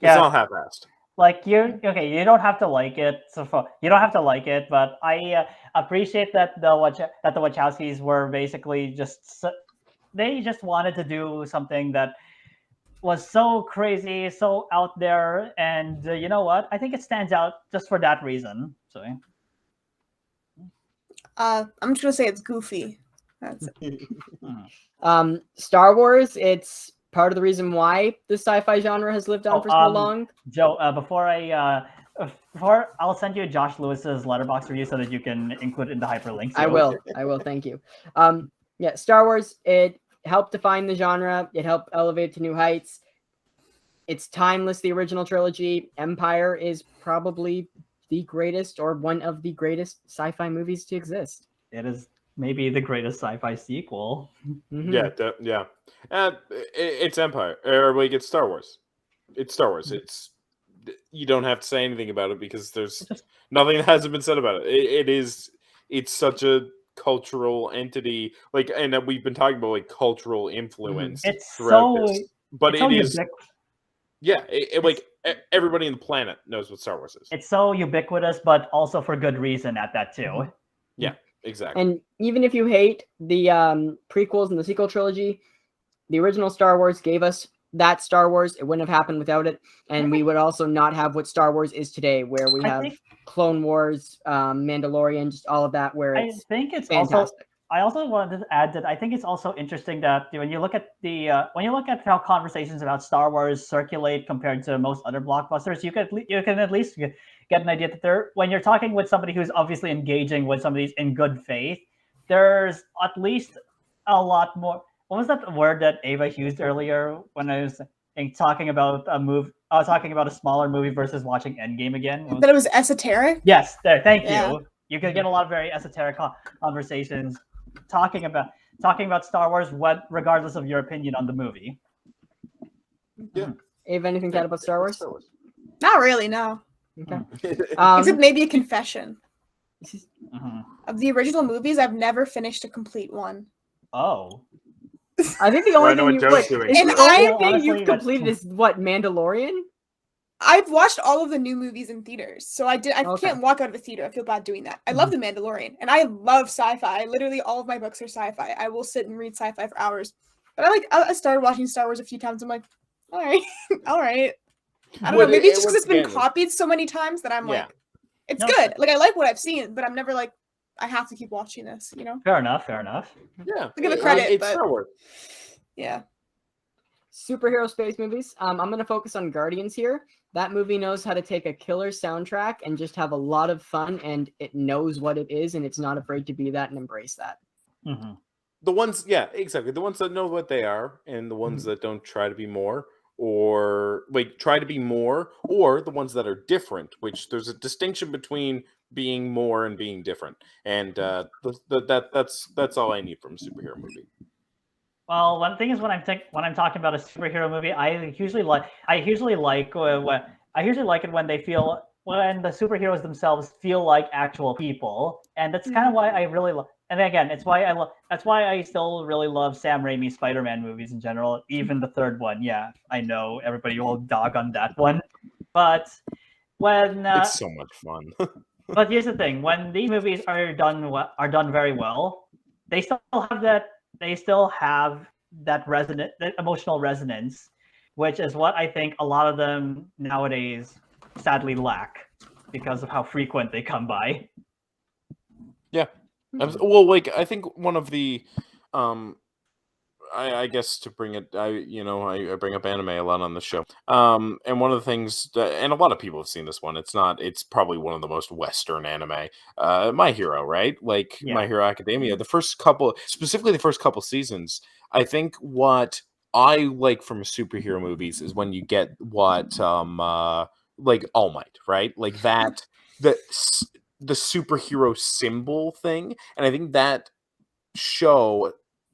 [SPEAKER 6] It's
[SPEAKER 4] Yeah.
[SPEAKER 6] not half-assed.
[SPEAKER 4] Like you don't have to like it. You don't have to like it, but I appreciate that the Wachowskis were basically they just wanted to do something that was so crazy, so out there, and you know what? I think it stands out just for that reason. So
[SPEAKER 2] I'm just gonna say it's goofy. That's it.
[SPEAKER 1] Star Wars, it's part of the reason why the sci-fi genre has lived on for so long.
[SPEAKER 4] Joe, before I'll send you Josh Lewis's Letterboxd review so that you can include it in the hyperlinks.
[SPEAKER 1] I will. Thank you. Yeah, Star Wars, it helped define the genre. It helped elevate to new heights. It's timeless, the original trilogy. Empire is probably the greatest or one of the greatest sci-fi movies to exist.
[SPEAKER 4] It is maybe the greatest sci-fi sequel.
[SPEAKER 1] Mm-hmm.
[SPEAKER 6] Yeah. It's Empire, or we get Star Wars. It's Star Wars. It's you don't have to say anything about it because there's nothing that hasn't been said about it. It's such a cultural entity, like, and we've been talking about like cultural influence.
[SPEAKER 4] It's
[SPEAKER 6] throughout
[SPEAKER 4] so,
[SPEAKER 6] this, but
[SPEAKER 4] it's so
[SPEAKER 6] it is.
[SPEAKER 4] ubiquitous.
[SPEAKER 6] Yeah, like everybody on the planet knows what Star Wars is.
[SPEAKER 4] It's so ubiquitous, but also for good reason at that too.
[SPEAKER 6] Yeah, exactly.
[SPEAKER 1] And even if you hate the prequels and the sequel trilogy, the original Star Wars gave us that Star Wars. It wouldn't have happened without it. And we would also not have what Star Wars is today, where we have Clone Wars, Mandalorian, just all of that, where it's fantastic.
[SPEAKER 4] I also wanted to add that I think it's also interesting that when you look at how conversations about Star Wars circulate compared to most other blockbusters, you can at least get an idea that when you're talking with somebody who's obviously engaging with somebody in good faith, there's at least a lot more. What was that word that Ava used earlier when I was talking about a movie? I was talking about a smaller movie versus watching Endgame again.
[SPEAKER 2] That it was esoteric?
[SPEAKER 4] Yes, there. Thank
[SPEAKER 2] Yeah.
[SPEAKER 4] you. You can get a lot of very esoteric conversations talking about Star Wars, regardless of your opinion on the movie.
[SPEAKER 6] Yeah.
[SPEAKER 1] Ava, anything to add about Star Wars?
[SPEAKER 2] Not really, no.
[SPEAKER 1] Okay.
[SPEAKER 2] Except maybe a confession.
[SPEAKER 4] Mhm.
[SPEAKER 2] Of the original movies, I've never finished a complete one.
[SPEAKER 4] Oh.
[SPEAKER 1] I think the
[SPEAKER 6] I
[SPEAKER 1] only
[SPEAKER 6] know
[SPEAKER 1] thing
[SPEAKER 6] what Joe's doing.
[SPEAKER 2] And
[SPEAKER 1] the only thing
[SPEAKER 4] honestly,
[SPEAKER 1] you've completed is what, Mandalorian?
[SPEAKER 2] I've watched all of the new movies in theaters, so I
[SPEAKER 1] Okay.
[SPEAKER 2] can't walk out of a theater. I feel bad doing that. I love The Mandalorian, and I love sci-fi. Literally, all of my books are sci-fi. I will sit and read sci-fi for hours. But I started watching Star Wars a few times. I'm like, all right, all right. I don't know. Maybe it's just because it's been copied so many times that I'm like, it's good. Like I like what I've seen, but I'm never like, I have to keep watching this. You know?
[SPEAKER 4] Fair enough.
[SPEAKER 6] Yeah,
[SPEAKER 2] Give it credit,
[SPEAKER 6] It's
[SPEAKER 2] but
[SPEAKER 6] Star Wars.
[SPEAKER 2] yeah.
[SPEAKER 1] Superhero space movies. I'm going to focus on Guardians here. That movie knows how to take a killer soundtrack and just have a lot of fun, and it knows what it is, and it's not afraid to be that and embrace that.
[SPEAKER 4] Mm-hmm.
[SPEAKER 6] The ones, yeah, exactly. The ones that know what they are, and the ones that don't try to be more, or try to be more, or the ones that are different. Which there's a distinction between being more and being different, and that's all I need from a superhero movie.
[SPEAKER 4] Well, one thing is when I'm talking about a superhero movie, I usually like it when the superheroes themselves feel like actual people, and that's kind of why I really And again, it's why that's why I still really love Sam Raimi's Spider-Man movies in general. Even the third one, yeah, I know everybody will dog on that one, but when
[SPEAKER 6] It's so much fun.
[SPEAKER 4] but here's the thing: when these movies are done very well, they still have that that emotional resonance, which is what I think a lot of them nowadays sadly lack because of how frequent they come by.
[SPEAKER 6] Yeah. Well, like I think one of the I guess to bring it, I bring up anime a lot on the show. And one of the things that, and a lot of people have seen this one. It's probably one of the most Western anime. My Hero, right? Like
[SPEAKER 4] Yeah.
[SPEAKER 6] My Hero Academia. Specifically the first couple seasons. I think what I like from superhero movies is when you get what like All Might, right? Like that the superhero symbol thing, and I think that show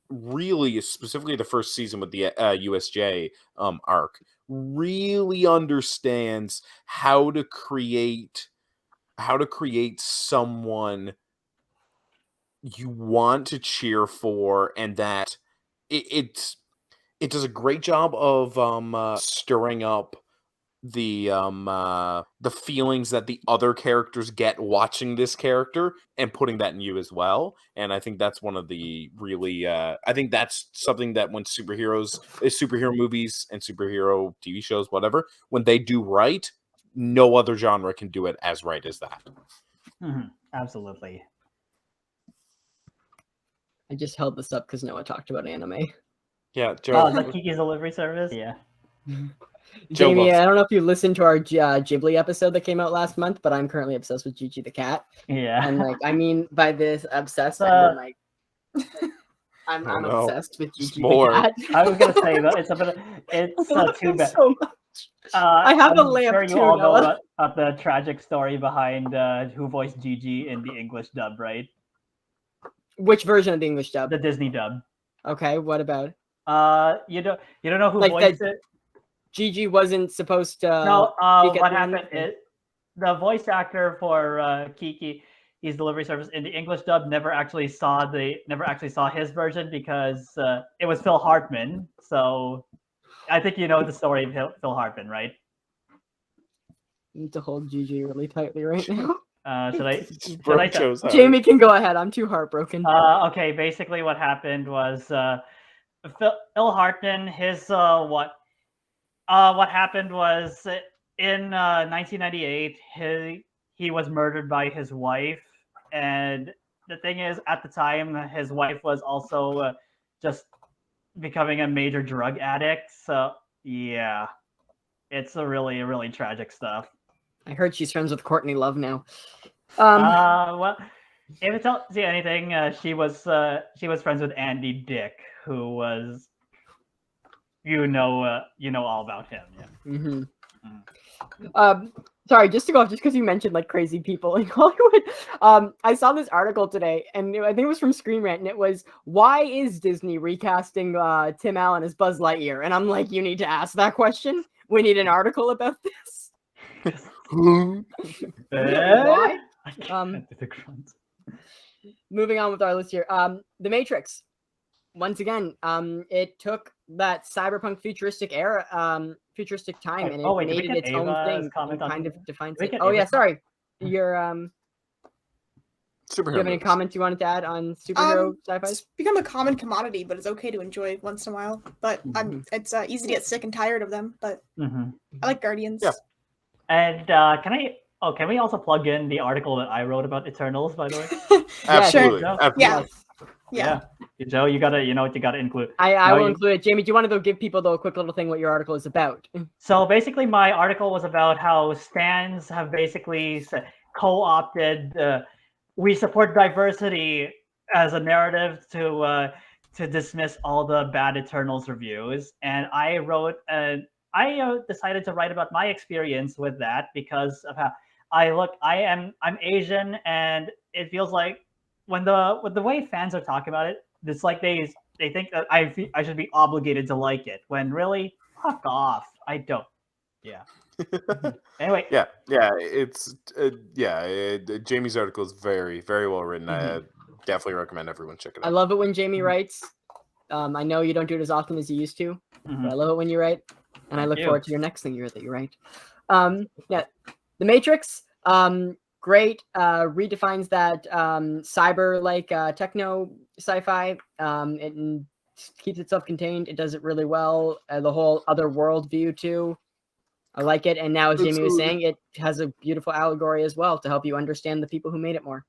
[SPEAKER 6] really, specifically the first season with the USJ arc, really understands how to create someone you want to cheer for, and that it does a great job of stirring up the feelings that the other characters get watching this character and putting that in you as well. And I think that's one of the really I think that's something that when superhero movies and superhero TV shows, whatever, when they do right, no other genre can do it as right as that.
[SPEAKER 4] Absolutely.
[SPEAKER 1] I just held this up because Noah talked about anime.
[SPEAKER 6] Yeah, Joe.
[SPEAKER 4] The Kiki's Delivery Service. Yeah.
[SPEAKER 1] Jamie, I don't know if you listened to our Ghibli episode that came out last month, but I'm currently obsessed with Gigi the cat.
[SPEAKER 4] Yeah.
[SPEAKER 1] And like, I mean, by this obsessed, I mean like, I'm
[SPEAKER 6] no.
[SPEAKER 1] obsessed with Gigi
[SPEAKER 6] More.
[SPEAKER 1] the cat.
[SPEAKER 4] I was gonna say that it's too bad.
[SPEAKER 1] So much. I have a
[SPEAKER 4] I'm
[SPEAKER 1] lamp
[SPEAKER 4] sure
[SPEAKER 1] too,
[SPEAKER 4] you all know
[SPEAKER 1] Noah.
[SPEAKER 4] about the tragic story behind who voiced Gigi in the English dub, right?
[SPEAKER 1] Which version of the English dub?
[SPEAKER 4] The Disney dub.
[SPEAKER 1] Okay, what about?
[SPEAKER 4] You don't know who
[SPEAKER 1] Like
[SPEAKER 4] voiced
[SPEAKER 1] that-
[SPEAKER 4] it?
[SPEAKER 1] Gigi wasn't supposed to.
[SPEAKER 4] No.
[SPEAKER 1] speak at
[SPEAKER 4] What
[SPEAKER 1] the end?
[SPEAKER 4] happened is the voice actor for Kiki's Delivery Service in the English dub never actually saw his version because it was Phil Hartman. So I think you know the story of Phil Hartman, right?
[SPEAKER 1] I need to hold Gigi really tightly right now.
[SPEAKER 4] Should I?
[SPEAKER 1] Jamie can go ahead. I'm too heartbroken.
[SPEAKER 4] Okay. Basically, what happened was Phil Hartman. What happened was in 1998, he was murdered by his wife, and the thing is, at the time, his wife was also just becoming a major drug addict. So yeah, it's a really tragic stuff.
[SPEAKER 1] I heard she's friends with Courtney Love now.
[SPEAKER 4] Well, if it tells you anything, she was friends with Andy Dick, who was, you know all about him. Yeah.
[SPEAKER 1] Sorry, just to go off, just because you mentioned like crazy people in Hollywood. I saw this article today, and I think it was from Screen Rant, and it was, why is Disney recasting Tim Allen as Buzz Lightyear? And I'm like, you need to ask that question. We need an article about this. Why? Moving on with our list here. The Matrix. Once again, it took that cyberpunk futuristic era, futuristic time, and it made it its own thing. And kind of defines it. Oh yeah, sorry. Your
[SPEAKER 6] superhero.
[SPEAKER 1] Do you have any comments you wanted to add on superhero sci-fi?
[SPEAKER 2] It's become a common commodity, but it's okay to enjoy once in a while. But it's easy to get sick and tired of them. But I like Guardians.
[SPEAKER 6] Yeah.
[SPEAKER 4] And can we also plug in the article that I wrote about Eternals, by the way?
[SPEAKER 6] Absolutely.
[SPEAKER 2] Sure.
[SPEAKER 6] Absolutely.
[SPEAKER 2] Yeah.
[SPEAKER 4] Joe, you gotta include.
[SPEAKER 1] I will include it. Jamie, do you want to give people though a quick little thing what your article is about?
[SPEAKER 4] So basically, my article was about how stands have basically co-opted we support diversity as a narrative to dismiss all the bad Eternals reviews, and I decided to write about my experience with that because of how I'm Asian, and it feels like with the way fans are talking about it, it's like they think that I should be obligated to like it, when really, fuck off. I don't. Yeah. Anyway.
[SPEAKER 6] Yeah. It's Jamie's article is very, very well written. definitely recommend everyone check it out.
[SPEAKER 1] I love it when Jamie writes. I know you don't do it as often as you used to, but I love it when you write, and I look forward to your next thing that you write. Yeah, The Matrix, great. Redefines that cyber techno sci-fi. It keeps itself contained. It does it really well. The whole other world view too. I like it. And now, as Jamie was saying, it has a beautiful allegory as well to help you understand the people who made it more.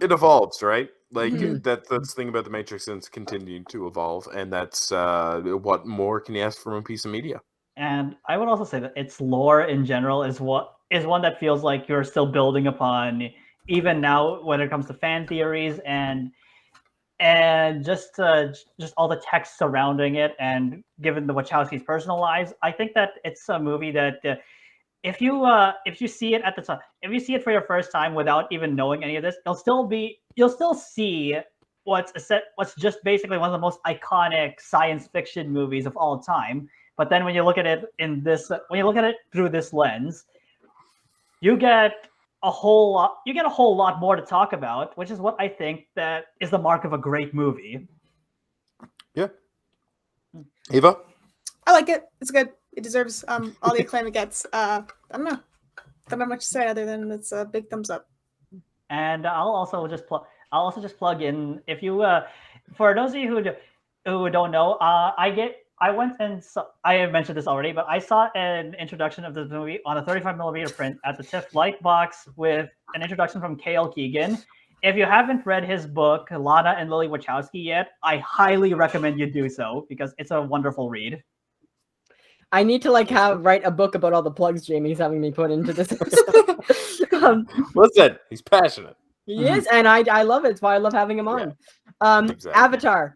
[SPEAKER 6] It evolves, right? Like that's the thing about the Matrix, and it's continuing to evolve, and that's what more can you ask from a piece of media?
[SPEAKER 4] And I would also say that its lore in general is one that feels like you're still building upon, even now when it comes to fan theories and just all the text surrounding it, and given the Wachowskis' personal lives, I think that it's a movie that if you see it at the time, if you see it for your first time without even knowing any of this, you'll still see what's just basically one of the most iconic science fiction movies of all time. But then when you look at it through this lens, you get a whole lot more to talk about, which is what I think that is the mark of a great movie.
[SPEAKER 6] Yeah. Eva?
[SPEAKER 2] I like it. It's good. It deserves all the acclaim it gets. I don't know. Don't have much to say other than it's a big thumbs up.
[SPEAKER 4] And I'll also just plug in, if you for those of you who don't know, I went and I have mentioned this already, but I saw an introduction of this movie on a 35mm print at the TIFF Lightbox with an introduction from Cale Keegan. If you haven't read his book, Lana and Lily Wachowski, yet, I highly recommend you do so because it's a wonderful read.
[SPEAKER 1] I need to write a book about all the plugs Jamie's having me put into this.
[SPEAKER 6] Listen, he's passionate.
[SPEAKER 1] He is, and I love it. It's why I love having him on.
[SPEAKER 6] Exactly.
[SPEAKER 1] Avatar.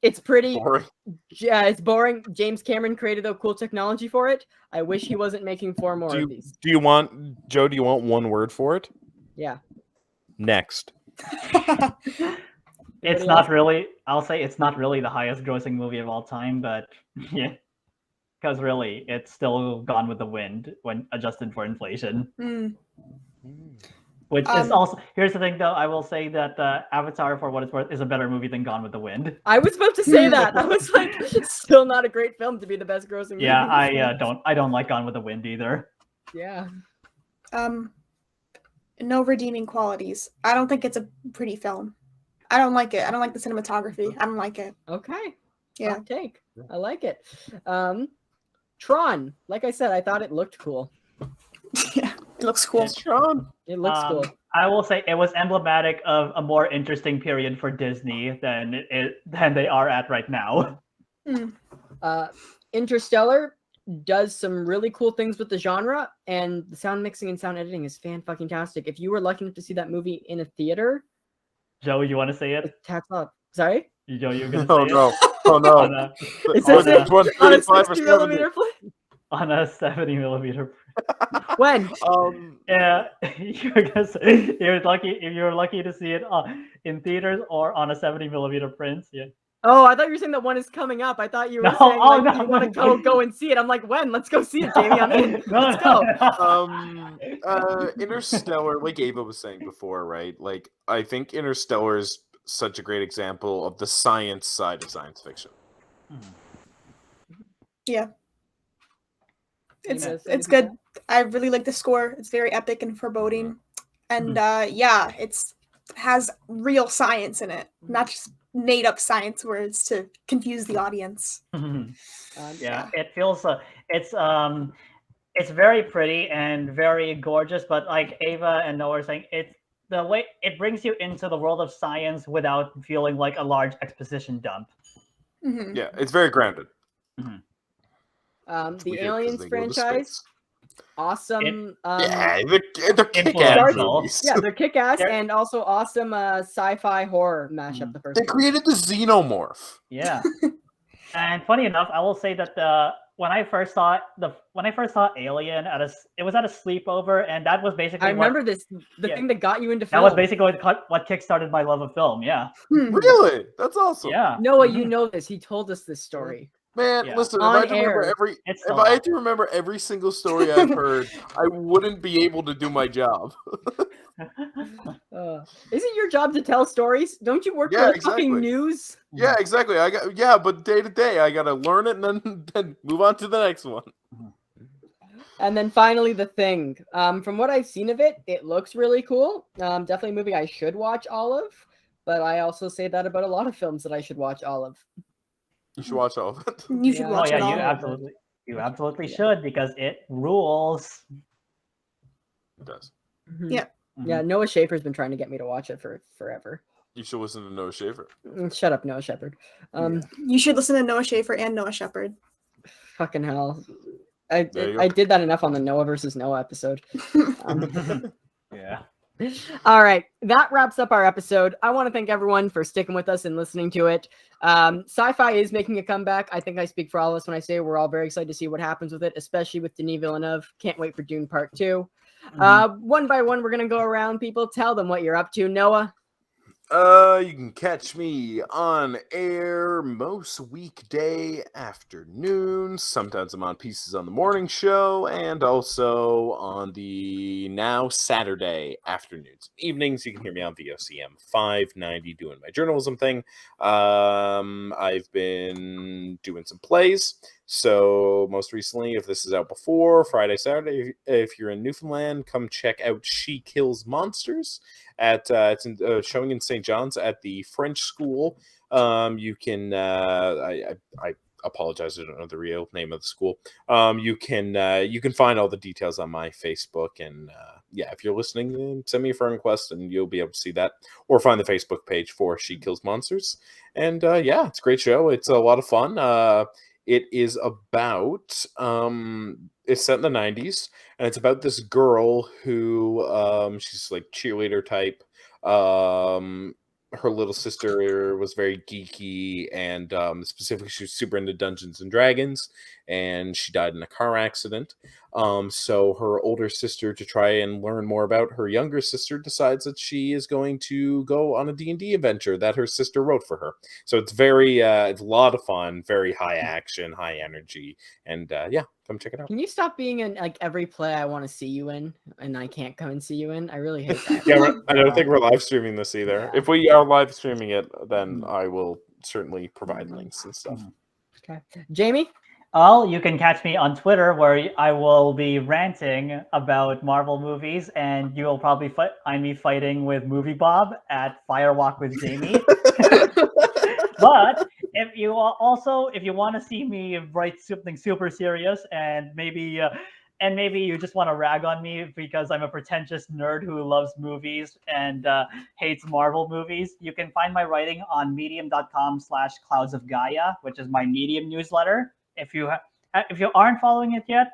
[SPEAKER 1] It's pretty.
[SPEAKER 6] Boring.
[SPEAKER 1] Yeah, it's boring. James Cameron created a cool technology for it. I wish he wasn't making 4 more of these.
[SPEAKER 5] Do you want one word for it?
[SPEAKER 1] Yeah.
[SPEAKER 5] Next.
[SPEAKER 4] It's not really. I'll say it's not really the highest grossing movie of all time, but yeah, because really, it's still Gone with the Wind when adjusted for inflation. Which is also, here's the thing though, I will say that Avatar, for what it's worth, is a better movie than Gone with the Wind.
[SPEAKER 1] I was about to say that. I was like, it's still not a great film to be the best grossing movie.
[SPEAKER 4] Yeah, I don't like Gone with the Wind either.
[SPEAKER 1] Yeah.
[SPEAKER 2] No redeeming qualities. I don't think it's a pretty film. I don't like it. I don't like the cinematography. I don't like it.
[SPEAKER 1] Okay.
[SPEAKER 2] Yeah.
[SPEAKER 1] Hot take. I like it. Tron. Like I said, I thought it looked cool.
[SPEAKER 2] Yeah. It looks cool.
[SPEAKER 6] Tron.
[SPEAKER 1] It looks cool.
[SPEAKER 4] I will say it was emblematic of a more interesting period for Disney than they are at right now.
[SPEAKER 1] Interstellar does some really cool things with the genre, and the sound mixing and sound editing is fan-fucking-tastic. If you were lucky enough to see that movie in a theater,
[SPEAKER 4] Joe, you want to say it?
[SPEAKER 1] Hats off. Sorry?
[SPEAKER 4] Joe, you're gonna say
[SPEAKER 6] no.
[SPEAKER 4] it?
[SPEAKER 6] Oh no!
[SPEAKER 1] It says it on a
[SPEAKER 6] 60
[SPEAKER 1] 60mm play.
[SPEAKER 4] On a 70mm.
[SPEAKER 1] When?
[SPEAKER 4] Yeah, you were gonna say if you were lucky to see it in theaters or on a 70mm print. Yeah.
[SPEAKER 1] Oh, I thought you were saying that one is coming up. I thought you were saying you want to go and see it. I'm like, when? Let's go see it, Jamie. I'm in. Let's go.
[SPEAKER 6] Interstellar, like Ava was saying before, right? Like, I think Interstellar is such a great example of the science side of science fiction.
[SPEAKER 2] Yeah. It's good. I really like the score. It's very epic and foreboding. And it has real science in it, not just made up science words to confuse the audience.
[SPEAKER 4] It feels it's very pretty and very gorgeous, but like Ava and Noah are saying, it's the way it brings you into the world of science without feeling like a large exposition dump.
[SPEAKER 6] Yeah, it's very grounded.
[SPEAKER 1] The Aliens franchise, awesome.
[SPEAKER 6] They're kick-ass movies.
[SPEAKER 1] Yeah, they're kick-ass and also awesome sci-fi horror mashup. The first
[SPEAKER 6] they created the Xenomorph.
[SPEAKER 4] Yeah, and funny enough, I will say that when I first saw Alien it was at a sleepover, and that was basically
[SPEAKER 1] I remember the thing that got you into film.
[SPEAKER 4] That was basically what kickstarted my love of film. Yeah.
[SPEAKER 6] Really? That's awesome.
[SPEAKER 4] Yeah.
[SPEAKER 1] Noah, you know this. He told us this story.
[SPEAKER 6] Man, listen, if I had to remember every single story I've heard, I wouldn't be able to do my job.
[SPEAKER 1] Isn't your job to tell stories? Don't you work
[SPEAKER 6] Yeah,
[SPEAKER 1] for the fucking
[SPEAKER 6] exactly.
[SPEAKER 1] news?
[SPEAKER 6] Yeah, exactly. But day to day, I gotta learn it and then move on to the next one.
[SPEAKER 1] And then finally, The Thing. From what I've seen of it, it looks really cool. Definitely a movie I should watch all of. But I also say that about a lot of films that I should watch all of.
[SPEAKER 6] You should watch all of it.
[SPEAKER 2] You should
[SPEAKER 1] Yeah.
[SPEAKER 2] watch
[SPEAKER 4] Oh
[SPEAKER 2] it
[SPEAKER 4] yeah,
[SPEAKER 2] all.
[SPEAKER 4] you absolutely should, because it rules.
[SPEAKER 6] It does.
[SPEAKER 2] Yeah.
[SPEAKER 1] Yeah, Noah Schaefer's been trying to get me to watch it for forever.
[SPEAKER 6] You should listen to Noah Schaefer.
[SPEAKER 1] Shut up, Noah Shepherd.
[SPEAKER 2] You should listen to Noah Schaefer and Noah Shepherd.
[SPEAKER 1] Fucking hell.
[SPEAKER 6] There you go.
[SPEAKER 1] I did that enough on the Noah versus Noah episode.
[SPEAKER 4] Yeah.
[SPEAKER 1] All right, that wraps up our episode. I want to thank everyone for sticking with us and listening to it. Sci-Fi is making a comeback. I think I speak for all of us when I say we're all very excited to see what happens with it, especially with Denis Villeneuve. Can't wait for Dune Part 2. One by one, we're going to go around. People, tell them what you're up to. Noah?
[SPEAKER 6] You can catch me on air most weekday afternoons. Sometimes I'm on Pieces on the Morning Show, and also on the now Saturday afternoons. Evenings, you can hear me on VOCM 590 doing my journalism thing. I've been doing some plays. So most recently, if this is out before Friday, Saturday, if you're in Newfoundland, come check out She Kills Monsters. It's showing in St. John's at the French School. You can I apologize, I don't know the real name of the school. You can find all the details on my Facebook, and if you're listening, send me a friend request and you'll be able to see that, or find the Facebook page for She Kills Monsters. And it's a great show. It's a lot of fun. It is about it's set in the 90s, and it's about this girl who she's like cheerleader type. Her little sister was very geeky, and specifically she was super into Dungeons and Dragons, and she died in a car accident. So her older sister, to try and learn more about her younger sister, decides that she is going to go on a D&D adventure that her sister wrote for her. So it's it's a lot of fun, very high action, high energy, and come check it out.
[SPEAKER 1] Can you stop being in like every play I want to see you in, and I can't come and see you in? I really hate that.
[SPEAKER 6] I don't think we're live streaming this either.
[SPEAKER 1] Yeah.
[SPEAKER 6] If we are live streaming it, then I will certainly provide links and stuff.
[SPEAKER 1] Okay, Jamie?
[SPEAKER 4] Well, you can catch me on Twitter, where I will be ranting about Marvel movies, and you will probably find me fighting with Movie Bob at Firewalk with Jamie. But if you want to see me write something super serious, and maybe you just want to rag on me because I'm a pretentious nerd who loves movies and hates Marvel movies, you can find my writing on medium.com/Clouds of Gaia, which is my Medium newsletter. If you aren't following it yet,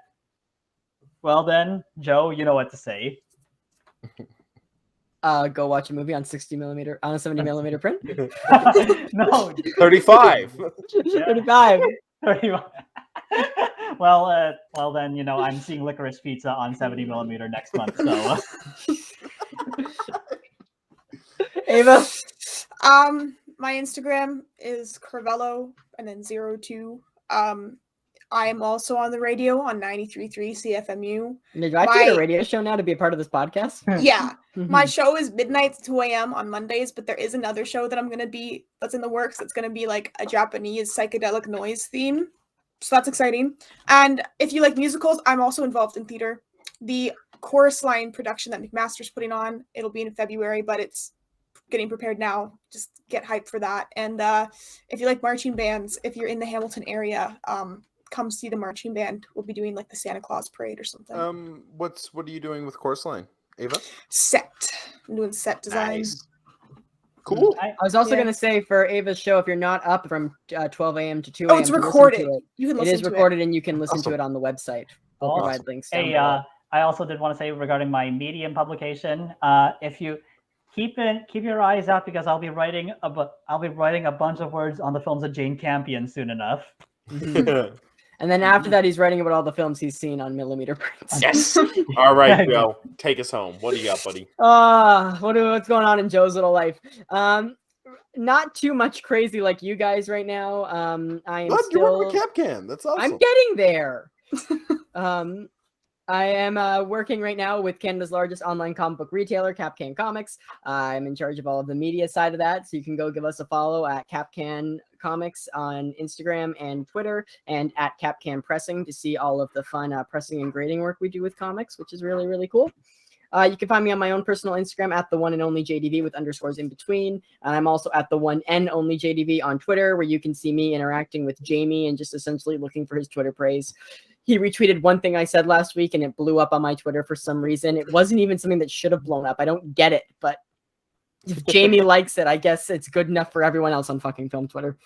[SPEAKER 4] well then, Joe, you know what to say.
[SPEAKER 1] Go watch a movie on 70mm print.
[SPEAKER 4] No,
[SPEAKER 6] 35.
[SPEAKER 1] 35.
[SPEAKER 4] 31. Well then, I'm seeing Licorice Pizza on 70mm next month. So,
[SPEAKER 1] Ava?
[SPEAKER 2] My Instagram is Crivello and then 02. I am also on the radio on 93.3 CFMU.
[SPEAKER 1] Do I create a radio show now to be a part of this podcast?
[SPEAKER 2] Yeah. My show is midnight to 2 a.m. on Mondays, but there is another show that that's in the works. That's going to be like a Japanese psychedelic noise theme. So that's exciting. And if you like musicals, I'm also involved in theater. The Chorus Line production that McMaster's putting on, it'll be in February, but it's getting prepared now. Just get hyped for that. And if you like marching bands, if you're in the Hamilton area, come see the marching band. We'll be doing like the Santa Claus parade or something.
[SPEAKER 6] What are you doing with Chorus Line, Ava?
[SPEAKER 2] Set. I'm doing set design.
[SPEAKER 6] Nice. Cool.
[SPEAKER 1] I was also going to say, for Ava's show, if you're not up from 12 a.m. to 2 a.m.
[SPEAKER 2] Oh, it's recorded. You can listen to it.
[SPEAKER 1] It is recorded, and you can listen to it on the website. We'll provide links.
[SPEAKER 4] Hey, I also did want to say regarding my Medium publication, if you keep your eyes out, because I'll be writing a bunch of words on the films of Jane Campion soon enough.
[SPEAKER 1] And then after that, he's writing about all the films he's seen on millimeter prints.
[SPEAKER 6] Yes. All right, Joe. Take us home. What do you got, buddy?
[SPEAKER 1] What's going on in Joe's little life? Not too much crazy like you guys right now. I am
[SPEAKER 6] You're
[SPEAKER 1] still.
[SPEAKER 6] working with Capcan. That's awesome.
[SPEAKER 1] I'm getting there. I am working right now with Canada's largest online comic book retailer, Capcan Comics. I'm in charge of all of the media side of that, so you can go give us a follow at Capcan Comics on Instagram and Twitter, and at Capcan Pressing to see all of the fun pressing and grading work we do with comics, which is really, really cool. You can find me on my own personal Instagram at the one and only JDV with underscores in between. And I'm also at the one and only JDV on Twitter, where you can see me interacting with Jamie and just essentially looking for his Twitter praise. He retweeted one thing I said last week and it blew up on my Twitter for some reason. It wasn't even something that should have blown up. I don't get it, but if Jamie likes it, I guess it's good enough for everyone else on fucking film Twitter.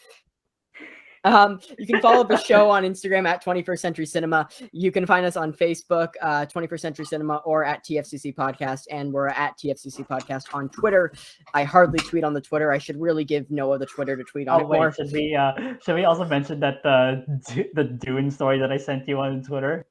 [SPEAKER 1] You can follow the show on Instagram at 21st Century Cinema. You can find us on Facebook, 21st Century Cinema, or at TFCC Podcast, and we're at TFCC Podcast on Twitter. I hardly tweet on the Twitter. I should really give Noah the Twitter to tweet on it more.
[SPEAKER 4] Should we also mention that the Dune story that I sent you on Twitter?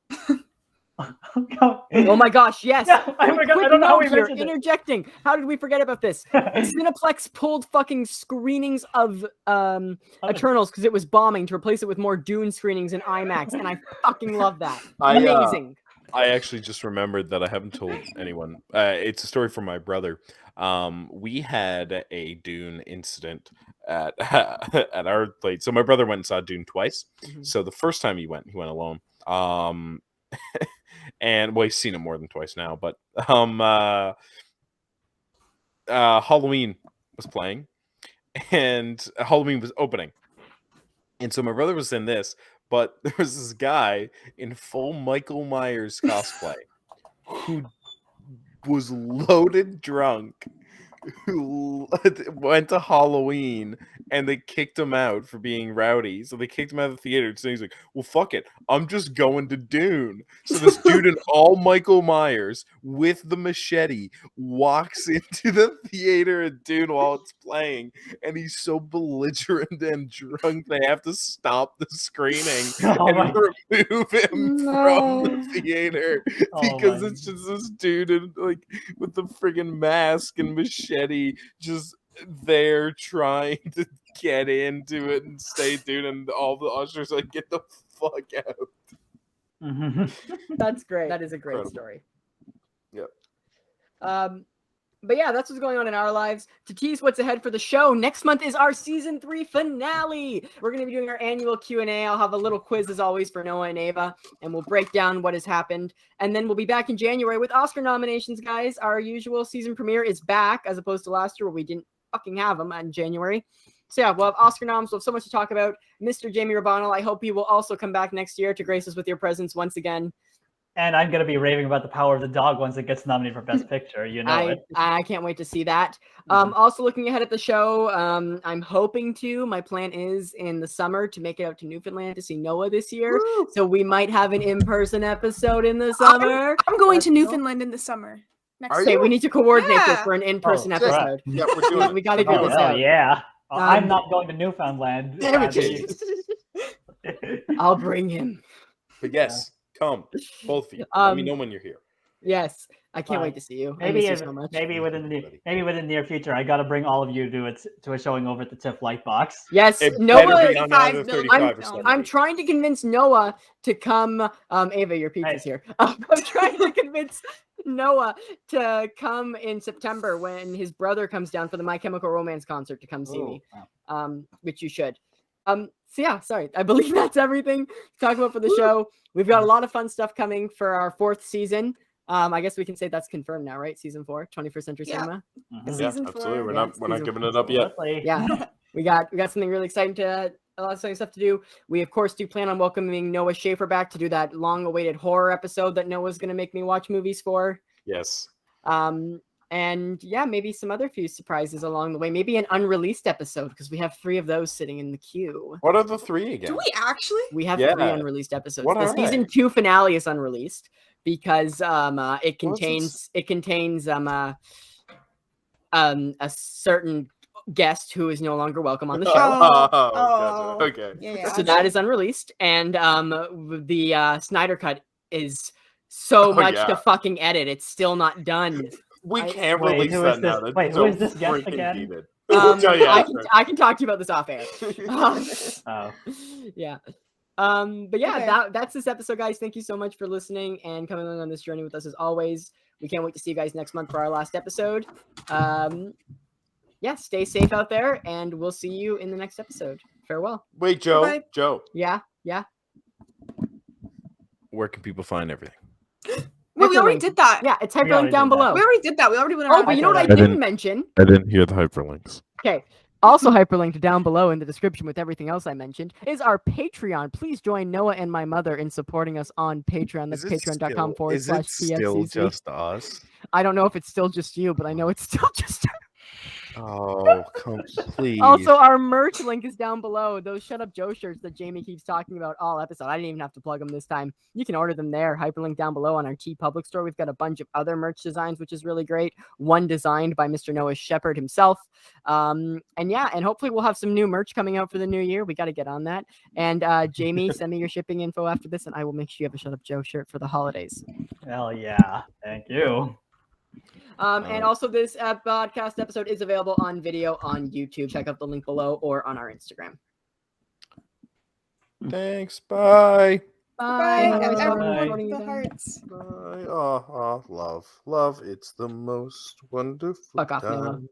[SPEAKER 1] Oh my gosh, yes.
[SPEAKER 4] Yeah, I don't know how we mentioned it.
[SPEAKER 1] Interjecting. How did we forget about this? Cineplex pulled fucking screenings of Eternals because it was bombing to replace it with more Dune screenings in IMAX, and I fucking love that. Amazing.
[SPEAKER 6] I actually just remembered that I haven't told anyone. It's a story from my brother. We had a Dune incident at our place. So my brother went and saw Dune twice.
[SPEAKER 1] Mhm.
[SPEAKER 6] So the first time he went alone. And well, he's seen it more than twice now, but Halloween was playing and Halloween was opening. And so my brother was in this, but there was this guy in full Michael Myers cosplay who was loaded drunk, who went to Halloween, and they kicked him out for being rowdy. So they kicked him out of the theater. So he's like, well, fuck it. I'm just going to Dune. So this dude in all Michael Myers with the machete walks into the theater at Dune while it's playing. And he's so belligerent and drunk, they have to stop the screening and remove him from the theater because it's just this dude in, like, with the friggin' mask and machete just there trying to get into it and stay Dune, and all the ushers like, get the fuck out.
[SPEAKER 1] That's great. That is a great
[SPEAKER 6] Incredible.
[SPEAKER 1] story.
[SPEAKER 6] Yep.
[SPEAKER 1] But yeah, that's what's going on in our lives. To tease what's ahead for the show, next month is our season 3 finale. We're going to be doing our annual Q&A. I'll have a little quiz as always for Noah and Ava, and we'll break down what has happened. And then we'll be back in January with Oscar nominations, guys. Our usual season premiere is back, as opposed to last year where we didn't fucking have them in January. So yeah, we'll have Oscar noms. We'll have so much to talk about. Mr. Jaime Rebanal, I hope you will also come back next year to grace us with your presence once again.
[SPEAKER 4] And I'm going to be raving about The Power of the Dog once it gets nominated for Best Picture. You know it.
[SPEAKER 1] I can't wait to see that. Also looking ahead at the show, I'm hoping to, my plan is in the summer to make it out to Newfoundland to see Noah this year.
[SPEAKER 2] Woo!
[SPEAKER 1] So we might have an in-person episode in the summer.
[SPEAKER 2] I'm going to Newfoundland in the summer. Next
[SPEAKER 6] Are
[SPEAKER 1] Okay,
[SPEAKER 6] you?
[SPEAKER 1] we need to coordinate this
[SPEAKER 2] Yeah.
[SPEAKER 1] for an in-person
[SPEAKER 6] sick.
[SPEAKER 1] episode.
[SPEAKER 6] Yeah, we're doing
[SPEAKER 1] We got to get this
[SPEAKER 4] Oh,
[SPEAKER 1] out.
[SPEAKER 4] yeah. I'm not going to Newfoundland.
[SPEAKER 6] Damn it,
[SPEAKER 4] sadly.
[SPEAKER 1] I'll bring him.
[SPEAKER 6] But yes, come, both of you. Let me know when you're here.
[SPEAKER 1] Yes, I can't
[SPEAKER 4] Fine.
[SPEAKER 1] wait to see you. I
[SPEAKER 4] Maybe
[SPEAKER 1] miss you so much.
[SPEAKER 4] maybe within the near future, I got to bring all of you to a showing over at the TIFF Lightbox.
[SPEAKER 1] Yes,
[SPEAKER 6] It
[SPEAKER 1] Noah.
[SPEAKER 6] better be on either
[SPEAKER 2] 35
[SPEAKER 6] 35 or
[SPEAKER 2] I'm
[SPEAKER 6] 70.
[SPEAKER 1] I'm trying to convince Noah to come. Ava, your pizza's here. I'm trying to convince Noah to come in September when his brother comes down for the My Chemical Romance concert to come see me.
[SPEAKER 4] Wow.
[SPEAKER 1] Which you should. So yeah, sorry. I believe that's everything to talk about for the show. We've got a lot of fun stuff coming for our 4th season. I guess we can say that's confirmed now, right? Season 4, 21st Century
[SPEAKER 2] Yeah.
[SPEAKER 1] Cinema.
[SPEAKER 4] Mhm.
[SPEAKER 6] Yeah,
[SPEAKER 2] Season
[SPEAKER 6] absolutely.
[SPEAKER 2] 4.
[SPEAKER 6] We're
[SPEAKER 1] Yeah,
[SPEAKER 6] not
[SPEAKER 1] season
[SPEAKER 6] giving it up yet.
[SPEAKER 4] Absolutely.
[SPEAKER 1] Yeah. we got something really exciting a lot of exciting stuff to do. We of course do plan on welcoming Noah Schaefer back to do that long-awaited horror episode that Noah's going to make me watch movies for.
[SPEAKER 6] Yes.
[SPEAKER 1] And yeah, maybe some other few surprises along the way. Maybe an unreleased episode because we have 3 of those sitting in the queue.
[SPEAKER 6] What are the 3 again?
[SPEAKER 2] Do we actually?
[SPEAKER 1] We have
[SPEAKER 6] Yeah.
[SPEAKER 1] 3 unreleased episodes.
[SPEAKER 6] What
[SPEAKER 1] The
[SPEAKER 6] are
[SPEAKER 1] season
[SPEAKER 6] they?
[SPEAKER 1] 2 finale is unreleased because it
[SPEAKER 6] What's
[SPEAKER 1] contains a certain guest who is no longer welcome on the show.
[SPEAKER 2] Oh,
[SPEAKER 6] gotcha. Okay.
[SPEAKER 2] Yeah.
[SPEAKER 1] So that is unreleased, and the Snyder cut is so
[SPEAKER 6] Oh,
[SPEAKER 1] much
[SPEAKER 6] yeah.
[SPEAKER 1] to fucking edit. It's still not done.
[SPEAKER 6] We
[SPEAKER 1] I-
[SPEAKER 6] can't
[SPEAKER 4] Wait,
[SPEAKER 6] release
[SPEAKER 4] who
[SPEAKER 6] that
[SPEAKER 4] is
[SPEAKER 6] now.
[SPEAKER 4] this-
[SPEAKER 6] That's
[SPEAKER 4] wait,
[SPEAKER 6] so
[SPEAKER 4] who is this guest
[SPEAKER 6] freaking
[SPEAKER 4] again?
[SPEAKER 6] heated.
[SPEAKER 1] Oh, yeah,
[SPEAKER 6] sure.
[SPEAKER 1] I can talk to you about this off air.
[SPEAKER 4] Oh.
[SPEAKER 1] Yeah. But yeah,
[SPEAKER 2] Okay.
[SPEAKER 1] that's this episode, guys. Thank you so much for listening and coming along on this journey with us as always. We can't wait to see you guys next month for our last episode. Yeah, stay safe out there, and we'll see you in the next episode. Farewell.
[SPEAKER 6] Wait, Joe.
[SPEAKER 2] Bye-bye.
[SPEAKER 6] Joe.
[SPEAKER 1] Yeah.
[SPEAKER 5] Where can people find everything?
[SPEAKER 2] Well, we already
[SPEAKER 1] Hyperlink.
[SPEAKER 2] did that.
[SPEAKER 1] Yeah, it's
[SPEAKER 4] We
[SPEAKER 1] hyperlinked
[SPEAKER 4] already
[SPEAKER 1] down
[SPEAKER 4] did that.
[SPEAKER 1] below.
[SPEAKER 2] We already did that. We already went
[SPEAKER 1] Oh,
[SPEAKER 2] around.
[SPEAKER 1] but you know what I
[SPEAKER 4] I
[SPEAKER 1] didn't mention?
[SPEAKER 7] I didn't hear the hyperlinks.
[SPEAKER 1] Okay. Also hyperlinked down below in the description with everything else I mentioned is our Patreon. Please join Noah and my mother in supporting us on Patreon. That's patreon.com
[SPEAKER 5] Is it still
[SPEAKER 1] /PFCC.
[SPEAKER 5] just us?
[SPEAKER 1] I don't know if it's still just you, but I know it's still just
[SPEAKER 5] Oh, please.
[SPEAKER 1] Also, our merch link is down below. Those Shut Up Joe shirts that Jamie keeps talking about all episode. I didn't even have to plug them this time. You can order them there. Hyperlink down below on our TeePublic store. We've got a bunch of other merch designs, which is really great. One designed by Mr. Noah Shepherd himself. And yeah, and hopefully we'll have some new merch coming out for the new year. We got to get on that. And Jamie, send me your shipping info after this, and I will make sure you have a Shut Up Joe shirt for the holidays.
[SPEAKER 4] Hell yeah. Thank you.
[SPEAKER 1] And also this podcast episode is available on video on YouTube. Check out the link below or on our Instagram.
[SPEAKER 6] Thanks. Bye.
[SPEAKER 2] Bye.
[SPEAKER 1] Bye.
[SPEAKER 2] Everyone, the hearts.
[SPEAKER 6] Bye. Love. Love. It's the most wonderful
[SPEAKER 1] Fuck off, Noah.
[SPEAKER 6] time.